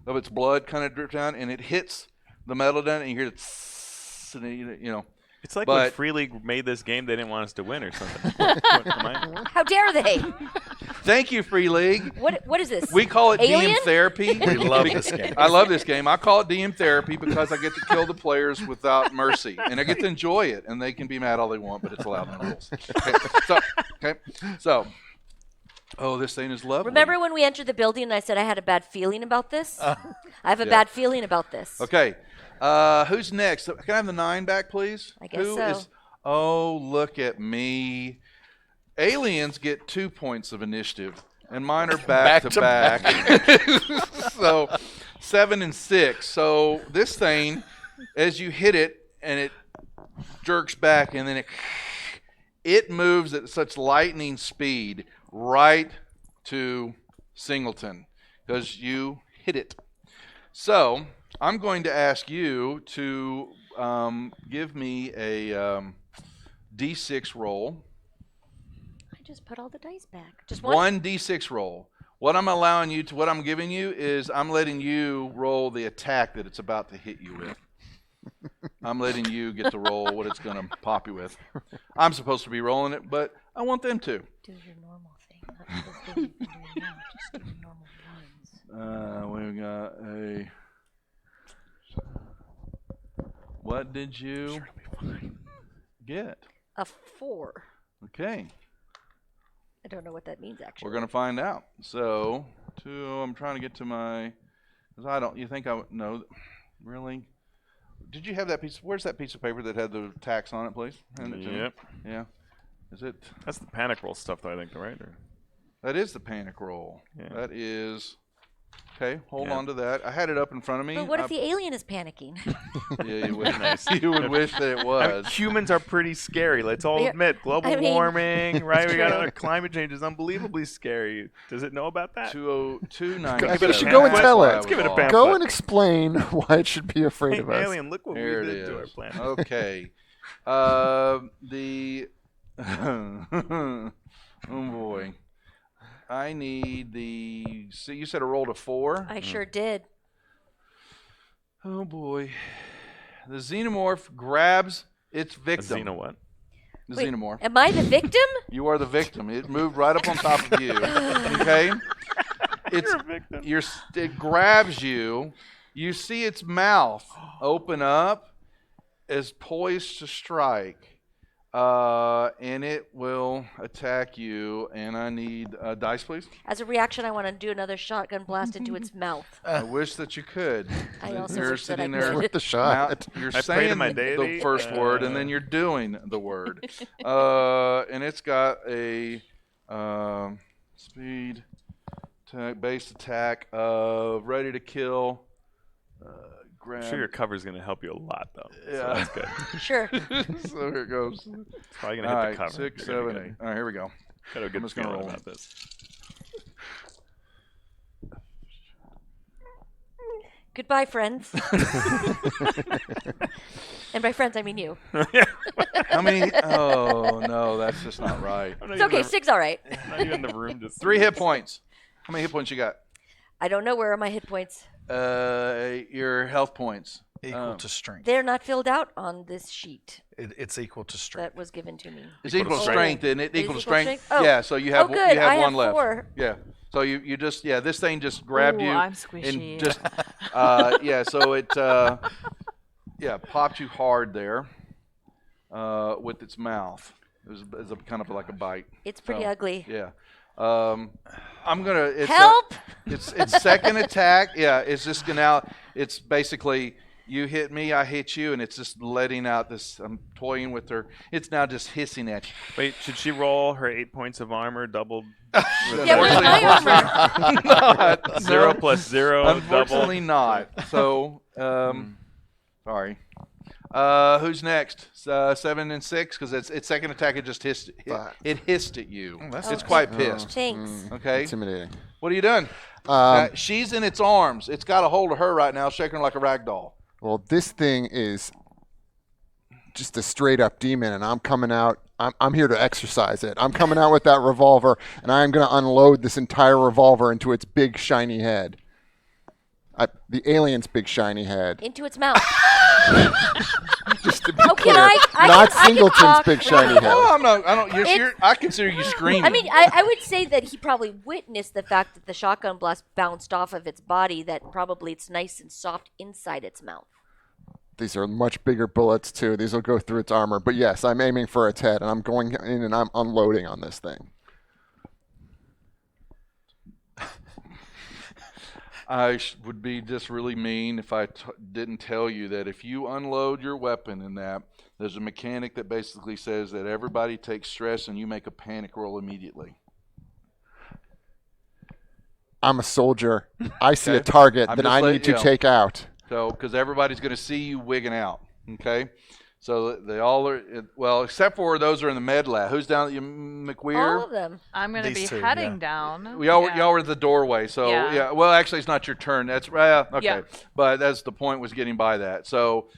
of its blood kind of drip down, and it hits the metal down, and you hear it. Tss, and you know. It's like But- when Free League made this game, they didn't want us to win or something. Am I- How dare they? Thank you, Free League. What is this? We call it Alien? DM therapy. We love this game. I love this game. I call it DM therapy because I get to kill the players without mercy, and I get to enjoy it. And they can be mad all they want, but it's allowed in the rules. So, oh, this thing is lovely. Remember when we entered the building and I said I had a bad feeling about this? I have a bad feeling about this. Okay, who's next? Can I have the 9 back, please? I guess so. Oh, look at me. Aliens get 2 points of initiative, and mine are back to back. So 7 and 6. So this thing, as you hit it, and it jerks back, and then it moves at such lightning speed right to Singleton because you hit it. So I'm going to ask you to give me a D6 roll. I just put all the dice back. Just one? 1d6 roll. What I'm giving you is I'm letting you roll the attack that it's about to hit you with. I'm letting you get to roll what it's going to pop you with. I'm supposed to be rolling it, but I want them to. Do your normal thing. Not the thing you've been doing now. Just do your normal ones. We got a. What did you get? A 4. Okay. I don't know what that means, actually. We're going to find out. So, I'm trying to get to my, because you think I would know, really? Did you have that piece, where's that piece of paper that had the tax on it, please? Hand it to me. Yep. Yeah. Is it? That's the panic roll stuff, though, I think, right? Or? That is the panic roll. Yeah. That is, okay, hold on to that. I had it up in front of me. But what if the alien is panicking? Yeah, you would, you would wish that it was. Humans are pretty scary. Let's all admit, global warming, right? We got climate change is unbelievably scary. Does it know about that? 20297. I think you should go and tell it. Let's give it a pamphlet. Go and explain why it should be afraid of us. Alien, look what Here we it did to our is. planet. Okay. Oh boy. I need the. So you said I rolled a 4? I sure did. Oh boy. The xenomorph grabs its A victim. Xeno what? The Wait, xenomorph. am I the victim? You are the victim. It moved right up on top of you. Okay? You're a victim. It grabs you. You see its mouth open up as poised to strike. And it will attack you. And I need dice, please. As a reaction, I want to do another shotgun blast into its mouth. I wish that you could. I also You're wish that I sitting could. there. Worth the shot. You're I prayed to saying my the deity. first word, and then you're doing the word. And it's got a speed, base attack of ready to kill. Grab. I'm sure your cover's going to help you a lot, though. So Yeah. that's good. Sure. So here it goes. It's probably going to All hit right, the cover. 6, You're gonna 7, 8. All right, here we go. Got a good just gonna feeling roll. about this. Goodbye, friends. And by friends, I mean you. How many? Oh no, that's just not right. I'm not It's okay. even 6 all right. not even in the room. Just 3 hit points. How many hit points you got? I don't know. Where are my hit points? Your health points. Equal to strength. They're not filled out on this sheet It's equal to strength. that was given to me. It's Equal equal to to strength, isn't it? It is Equal to equal to strength. strength? Oh. Yeah. So you have Oh, good. you have I one have left. 4. Yeah. So you just this thing just grabbed Ooh, you I'm and squishy. just yeah. So it popped you hard there with its mouth. It was a kind of like a bite. It's pretty So, ugly. Yeah. I'm gonna. It's Help! It's second attack. Yeah. It's just gonna. It's basically. You hit me, I hit you, and it's just letting out this. I'm toying with her. It's now just hissing at you. Wait, should she roll her 8 points of armor doubled? Yeah, where's my armor? 0 plus 0, Unfortunately, double. not. So, sorry. Who's next? 7 and 6, because its second attack. It just hissed. It hissed at you. that's It's nice. quite pissed. Thanks. Okay. Intimidating. What are you doing? She's in its arms. It's got a hold of her right now, shaking her like a rag doll. Well, this thing is just a straight up demon, and I'm coming out. I'm here to exercise it. I'm coming out with that revolver, and I'm going to unload this entire revolver into its big shiny head. The alien's big shiny head. Into its mouth. Just to be Oh, clear, can I not can Singleton's talk big really shiny quick? head. Oh, I'm not. I don't. It's- I consider you screaming. I mean, I would say that he probably witnessed the fact that the shotgun blast bounced off of its body, that probably it's nice and soft inside its mouth. These are much bigger bullets too. These will go through its armor. But yes, I'm aiming for its head, and I'm going in and I'm unloading on this thing. I would be just really mean if I didn't tell you that if you unload your weapon in that, there's a mechanic that basically says that everybody takes stress and you make a panic roll immediately. I'm a soldier. I see a Okay. target I'm that just I letting need to you know. take out. So, because everybody's going to see you wigging out, okay? So they all are, well, except for those who are in the med lab. Who's down at you, McWeir? All of them. I'm going to These be two, heading yeah. down. Y'all Yeah. were at the doorway, so Yeah. yeah. Well, actually, it's not your turn. That's okay. Yeah. But that's the point, was getting by that. So,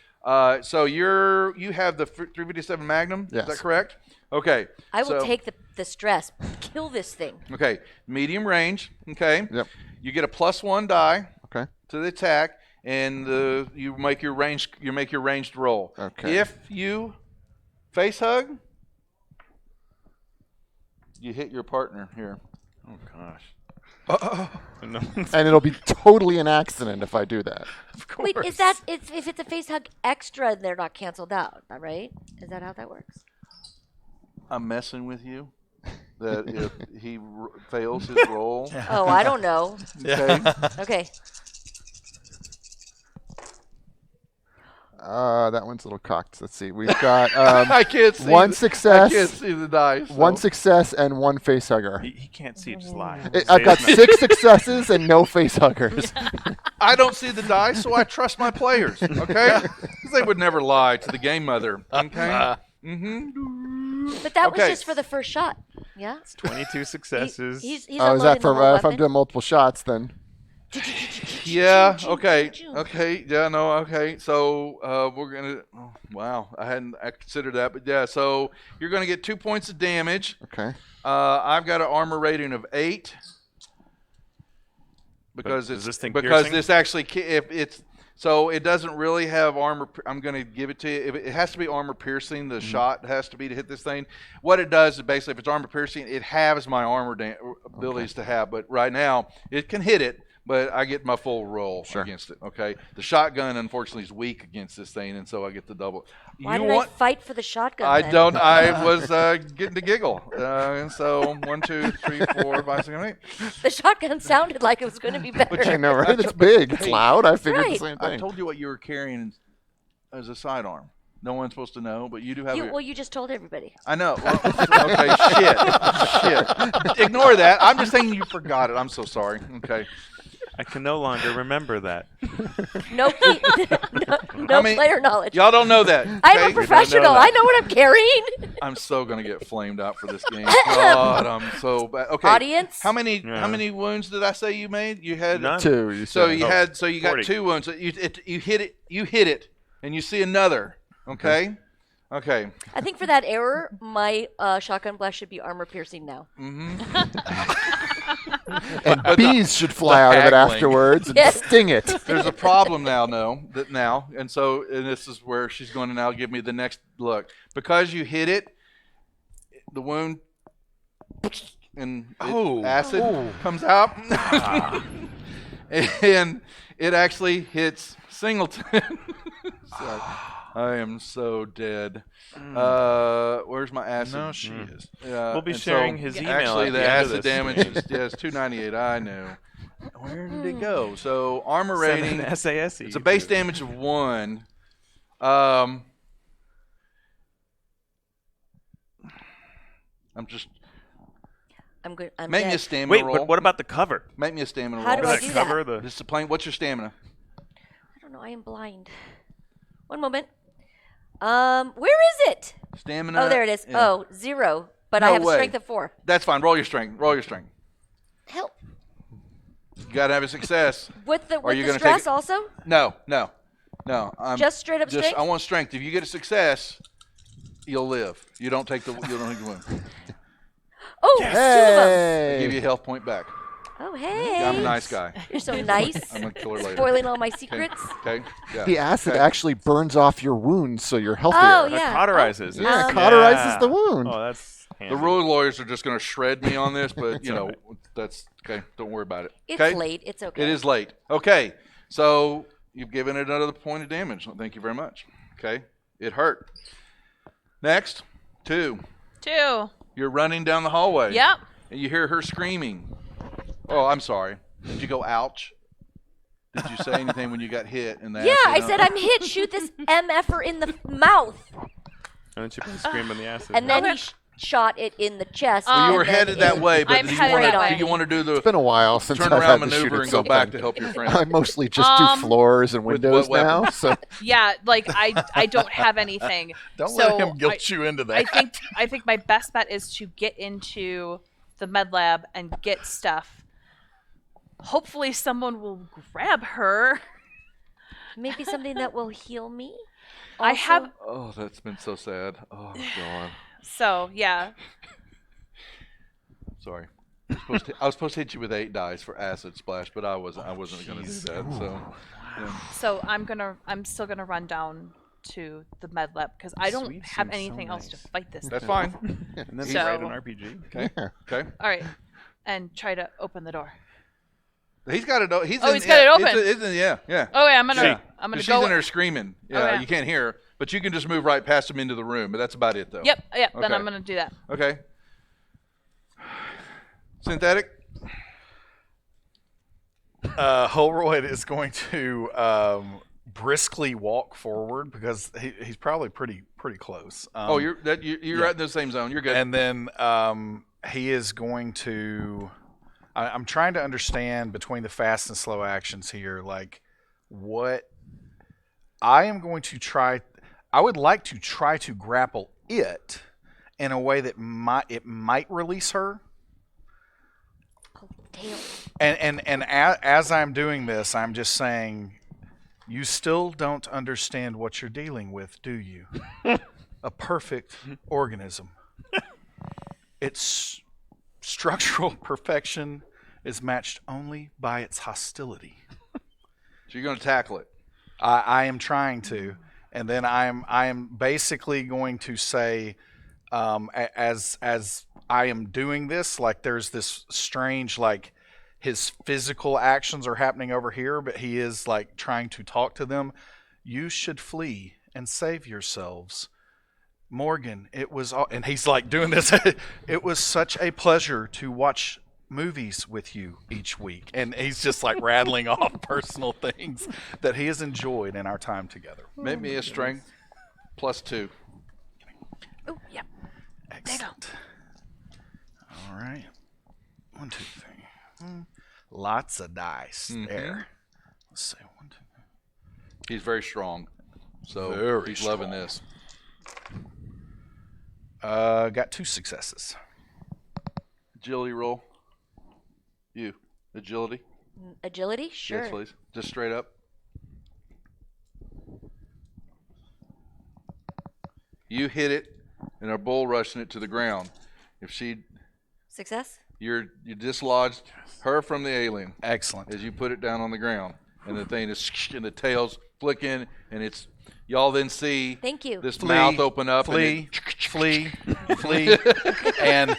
so you have the 357 Magnum. Yes. Is that correct? Okay. I will so- take the stress. Kill this thing. Okay, medium range. Okay. Yep. You get a +1 die Okay. to the attack, and you make your ranged roll. Okay. If you face hug, you hit your partner here. Oh gosh. No. And it'll be totally an accident if I do that. Of course. Wait, is that if it's a face hug extra, they're not canceled out, right? Is that how that works? I'm messing with you. That if he fails his roll, Oh, I don't know. okay. Okay. That one's a little cocked. Let's see. We've got I can't see one I success, can't see the dice. so- one success, and one face hugger. He can't see just lie. I've got 6 successes and no face huggers. I don't see the dice, so I trust my players. Okay, because they would never lie to the game mother. Okay. But that was Okay. just for the first shot. Yeah. 22 successses. He's Oh, is that unloading the for whole if I'm weapon. doing multiple shots? Then Yeah. Okay. Okay. Yeah. No. Okay. So we're gonna. Oh, wow. I considered that, but yeah. So you're gonna get 2 points of damage. okay. I've got an armor rating of 8 because But it's is this thing because piercing? this actually if it's so it doesn't really have armor. I'm going to give it to you. It has to be armor piercing. The shot has to be to hit this thing. What it does is basically, if it's armor piercing, it halves my armor abilities to have. But right now, it can hit it. But I get my full roll against it. Okay, the shotgun unfortunately is weak against this thing, and so I get the double. Why did I fight for the shotgun? I then? don't. I was getting to giggle, and so 1, 2, 3, 4, 5, 6, 7, 8. The shotgun sounded like it was going to be better. I know, right? It's big. It's loud. I figured Right. the same I thing. told you what you were carrying as a sidearm. No one's supposed to know, but you do have. Well, you just told everybody. I know. Well, okay, shit. Ignore that. I'm just saying you forgot it. I'm so sorry. Okay. I can no longer remember that. No, no I mean, player knowledge. Y'all don't know that. I'm okay? a professional. I know what I'm carrying. I'm so gonna get flamed out for this game. God, I'm so bad. Okay. Audience? How many Yeah. wounds did I say you made? You had None. 2. You So said. you had. So you got 40. 2 wounds. You hit it. You hit it, and you see another. Okay. Okay. I think for that error, my shotgun blast should be armor piercing now. And bees should fly out of it haggling. afterwards and Yes. sting it. There's a problem now, and this is where she's going to now give me the next look. Because you hit it, the wound and acid comes out, and it actually hits Singleton. So, I am so dead. Where's my acid? No, she is. Yeah, We'll be and sharing his email Actually, at the the end of acid this. damage is 298. I knew. Where did it go? So armor 7 rating. SASE. It's a base damage of 1. I'm just I'm good. I'm make me a dead. stamina Wait, roll. but what about the cover? Make me a stamina How roll. do I Does do that that? cover the? Just a plain. What's your stamina? I don't know. I am blind. One moment. Where is it? Stamina. Oh, there it is. yeah. Oh, 0. But I No have a way. strength of 4. That's fine. Roll your strength. Roll your strength. Help. You gotta have a success. With the you the gonna stress take it- also? No. I'm Just straight up strength? I want strength. If you get a success, you'll live. You don't take the. You don't take the wound. Oh, 2 of them. I give you a health point back. Oh, hey. I'm a nice guy. You're so nice. I'm gonna kill her later. Spoiling all my secrets. Okay. Yeah. The acid Okay. actually burns off your wounds, so you're healthier. Oh, It yeah. cauterizes. Yeah, Um, cauterizes the wound. Oh, that's handy. The rule lawyers are just gonna shred me on this, but you know alright. that's okay. Don't worry about it. It's Okay. late. It's okay. It is late. Okay. So you've given it another point of damage. Well, thank you very much. Okay. It hurt. Next, 2. 2. You're running down the hallway. Yep. And you hear her screaming. Oh, I'm sorry. Did you go ouch? Did you say anything when you got hit in that? Yeah, I said I'm hit. Shoot this MFer in the mouth. And then she put a scream on the acid. And then Okay. he shot it in the chest. Well, you and were then headed that in- way, but I'm do you headed want that to? Do you way. want to do the It's been a while since turn I've around had to shoot maneuver at and go something. back to help your friend? I mostly just do floors and With windows what now. weapon? So Yeah, like I don't have anything. Don't So let him guilt you into that. I think my best bet is to get into the med lab and get stuff. Hopefully someone will grab her. Maybe something that will heal me. I Also- have Oh, that's been so sad. Oh God. so yeah. Sorry. I was supposed to hit you with 8 dice for acid splash, but I wasn't going to do that. So, yeah. So I'm still gonna run down to the med lab because I don't Sweet have seems so anything else to nice. fight this. That's thing. fine. And then So- write an RPG. Okay. yeah. Okay. All right, and try to open the door. He's got it. He's Oh, in, he's got it open. Yeah. Oh yeah, I'm gonna Yeah. I'm gonna She's go. in there screaming. Yeah, yeah. you can't hear her, but you can just move right past him into the room. But that's about it, though. Yep. Then Okay. I'm gonna do that. Okay. Synthetic. Holroyd is going to briskly walk forward because he's probably pretty close. Oh, you're right in the same zone. You're good. And then he is going to. I'm trying to understand between the fast and slow actions here, like what I am going to try. I would like to try to grapple it in a way that might release her. Oh, damn. And as I'm doing this, I'm just saying, you still don't understand what you're dealing with, do you? A perfect organism. Its structural perfection is matched only by its hostility. So you're going to tackle it. I am trying to, and then I am basically going to say, as I am doing this, like there's this strange, like his physical actions are happening over here, but he is like trying to talk to them. You should flee and save yourselves. Morgan, it was, and he's like doing this. It was such a pleasure to watch movies with you each week, and he's just like rattling off personal things that he has enjoyed in our time together. Make me a strength +2. Oh, yep. Excellent. All right. 1, 2, 3. Lots of dice there. Let's see. 1, 2, 3. He's very strong. So Very he's loving strong. this. Got 2 successes. Agility roll. You. Agility. Agility? Sure. Yes, please. Just straight up. You hit it and are bull rushing it to the ground. If Success? you dislodged her from the alien Excellent. as you put it down on the ground, and the thing is, and the tail's flicking, and it's. Y'all then see Thank you. this Flee, mouth open up, Flee, and flee, flee, and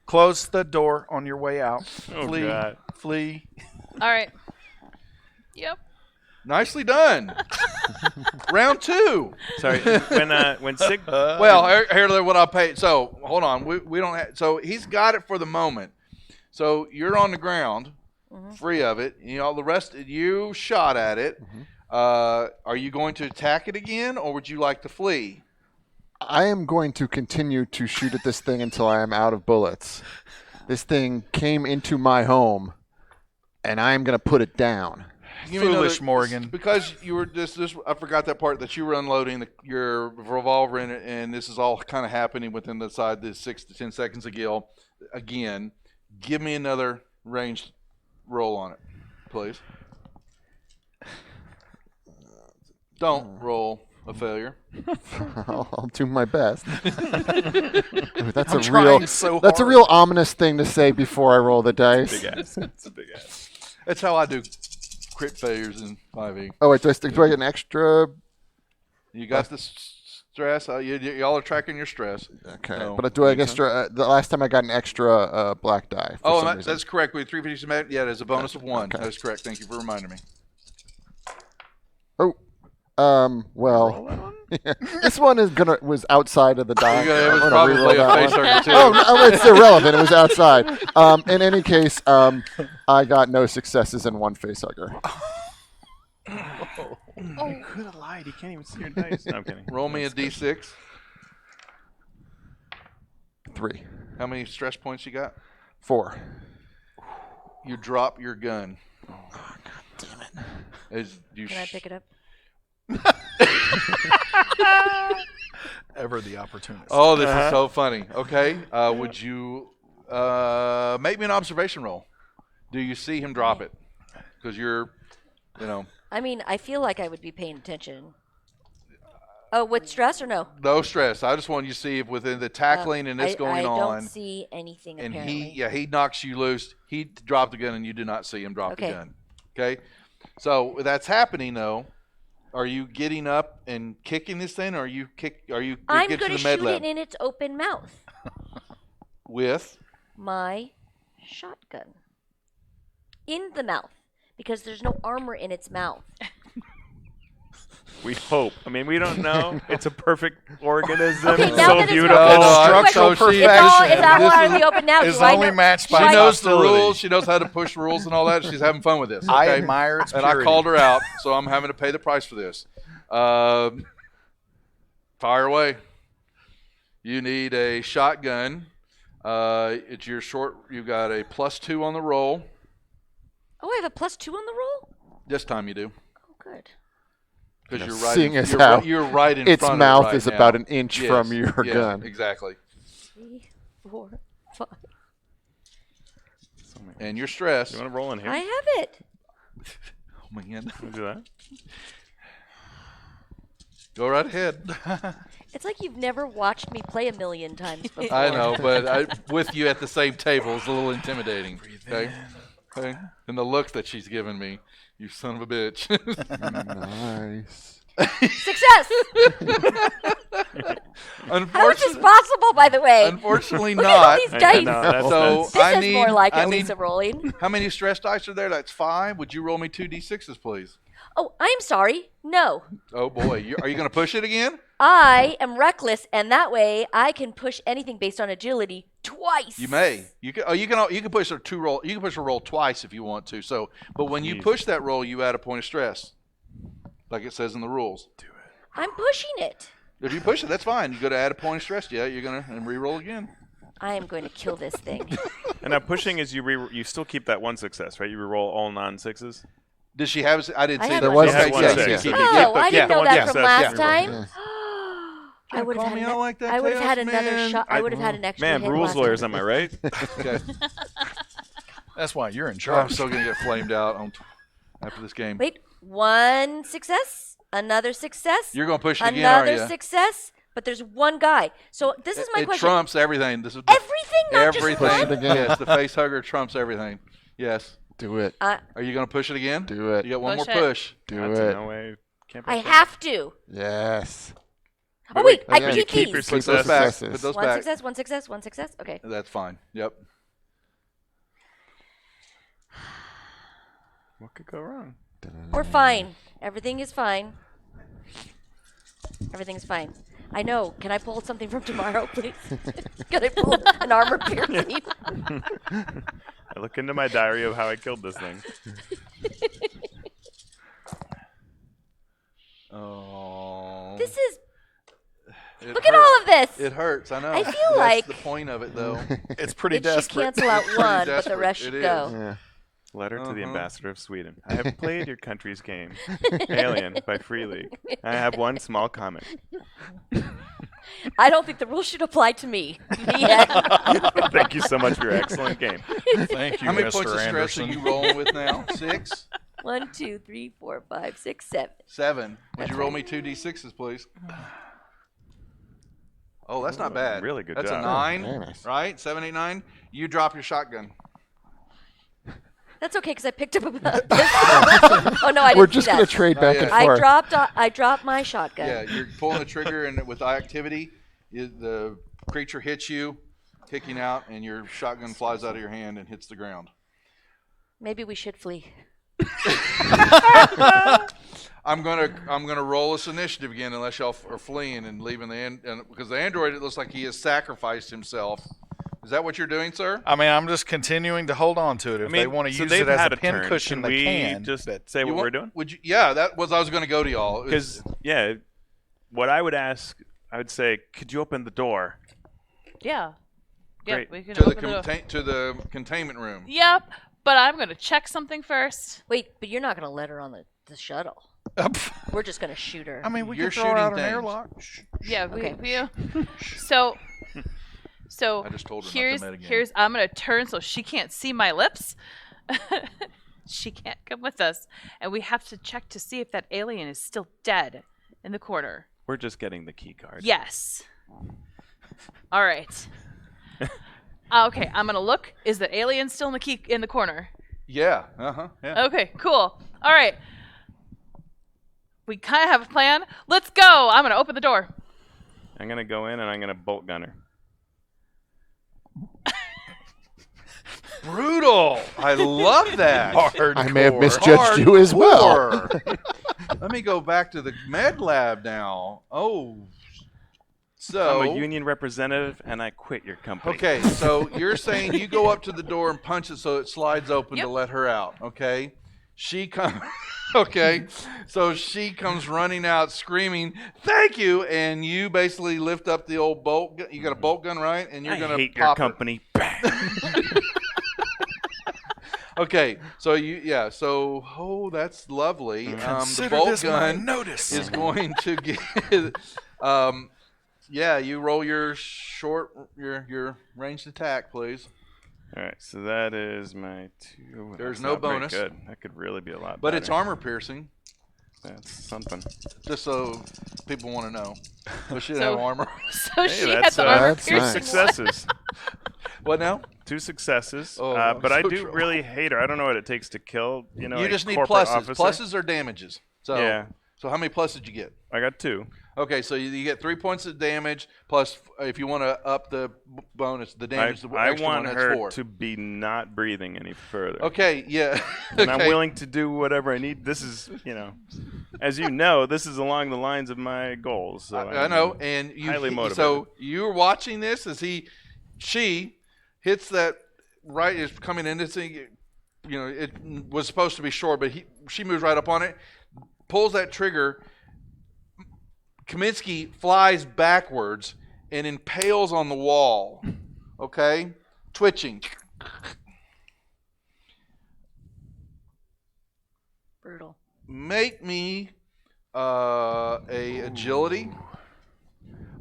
close the door on your way out. Oh, Flee, God. flee. All right. Yep. nicely done. Round 2. Sorry, when Sig. Well, here's what I paid. So hold on, we don't have. So he's got it for the moment. So you're on the ground, free of it. You know the rest. You shot at it. Are you going to attack it again, or would you like to flee? I am going to continue to shoot at this thing until I am out of bullets. This thing came into my home, and I am going to put it down. Give me Foolish Morgan. Because you were just this. I forgot that part that you were unloading your revolver in it, and this is all kind of happening within the side. This 6 to 10 seconds again. Give me another ranged roll on it, please. Don't roll. A failure. I'll do my best. Ooh, that's I'm a trying real. so That's a hard. real ominous thing to say before I roll the dice. Big ass. It's a big ass. That's how I do crit failures in 5e. Oh wait, do I get an extra? You got the stress. Y'all are tracking your stress. Okay, No. but do I get Makes extra? The last time I got an extra black die. For some reason. That's correct. We had 350 met. Yeah, there's a bonus of 1. Okay. That is correct. Thank you for reminding me. Oh, well, this one was outside of the die. It was I'm gonna probably reroll a that face one. hugger too. Oh, no, it's irrelevant. It was outside. In any case, I got no successes and 1 face hugger. You could have lied. You can't even see your dice. No, I'm kidding. Roll me a d6. 3, How many stress points you got? 4. You drop your gun. Oh, God damn it! As you Can I pick it up? Ever the opportunist. Oh, this is so funny. Okay, would you make me an observation roll? Do you see him drop it? Because I mean, I feel like I would be paying attention. Oh, with stress or no? no stress. I just want you to see if within the tackling and this going I on, don't see anything and apparently. he knocks you loose. He dropped the gun, and you do not see him drop the Okay. gun. Okay, so that's happening though. Are you getting up and kicking this thing, or are you I'm get going to to the med shoot lab it in its open mouth. with? My shotgun. In the mouth. Because there's no armor in its mouth. We hope. I mean, we don't know. It's a perfect organism. Okay, It's now so that it's beautiful. open, Structural so she- It's all perfection out in the open now. is Do I only know- matched She by do I- knows the hostility. rules. She knows how to push rules and all that. She's having fun with this. I okay? admire its And I purity. called her out, so I'm having to pay the price for this. Fire away. You need a shotgun. It's your short. You got a +2 on the roll. Oh, I have a +2 on the roll? This time you do, Oh, good. because Yeah, you're right. seeing as you're, how you're right in Its front mouth of it is right about now. an inch Yes, from your yeah, gun. Exactly. 3, 4, 5. So many- And you're stressed. You want to roll in here? I have it. Oh, man. Can we do that? Go right ahead. It's like you've never watched me play a million times before. I know, but with you at the same table is a little intimidating. Okay? Okay? And the look that she's giving me, you son of a bitch. Nice. Success! How is this possible, by the way? Unfortunately Look at all not. these I dice. know, that's So nuts. This I is need more like I it, need Lisa rolling. how many stress dice are there? That's 5. Would you roll me 2 d6s, please? Oh, I'm sorry. No. Oh boy, are you going to push it again? I am reckless, and that way I can push anything based on agility twice. You may. You can push a 2 roll. You can push a roll twice if you want to. So, but when you Jeez. push that roll, you add a point of stress, like it says in the rules. I'm pushing it. If you push it, that's fine. You go to add a point of stress. Yeah, you're gonna and re-roll again. I am going to kill this thing. And now pushing is you still keep that 1 success, right? You re-roll all non-6s. Does she have? I didn't I see have that. There was Okay, one yes, success. yes, Yeah. yes, Oh, yes, I didn't know one that success, from last yeah. time. Yeah. I would have call had me out like that, I would have had Tails, another man. shot. I would have had an extra Man, hit rules last lawyers, time. am I right? Okay. That's why you're in I'm charge. still gonna get flamed out after this game. Wait, 1 success, another success, You're gonna push it again, are another you? success, but there's one guy. So this is my It question. trumps everything. This is Everything, not everything. just Push it one? again. Yes, the face hugger trumps everything. Yes. Do it. Are you gonna push it again? Do it. You got one Push more it. push. Do That's it. no way. Can't I push that. have to. Yes. Oh wait, I yeah, can you keep keep your these. Put those Success. back. Successes. Put those One back. success, one success, one success. Okay. That's fine. Yep. What could go wrong? We're fine. Everything is fine. Everything's fine. I know. Can I pull something from tomorrow, please? Can I pull an armor piercing? I look into my diary of how I killed this thing. Oh. This is. It Look at hurts. all of this. It hurts. I know. I feel That's like- the point of it, though. It's pretty It should desperate. cancel out one, but the desperate. rest It should is. go. Yeah. Letter to the Uh-huh. ambassador of Sweden. I have played your country's game, Alien, by Free League. I have one small comment. I don't think the rules should apply to me. The end. Thank you so much for your excellent game. Thank you, How many Mr. points of stress Anderson. are you rolling with now? 6? 1, 2, 3, 4, 5, 6, 7. 7. Would That's you roll right. me 2d6s, please? Oh, that's not bad. Really good That's job. a 9, Very nice. right? 7, 8, 9. You drop your shotgun. That's okay because I picked up a pistol. Oh no, I didn't. We're see just that. going to trade Not back yet. and I forth. dropped my shotgun. Yeah, you're pulling the trigger, and with activity, the creature hits you, kicking out, and your shotgun flies out of your hand and hits the ground. Maybe we should flee. I'm gonna roll this initiative again unless y'all are fleeing and leaving because the android, it looks like he has sacrificed himself. Is that what you're doing, sir? I mean, I'm just continuing to hold on to it. If they want to so use they've it as had a pin turn. cushion, Can they we can. just but say what we're doing? Would you? Yeah, that was I was going to go to y'all. Because what I would ask, I would say, could you open the door? Yeah. Yeah, Great. we can to open the door. to the containment room. Yep, but I'm going to check something first. Wait, but you're not going to let her on the shuttle. We're just going to shoot her. I mean, we You're can throw her out shooting an things. airlock. Yeah, Okay. So I just told her not to here's metagame. I'm gonna turn so she can't see my lips. She can't come with us, and we have to check to see if that alien is still dead in the corner. We're just getting the key card. Yes. All right. Okay, I'm gonna look. Is the alien still in the corner? Yeah. Yeah. Okay, cool. All right. We kind of have a plan. Let's go. I'm gonna open the door. I'm going to go in and I'm going to bolt gun her. Brutal. I love that. I may have misjudged you as well. Hardcore. Let me go back to the med lab now. Oh. So I'm a union representative and I quit your company. okay, so you're saying you go up to the door and punch it so it slides open Yep. to let her out, okay? She comes okay. So she comes running out screaming, "Thank you." And you basically lift up the old bolt gun. You got a bolt gun, right? And you're I going to hate your pop it. company. Bang. Okay, so that's lovely. The Consider bolt this my gun notice. is going to get yeah, you roll your your ranged attack, please. All right, so that is my 2. There's That's no not very bonus. Good. That could really be a lot But better. it's armor piercing, That's something. just so people want to know. But she didn't So- have armor. So Hey, she had that's, the armor that's Two nice. piercing one. successes. What now? 2 successes. Oh, I'm but I so do troubled. really hate her. I don't know what it takes to kill, You a just need corporate pluses. officer. Pluses are damages. So Yeah. So how many pluses did you get? I got 2. Okay, so you get 3 points of damage plus if you want to up the bonus, the damage. the I extra want one, that's her 4. to be not breathing any further. Okay, yeah. And I'm Okay. willing to do whatever I need. This is, as you know, this is along the lines of my goals. So I know, and you. highly motivated. So you're watching this as she hits that right is coming in. This thing, it was supposed to be short, but she moves right up on it, pulls that trigger. Kaminsky flies backwards and impales on the wall. Okay, twitching. Brutal. Make me a agility.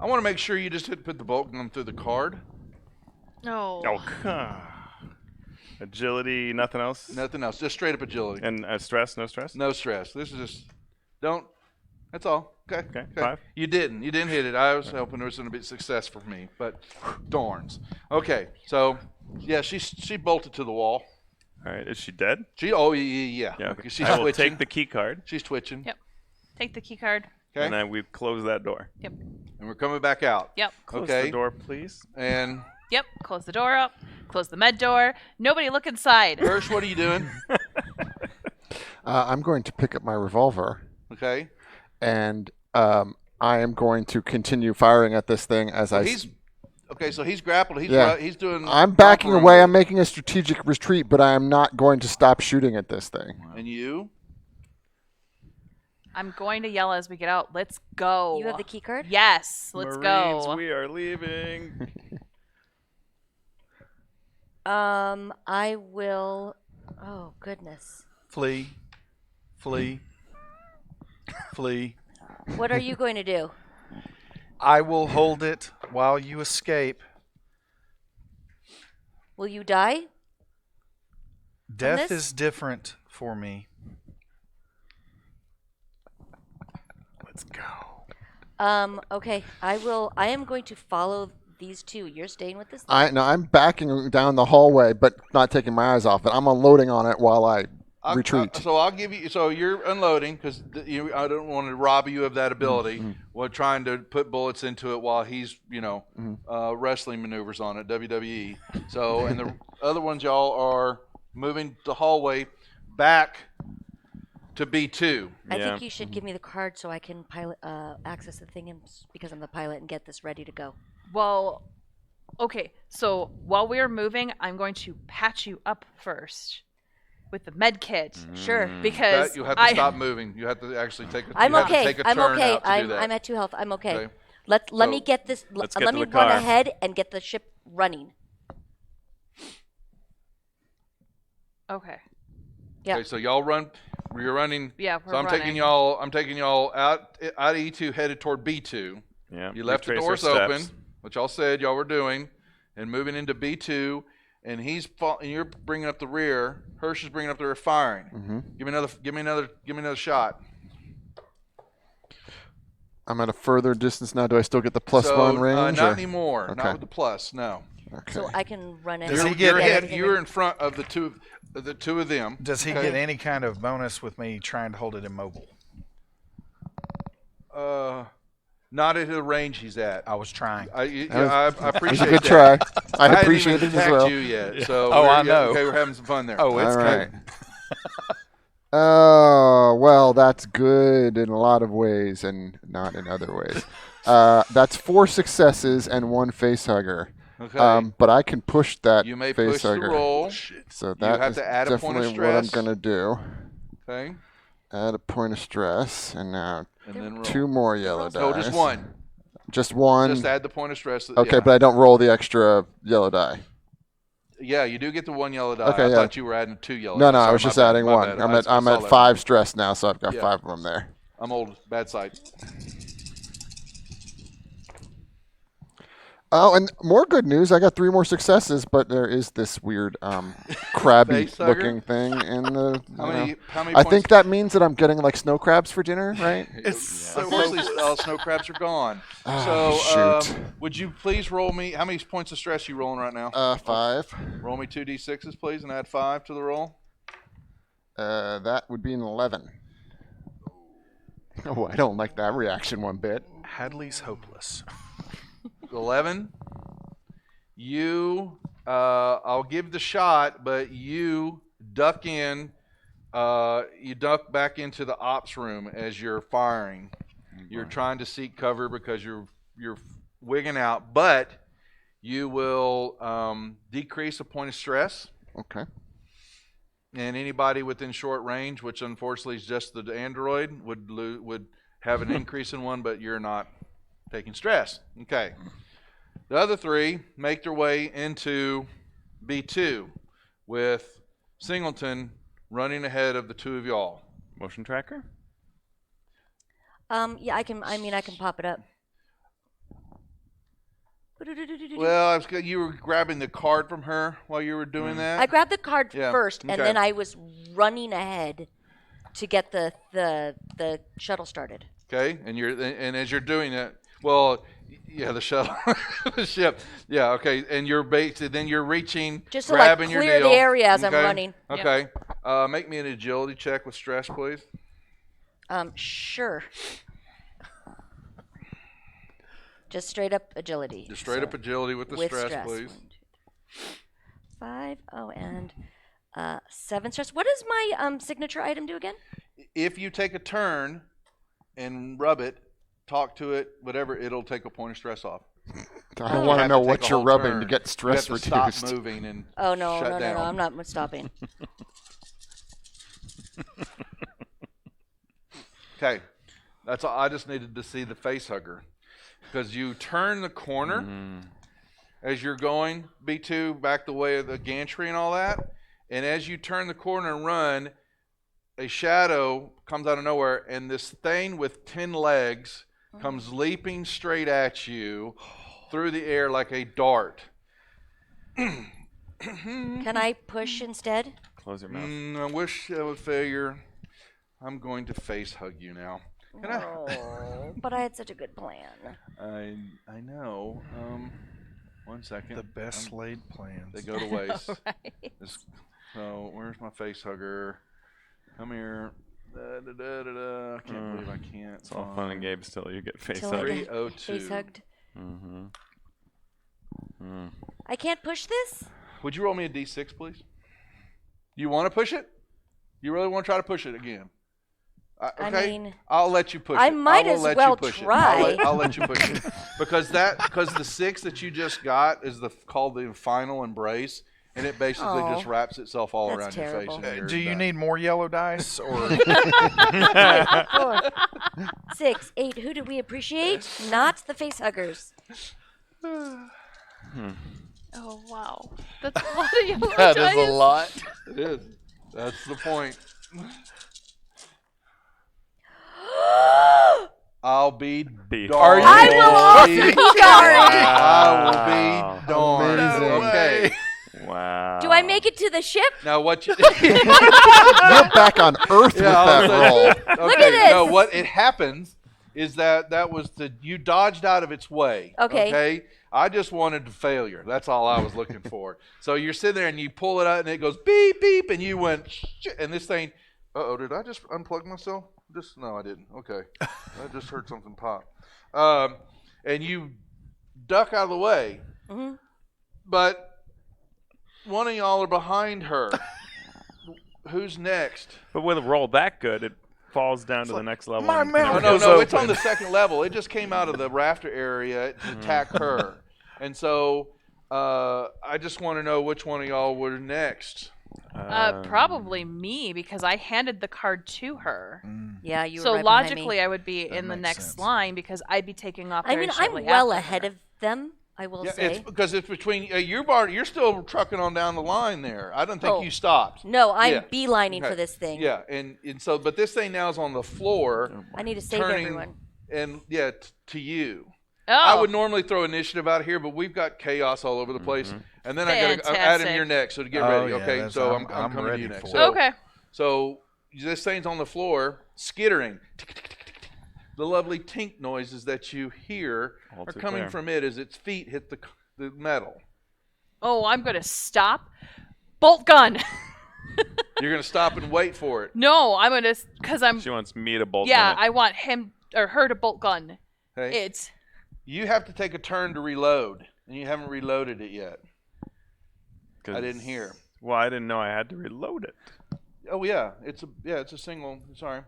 I want to make sure you just put the bolt gun through the card. No. Oh, agility, nothing else? Nothing else. Just straight up agility. And stress, no stress? No stress. This is just don't. That's all. Okay. Okay, 5. You didn't hit it. I was hoping it was going to be a success for me, but darns. Okay. So yeah, she bolted to the wall. All right, is she dead? Yeah. Yeah, okay. Because she's I will twitching. take the key card, She's twitching. Yep. Take the key card. Okay. and then we close that door. Yep. And we're coming back out. Yep. Close Okay. the door, please. And Yep. Close the door up. Close the med door. Nobody look inside. Hirsch, what are you doing? I'm going to pick up my revolver, Okay. and I am going to continue firing at this thing as I. So he's grappled. Yeah. He's doing. I'm backing proper away. move. I'm making a strategic retreat, but I am not going to stop shooting at this thing. And you? I'm going to yell as we get out. Let's go. You have the key card? Yes. Let's Marines, go. we are leaving. I will. Oh goodness. Flee. Flee. Flee. What are you going to do? I will hold it while you escape. Will you die? Death this? is different for me. Okay. I am going to follow these two. You're staying with this thing? I'm backing down the hallway, but not taking my eyes off it. I'm unloading on it while I retreat. So I'll give you. So you're unloading because I don't want to rob you of that ability. While trying to put bullets into it while he's wrestling maneuvers on it, WWE. So and the other ones y'all are moving the hallway back to B2. I think you should give me the card so I can pilot access the thing because I'm the pilot and get this ready to go. Well, okay. So while we're moving, I'm going to patch you up first with the med kit. Sure. Because You have to stop moving. You have to actually take a. I'm you have to okay. take a I'm turn okay. out to do that. I'm at 2 health. I'm okay. Okay. Let So, me get this. let's Let get me to the run car. ahead and get the ship running. Okay. Yeah. Okay, so y'all run. You're running. Yeah, we're So I'm taking running. y'all. I'm taking y'all out of E2, headed toward B2. Yeah. You left the retrace doors our open, steps. which y'all said y'all were doing, and moving into B2. And and you're bringing up the rear. Hirsch is bringing up the rear, firing. Give me another shot. I'm at a further distance now. Do I still get the +1 So, range? not or? anymore. Okay. Not with the plus. No. Okay. So I can run ahead. Does he and get You're get ahead. everything You're ready. in front of the two of them. Does he Okay. get any kind of bonus with me trying to hold it immobile? Not at the range he's at. I was trying. I That was appreciate a good that. try. I hadn't appreciate even it as attacked well. you yet, so Oh, we're, I know. Okay, we're having some fun there. Oh, it's All good. right. Oh, well, that's good in a lot of ways and not in other ways. That's 4 successes and 1 facehugger. Okay. But I can push that You may push the facehugger. roll. So You that have is to add a point of definitely what I'm stress. going to do. Okay. Add a point of stress. And now And then roll. 2 more yellow dice. No, just one. Just one? Just add the point of stress. Okay, yeah. but I don't roll the extra yellow die. Yeah, you do get the 1 yellow die. Okay, I yeah. thought you were adding 2 yellow No, dice. I was Sorry, just my bad, adding my 1. bad. I'm I at saw 5 that. stress now, so I've got Yeah. 5 of them there. I'm old. Bad sight. Oh, and more good news. I got 3 more successes, but there is this weird crabby Facehugger? looking thing in the. How many I points? think that means that I'm getting like snow crabs for dinner, right? So mostly all snow crabs are gone. Oh, shoot. Would you please roll me? How many points of stress are you rolling right now? 5. Roll me 2d6s, please, and add 5 to the roll. That would be an 11. Oh, I don't like that reaction one bit. Hadley's hopeless. 11. I'll give the shot, but you duck in. You duck back into the ops room as you're firing. You're trying to seek cover because you're wigging out, but you will decrease a point of stress. Okay. And anybody within short range, which unfortunately is just the android, would have an increase in 1, but you're not taking stress. Okay. The other 3 make their way into B2 with Singleton running ahead of the 2 of y'all. Motion tracker? Yeah, I can pop it up. Well, you were grabbing the card from her while you were doing that. I grabbed the card Yeah, first, and okay. then I was running ahead to get the shuttle started. Okay, and as you're doing that, well, yeah, the shuttle, the ship, yeah, okay, and you're then you're reaching, Just to, like, grabbing your clear deal. the area as I'm Okay, running. Okay, make me an agility check with stress, please. Sure. Just straight up agility. Just straight up agility with the stress, please. 1, 2, 3, 5. Oh, and 7 stress. What does my signature item do again? If you take a turn and rub it, talk to it, whatever, it'll take a point of stress off. I don't want to know what you're rubbing to get You stress have to reduced. stop moving and Oh no, shut no, down. I'm not stopping. Okay, that's all. I just needed to see the face hugger because you turn the corner as you're going B2 back the way of the gantry and all that, and as you turn the corner and run, a shadow comes out of nowhere, and this thing with 10 legs comes leaping straight at you through the air like a dart. Can I push instead? Close your mouth. I wish I would failure. I'm going to face hug you now. Can I? Oh, but I had such a good plan. I know. 1 second. The best laid plans. They go to waste. Right. So where's my face hugger? Come here. I can't believe I can't. It's all fun and games till you get face Till I hugged. get 302. face hugged. Mm-hmm. Mm. I can't push this? Would you roll me a d6, please? You want to push it? You really want to try to push it again? Okay, I mean, I'll let you push it. I might will as let well you push try. It. I'll let you push it because the 6 that you just got is called the final embrace, and it basically just wraps itself all That's around terrible. your face. And you're Do you done. need more yellow dice or? 4, 6, 8. Who do we appreciate? Not the face huggers. Oh wow, that's a lot of yellow That dice. is a lot. It is. That's the point. I'll be darned. Are you- I will also be darned. I will be darned. Amazing. Okay. Wow. Do I make it to the ship? Now what you? You're back on Earth with I'll that say- roll. Look Okay, at this. no, what it happens is that was you dodged out of its way. Okay. I just wanted the failure. That's all I was looking for. So you're sitting there and you pull it out and it goes beep beep and you went shit, and this thing. Did I just unplug myself? No, I didn't. Okay, I just heard something pop. And you duck out of the way, Mm-hmm. but one of y'all are behind her. Who's next? But with a roll that good, it falls down to the next level. my and- mouth No, was it's on open. the second level. It just came out of the rafter area to attack her. And so I just want to know which one of y'all were next. Probably me because I handed the card to her. Yeah, you were So right behind me. logically, I would be in the makes next sense. line because I'd be taking off. I very mean, I'm shortly well after ahead her. of them, I will Yeah, say. it's because it's between you're still trucking on down the line there. I don't think Oh. you stopped. No, I'm Yeah. beelining Okay. for this thing. Yeah, and so but this thing now is on the floor, I need to save turning everyone. and to you. Oh, I would normally throw initiative out here, but we've got chaos all over the place. And then I got to add him your next, so to get ready. yeah, Okay, so I'm coming ready to you next. for So, it. okay. So this thing's on the floor, skittering. The lovely tink noises that you hear All are too coming clear. from it as its feet hit the metal. Oh, I'm gonna stop. Bolt gun. You're gonna stop and wait for it. No, I'm gonna because I'm. She wants me to bolt. Yeah, gun it. I want him or her to bolt gun. Okay? It's You have to take a turn to reload, and you haven't reloaded it yet. 'Cause- I didn't hear. Well, I didn't know I had to reload it. Oh yeah, it's a single. Sorry.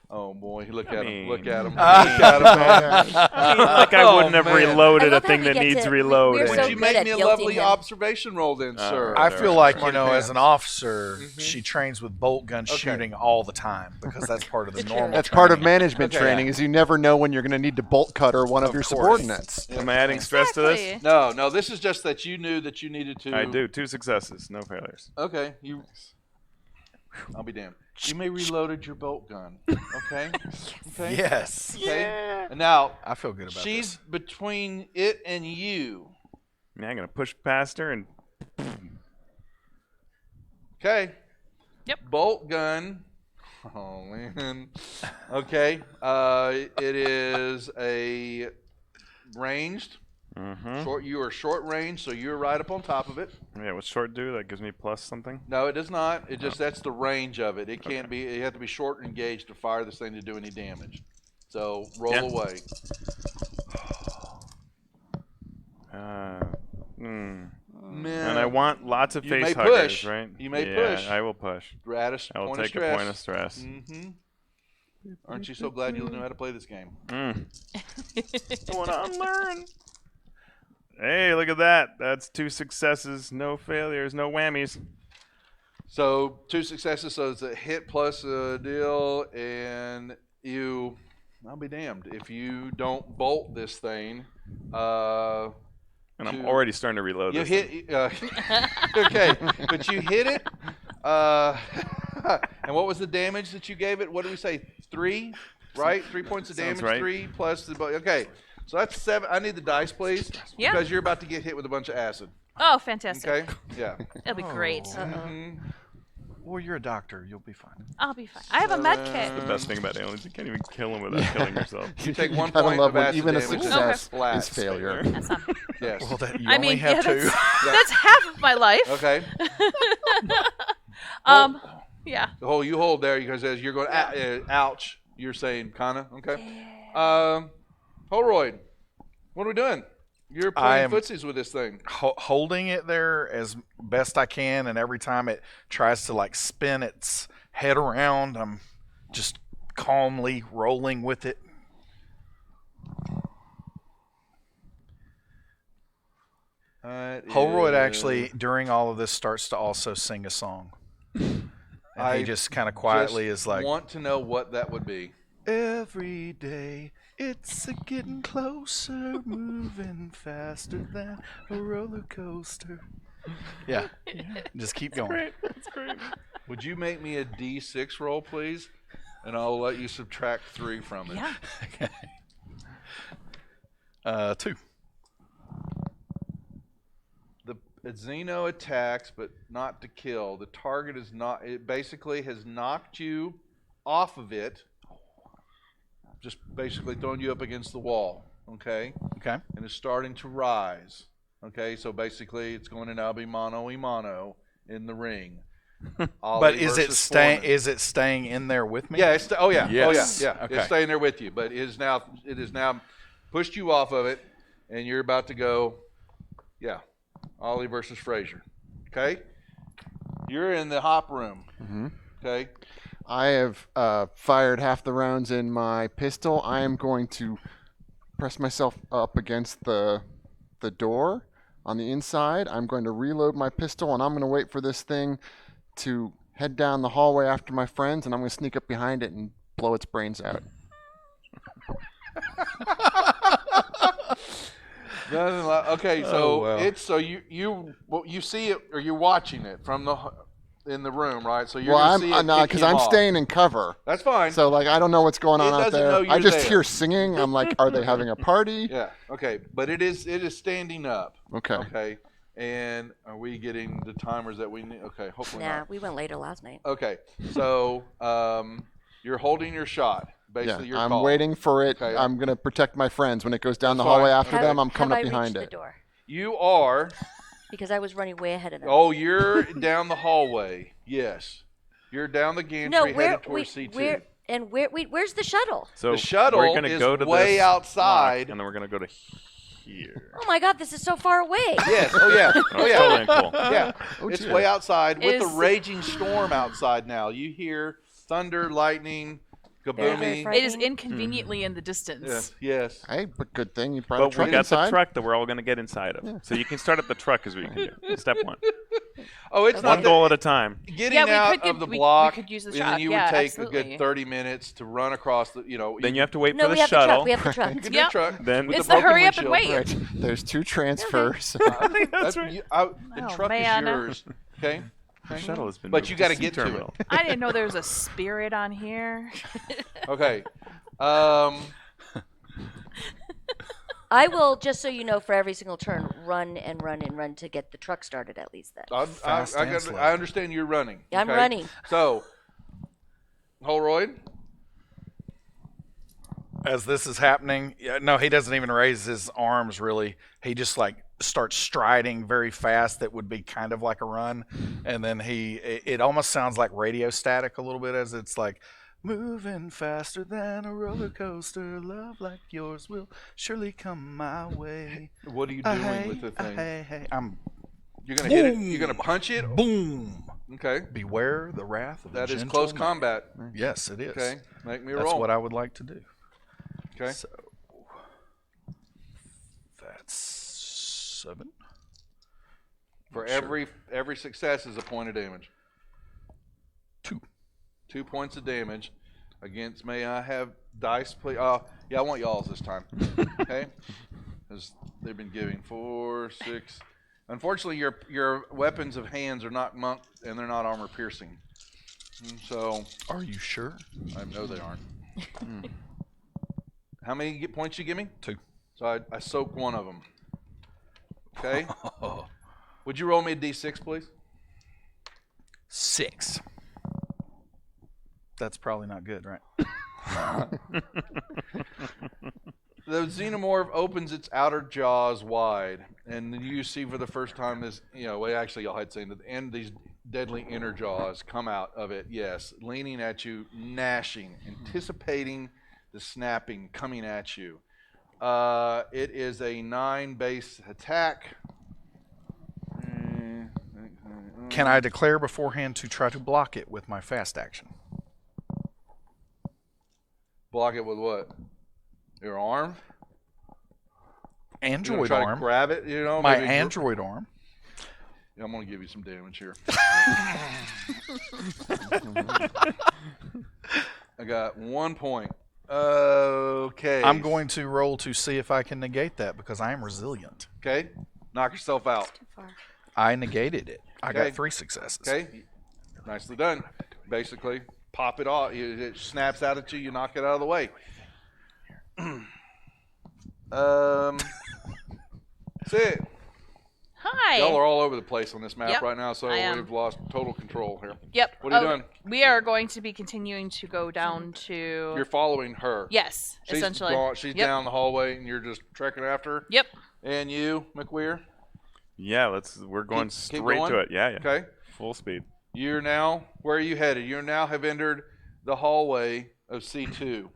Oh boy, look at him! mean- Look at him! Look at him! man. I mean, like I wouldn't have man. reloaded I a love how thing we that get needs to- reloading. we're Would so you good make at me a guilting lovely him. observation roll then, sir? I feel like, Smarty as pants. an officer, Mhm. she trains with bolt gun Okay. shooting all the time because that's part of the normal. That's part of training. management Okay. training is you never know when you're going to need to bolt cutter one of Of your course. subordinates. Am I adding stress to this? Exactly. No, this is just that you knew that you needed to. I do. 2 successes, no failures. Okay, you. I'll be damned. You may reloaded your bolt gun. Okay. Okay. Yes, Okay. And now I feel good about she's this. between it and you. Yeah, I'm gonna push past her and Okay. Yep. Bolt gun. Oh man. Okay. It is a ranged. Short. You are short range, so you're right up on top of it. yeah, what's short do? That gives me plus something. No, it does not. It just that's the range of it. It can't be. You have to be short and engaged to fire this thing to do any damage. So roll Yeah. away. Man. Man. And I want lots of You face may huggers, push. right? You may yeah, push. I will push. Add a I will point of take a stress. point of stress. Mm-hmm. Aren't you so glad you knew how to play this game? I want to unlearn. Hey, look at that. That's 2 successes, no failures, no whammies. So 2 successes, so it's a hit plus a deal, and you. I'll be damned if you don't bolt this thing. And I'm already starting to reload You this hit. thing. Okay, but you hit it. And what was the damage that you gave it? What did we say? 3, right? 3 points of Sounds damage. right. 3 plus the. Okay, so that's 7. I need the dice, please, Yeah. because you're about to get hit with a bunch of acid. Oh, fantastic. Okay. Yeah. That'll be great. Mhm. Well, you're a doctor. You'll be fine. I'll be fine. I have a med kit. The best thing about aliens, you can't even kill them without killing yourself. You take one gotta point love of when acid even a damage. success and is failure. That's not. Yes. Well, that, you I only mean, have yeah, two. that's half of my life. Okay. Yeah. Oh, you hold there because as you're going, ouch, you're saying kinda. Okay. Holroyd, what are we doing? You're I playing am- footsies with this thing. Holding it there as best I can, and every time it tries to like spin its head around, I'm just calmly rolling with it. Holroyd actually, during all of this, starts to also sing a song. And I he just kind of quietly just is like, want to know what that would be. every day it's a getting closer, moving faster than a roller coaster. Yeah, just keep going. That's great. Would you make me a D6 roll, please? And I'll let you subtract 3 from it. Yeah. 2. The Xeno attacks, but not to kill. The target is not. It basically has knocked you off of it. Just basically throwing you up against the wall. Okay. Okay. And it's starting to rise. Okay. So basically, it's going to now be mano a mano in the ring. But Ollie is it versus staying? Foreman. Is it staying in there with me? Yeah. It's oh yeah. Yes. Oh yeah. Yeah. Okay. It's staying there with you, but it is now pushed you off of it, and you're about to go. Yeah. Ollie versus Frazier. Okay. You're in the hop room. Mm-hmm. Okay. I have fired half the rounds in my pistol. I am going to press myself up against the door on the inside. I'm going to reload my pistol, and I'm going to wait for this thing to head down the hallway after my friends, and I'm going to sneak up behind it and blow its brains out. Okay, so Oh, wow. it's so you see it or you're watching it from the in the room, right? So you're Well, gonna see it no, kick because him I'm off. staying in cover. That's fine. So, like, I don't know what's going on It out doesn't there. know I you're just there. hear singing. I'm like, are they having a party? Yeah. Okay, but it is standing up. Okay. Okay. And are we getting the timers that we need? Okay, hopefully Nah, not. we went later last night. Okay, so you're holding your shot. Basically, your I'm call. waiting for it. Okay. I'm going to protect my friends. When it goes down That's the hallway fine. after them, I'm coming up behind the it. door? You are. Because I was running way ahead of them. Oh, you're down the hallway. Yes, you're down the gantry headed towards C2. Where's the shuttle? So The shuttle we're gonna is go to way this outside. lock, and then we're gonna go to here. Oh my God, this is so far away. Yes. Oh yeah. Oh yeah. Totally cool. Yeah. Oh, It's dear. way outside with Is- a raging storm outside now. You hear thunder, lightning, Very, very kaboomy. frightening. It is inconveniently in the distance. Yes. Yes. Hey, but good thing you brought a But we truck got inside. the truck that we're all gonna get inside of. So you can start at the truck is what you can do. Step 1. Oh, it's One not goal at a time. getting Yeah, we out could get- of the we block. could use the and truck. then you Yeah, would take a absolutely. good 30 minutes to run across the. Then you have to wait No, for we the have the shuttle. truck. We have the truck. You can Yep. do truck. Then with It's the the broken hurry up and windshield. wait. Right. There's 2 transfers. That's the Oh, truck man. is yours. Okay. The shuttle has been But moved you gotta C get to it. terminal. I didn't know there was a spirit on here. Okay. I will, just so you know, for every single turn, run and run and run to get the truck started at least then. Fast and slow. I understand you're running. Yeah, I'm okay? running. So, Holroyd. As this is happening, no, he doesn't even raise his arms really. He just like starts striding very fast. That would be kind of like a run. And then it almost sounds like radio static a little bit as it's like, moving faster than a roller coaster. Love like yours will surely come my way. What are you doing with the thing? Hey. You're gonna hit it. Boom. You're gonna punch it. Boom. Okay. Beware the wrath of That a is gentle close man. combat. Yes, it is. Okay. Make me That's roll. what I would like to do. Okay. So that's 7. For Sure. every success is a point of damage. 2. 2 points of damage against. May I have dice, please? Yeah, I want y'all's this time. Okay. Because they've been giving 4, 6. Unfortunately, your weapons of hands are not monk and they're not armor piercing. So Are you sure? I know they aren't. How many points you give me? 2. So I soak one of them. Okay. Would you roll me a d6, please? 6. That's probably not good, right? The xenomorph opens its outer jaws wide, and then you see for the first time this, well, actually, y'all had seen the end. These deadly inner jaws come out of it. Yes, leaning at you, gnashing, anticipating the snapping coming at you. It is a 9 base attack. Can I declare beforehand to try to block it with my fast action? Block it with what? Your arm? Android try arm. To grab it, My maybe android arm. Yeah, I'm gonna give you some damage here. I got 1 point. Okay. I'm going to roll to see if I can negate that because I am resilient. Okay. Knock yourself out. Too far. I negated it. I Okay. got 3 successes. Okay. Nicely done. Basically, pop it off. It snaps out at you. You knock it out of the way. That's it. Hi. Y'all are all over the place on this map Yep, right now, so I am. we've lost total control here. Yep. What are you doing? We are going to be continuing to go down to. You're following her. Yes, She's essentially. She's Yep. down the hallway, and you're just trekking after her. Yep. And you, McWeir? Yeah, we're going Keep straight going? to it. Yeah, yeah. Okay. Full speed. You're now, where are you headed? You now have entered the hallway of C2.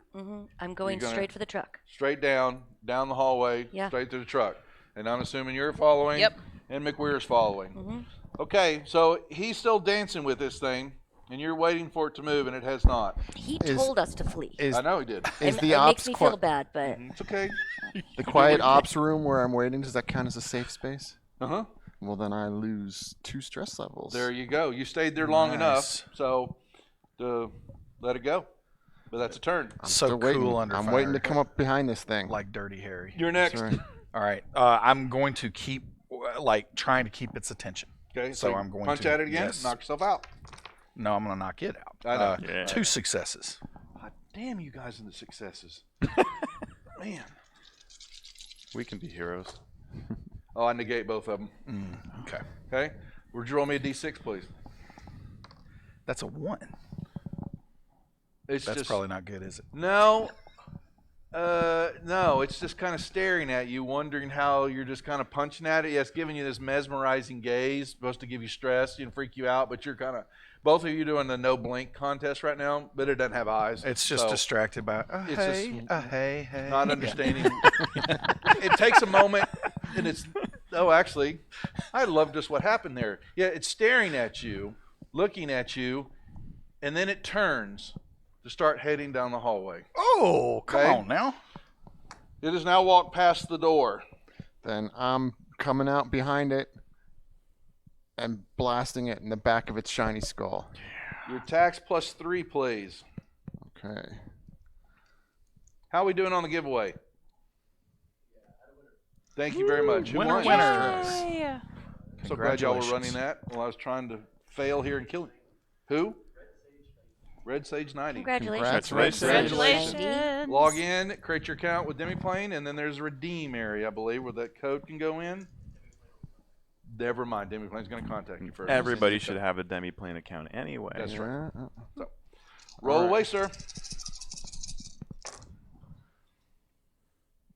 I'm going You're gonna- straight for the truck. Straight down the hallway, Yeah. straight to the truck. And I'm assuming you're following. Yep. And McWeir's following. Okay, so he's still dancing with this thing, and you're waiting for it to move, and it has not. He Is- told us to flee. Is I know he did. is And the it ops makes me qui- feel bad, but It's okay. the quiet ops room where I'm waiting? Does that count as a safe space? Uh-huh. Well, then I lose 2 stress levels. There you go. You stayed there long enough, Nice. so let it go. But that's a turn. I'm So still waiting. cool under I'm fire. waiting to come up behind this thing. Like Dirty Harry. You're next. Sorry. All right. I'm going to keep, trying to keep its attention. Okay, So you I'm going punch to- at it again. yes. Knock yourself out. No, I'm going to knock it out. I know. Yeah. 2 successes. God damn you guys and the successes. Man. We can be heroes. Oh, I negate both of them. Okay. Okay. Would you roll me a d6, please? That's a 1. It's That's just probably not good, is it? no. No, it's just kind of staring at you, wondering how you're just kind of punching at it. Yeah, it's giving you this mesmerizing gaze, supposed to give you stress, freak you out, but you're kind of, both of you doing the no blink contest right now, but it doesn't have eyes. It's just so distracted by, it's hey, just hey. not understanding. It takes a moment, and it's, actually, I love just what happened there. Yeah, it's staring at you, looking at you, and then it turns to start heading down the hallway. Oh, come Okay. on now. It has now walked past the door. Then I'm coming out behind it and blasting it in the back of its shiny skull. Your attacks +3, please. Okay. How are we doing on the giveaway? Thank you very much. Who Winner, won? winner. Yay. So glad y'all were Congratulations. running that while I was trying to fail here and kill you. Who? Red Sage 90. congratulations. Congratulations. Congratulations. Log in, create your account with Demiplane, and then there's a redeem area, I believe, where that code can go in. Never mind. Demiplane's going to contact you first. Everybody should have a demi-plane account anyway. That's right. Yeah. Roll All right. away, sir.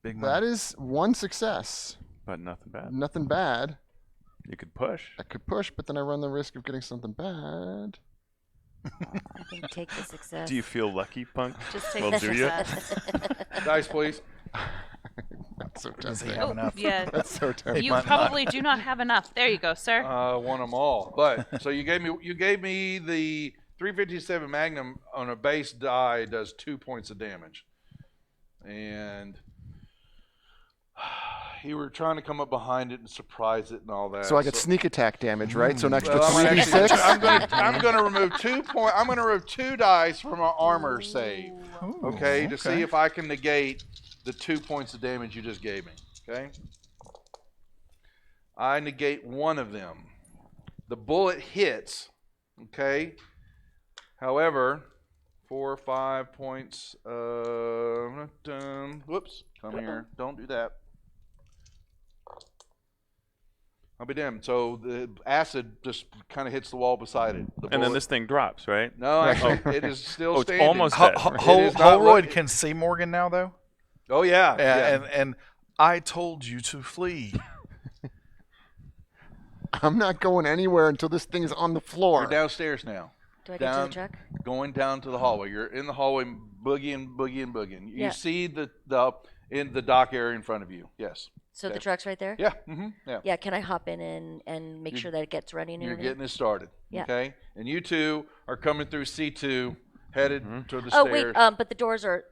Big That money. is 1 success. But nothing bad. Nothing bad. You could push. I could push, but then I run the risk of getting something bad. I can take the success. Do you feel lucky, Punk? Just take Well, the do you? success. Dice, please. That's so Does he tempting. have enough? Yeah. That's so tempting. You probably do not have enough. There you go, sir. Won them all. But so you gave me the 357 Magnum on a base die does 2 points of damage, and you were trying to come up behind it and surprise it and all that. So I get sneak attack damage, right? So an extra Well, I'm 3d6. gonna remove 2 point. I'm gonna remove 2 dice from our armor save. Okay, to see if I can negate the 2 points of damage you just gave me. Okay. I negate one of them. The bullet hits. Okay. However, 4 or 5 points. Whoops. Come here. Don't do that. I'll be damned. So the acid just kind of hits the wall beside it. The And then bullet- this thing drops, right? No, actually, it is still Oh, it's standing. almost dead. It is not Holroyd look- can see Morgan now, though. Oh yeah, Yeah, and I told you to flee. I'm not going anywhere until this thing is on the floor. You're downstairs now. Do I get to Down, the truck? going down to the hallway. You're in the hallway, boogieing. You Yeah. see the in the dock area in front of you. Yes. So Okay. the truck's right there? Yeah. Mm-hmm. Yeah. Yeah, can I hop in and make You- sure that it gets running and You're everything? getting it started. Yeah. Okay. And you two are coming through C2, headed to the Oh, stairs. wait, but the doors are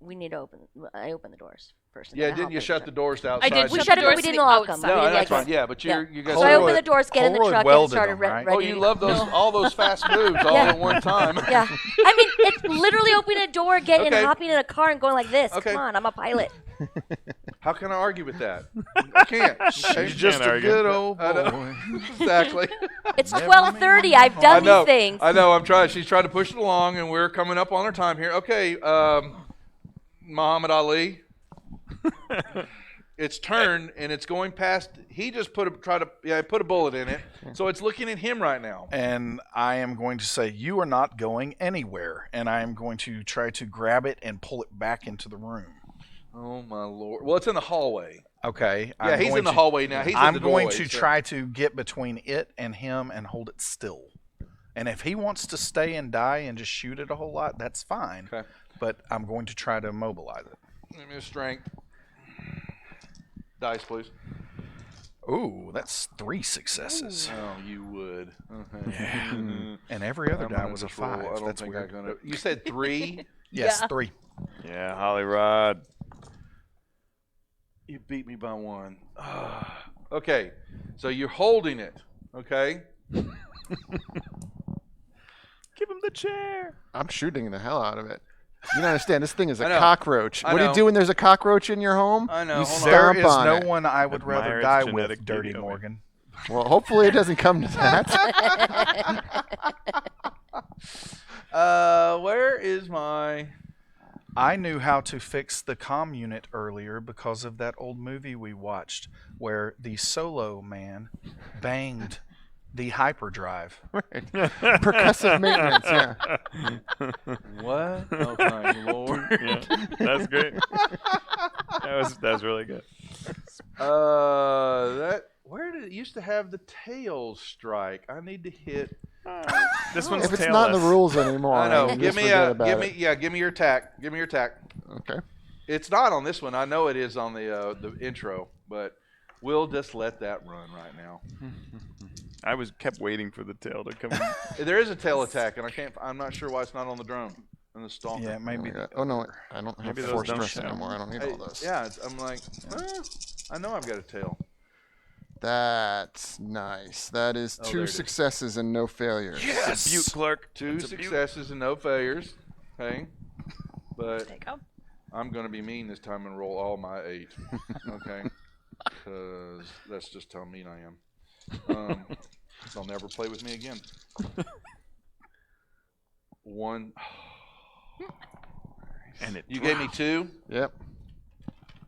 we need to open. I open the doors first. and Yeah, then I didn't hop you in the shut the truck. doors to I outside? did We shut shut the it, but doors we to didn't the lock them. outside. No, We that's didn't- fine. Yeah, but you guys. So I open the doors, get in the Holroyd truck, and welded start them, re- right? ready. Oh, you to love go. those all those fast moves all Yeah. at one time. Yeah, I mean, it's literally opening a door, getting Okay. and hopping in a car, and going like this. Okay. Come on, I'm a pilot. How can I argue with that? I can't. Okay? She's just a good old I know. boy. Exactly. It's 12:30. I've I done know. these things. I know. I'm trying. She's trying to push it along, and we're coming up on our time here. Okay, Muhammad Ali. It's turned and it's going past. He just put a bullet in it, so it's looking at him right now. And I am going to say, you are not going anywhere. And I am going to try to grab it and pull it back into the room. Oh my lord! Well, it's in the hallway. Okay. Yeah, he's in the hallway now. He's in I'm the going doorway, to so- try to get between it and him and hold it still. And if he wants to stay and die and just shoot it a whole lot, that's fine. Okay. But I'm going to try to immobilize it. Give me a strength. Dice, please. Ooh, that's 3 successes. Oh, you would. Okay. Yeah. And every other I'm die gonna was a just roll. 5. I don't That's think weird. I'm gonna. You said 3. Yes, Yeah. 3. Yeah, Hollyrod. You beat me by 1. Okay, so you're holding it. Okay. Give him the chair. I'm shooting the hell out of it. You don't understand. This thing is a I know. cockroach. I What do know. you do when there's a cockroach in your home? I know. You Hold on. There stomp is on no it. one I would Admire rather its die genetic with, Dirty beauty. Morgan. Well, hopefully it doesn't come to that. Where is my? I knew how to fix the comm unit earlier because of that old movie we watched where the solo man banged the hyperdrive. Percussive maintenance, yeah. What? Oh my lord. Yeah, that's great. That's really good. Where did it used to have the tail strike? I need to hit. This one's If it's not in the tailless. rules anymore, I know. just Give me forget about it. give me your attack. Give me your attack. Okay. It's not on this one. I know it is on the intro, but we'll just let that run right now. I kept waiting for the tail to come. There is a tail attack, and I'm not sure why it's not on the drum and the stalker. Yeah, maybe. Oh no, I don't have Maybe those 4 don't stress show. anymore. I don't need Hey, all those. yeah, I'm like, I know I've got a tail. That's nice. That is Oh, there 2 it is. successes and no failures. Yes! Butte Clark. 2 It's a beaut. successes and no failures. Okay, but There you go. I'm gonna be mean this time and roll all my 8. Okay, because that's just how mean I am. They'll never play with me again. 1. And it You gave me 2. Yep.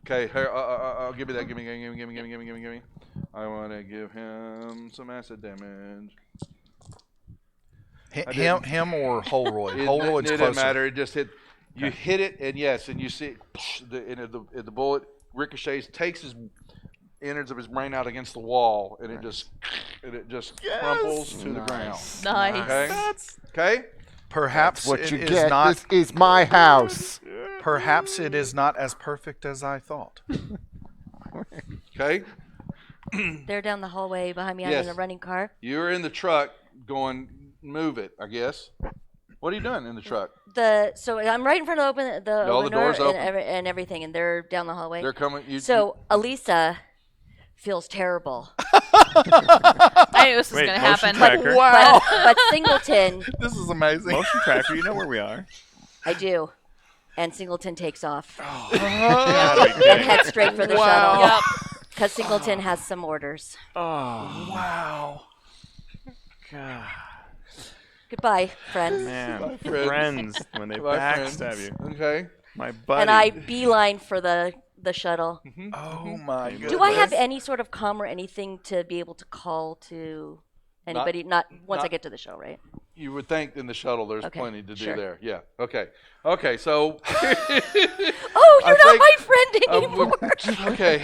Okay, here, I'll give me that. Give me. I want to give him some acid damage. I didn't. Him or Holroyd? It Holroyd's didn't closer. matter. It just hit. You hit it, and yes, and you see the bullet ricochets, takes his innards of his brain out against the wall, and it just crumples to the ground. Nice. Okay. Okay. Perhaps What it you is get. not. This is my house. Perhaps it is not as perfect as I thought. Okay. They're down the hallway behind me. I'm Yes. in a running car. You're in the truck going, move it, I guess. What are you doing in the truck? So I'm right in front of All the open doors door open. and everything, and they're down the hallway. They're coming. So Elisa feels terrible, I knew this was Wait, going to motion happen. tracker. but Singleton, This is amazing. Motion tracker. You know where we are. I do, and Singleton takes off Yeah, we and did. heads straight for the Wow. shuttle Yep. because Singleton has some orders. Oh, Wow. God. Goodbye, friends. Man, Bye, friends. friends when they Bye, friends. backstab you. Okay. My buddy. And I beeline for the the shuttle. Oh my goodness. Do I have any sort of comm or anything to be able to call to anybody? Not once I get to the show, right? You would think in the shuttle there's Okay, plenty to do sure. there. Yeah. Okay. Okay. So. Oh, you're not my friend anymore. Okay.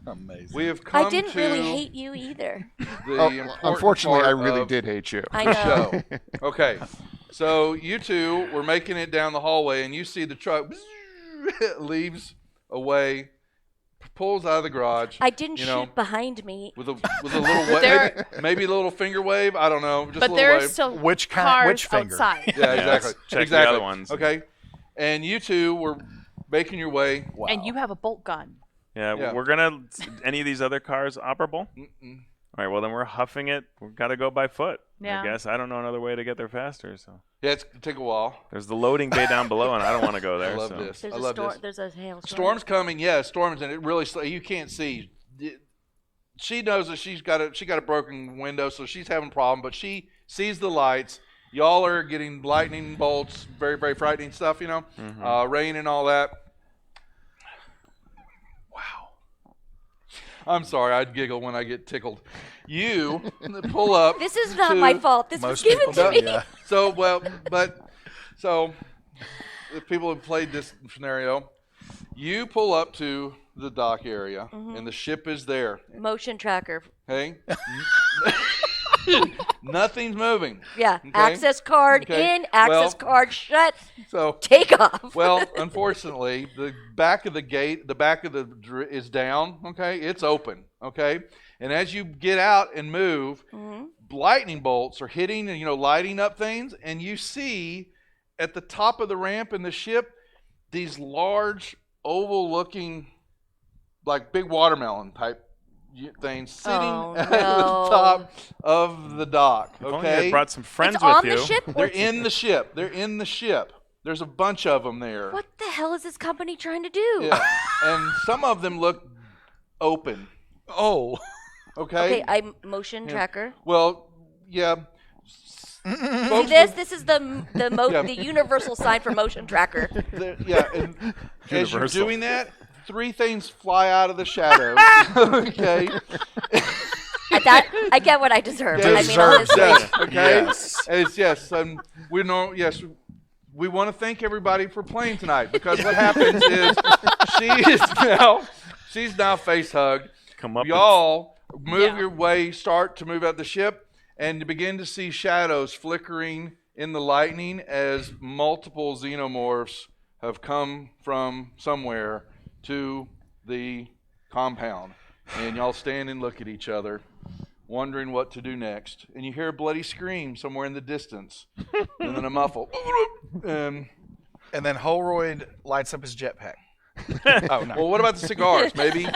Amazing. We have come I didn't to really hate you either. the important Unfortunately, I part really of did hate you. I the know. show. Okay. So you two were making it down the hallway, and you see the truck leaves away, pulls out of the garage. I didn't you know, shoot behind me. with a little There- maybe a little finger wave. I don't know. Just But a little there's wave. still Which cars which finger? outside. Yeah, Yeah, exactly. let's check exactly. the other ones. Okay. And you two were making your way. Wow. And you have a bolt gun. Yeah, Yeah. we're gonna. Any of these other cars operable? Mm-mm. All right. Well, then we're huffing it. We've got to go by foot. Yeah. I guess I don't know another way to get there faster. So Yeah, it's gonna take a while. there's the loading bay down below, and I don't want to go there. I love so. this. There's I a love storm. this. There's a hailstorm. Storm's coming, yeah, storms, and it really you can't see. She knows that she got a broken window, so she's having a problem. But she sees the lights. Y'all are getting lightning bolts, very very frightening stuff, you know, rain and all that. Wow. I'm sorry, I'd giggle when I get tickled. You pull up. This is not to- my fault. This was Most given people to don't, me. yeah. So if people have played this scenario, you pull up to the dock area, and the ship is there. Motion tracker. Okay. Nothing's moving. Yeah. Okay. Access card Okay. in. Access Well- card shut. So, Take off. well, unfortunately, the back of the gate, is down. Okay, it's open. Okay, and as you get out and move, lightning bolts are hitting and lighting up things, and you see at the top of the ramp in the ship these large oval-looking, like big watermelon type things sitting Oh, at no. the top of the dock. If only I Okay, had brought some friends it's with on you. the ship. they're in the ship. They're in the ship. There's a bunch of them there. What the hell is this company trying to do? Yeah, and some of them look open. Oh. Okay. Okay, I motion tracker. Well, yeah. See Folks this? with- This is the Yeah. the universal sign for motion tracker. Yeah, and as you're Universal. doing that, three things fly out of the shadows. Okay. That I get what I deserve. Yeah, I mean, deserves honestly. Yes. Okay. Yes. It's yes, and we know. Yes, we want to thank everybody for playing tonight because what happens is she's now face hugged. Come up. Y'all move Yeah. your way, start to move out the ship, and you begin to see shadows flickering in the lightning as multiple xenomorphs have come from somewhere to the compound. And y'all stand and look at each other, wondering what to do next. And you hear a bloody scream somewhere in the distance, and then a muffle. And then Holroyd lights up his jetpack. Oh no. Well, what about the cigars? Maybe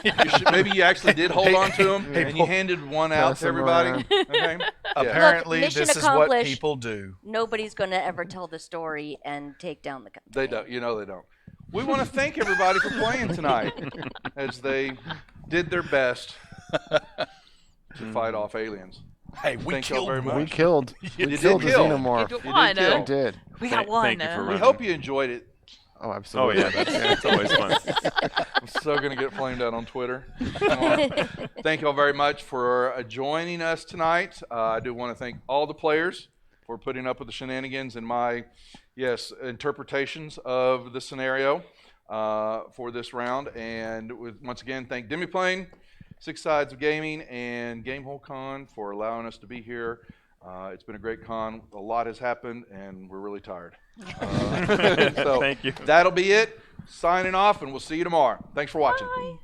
you actually did hold on to them, and you handed one out Pass to them everybody. around. Okay. Yeah. Apparently, Look, mission this is what accomplished. people do. Nobody's going to ever tell the story and take down the company. They don't. You know they don't. We want to thank everybody for playing tonight, as they did their best to fight off aliens. Hey, we Thank y'all killed very one. much. We killed. You We did killed the kill. xenomorph. You did won. kill. We did. We got one. Thank you for We running. hope you enjoyed it. Oh, Oh absolutely. yeah, that's always fun. I'm so going to get flamed out on Twitter. Thank you all very much for joining us tonight. I do want to thank all the players for putting up with the shenanigans and my, interpretations of the scenario for this round. And once again, thank Demiplane, Six Sides of Gaming, and GameHole Con for allowing us to be here. It's been a great con. A lot has happened, and we're really tired. So Thank you. that'll be it. Signing off, and we'll see you tomorrow. Thanks for watching. Bye.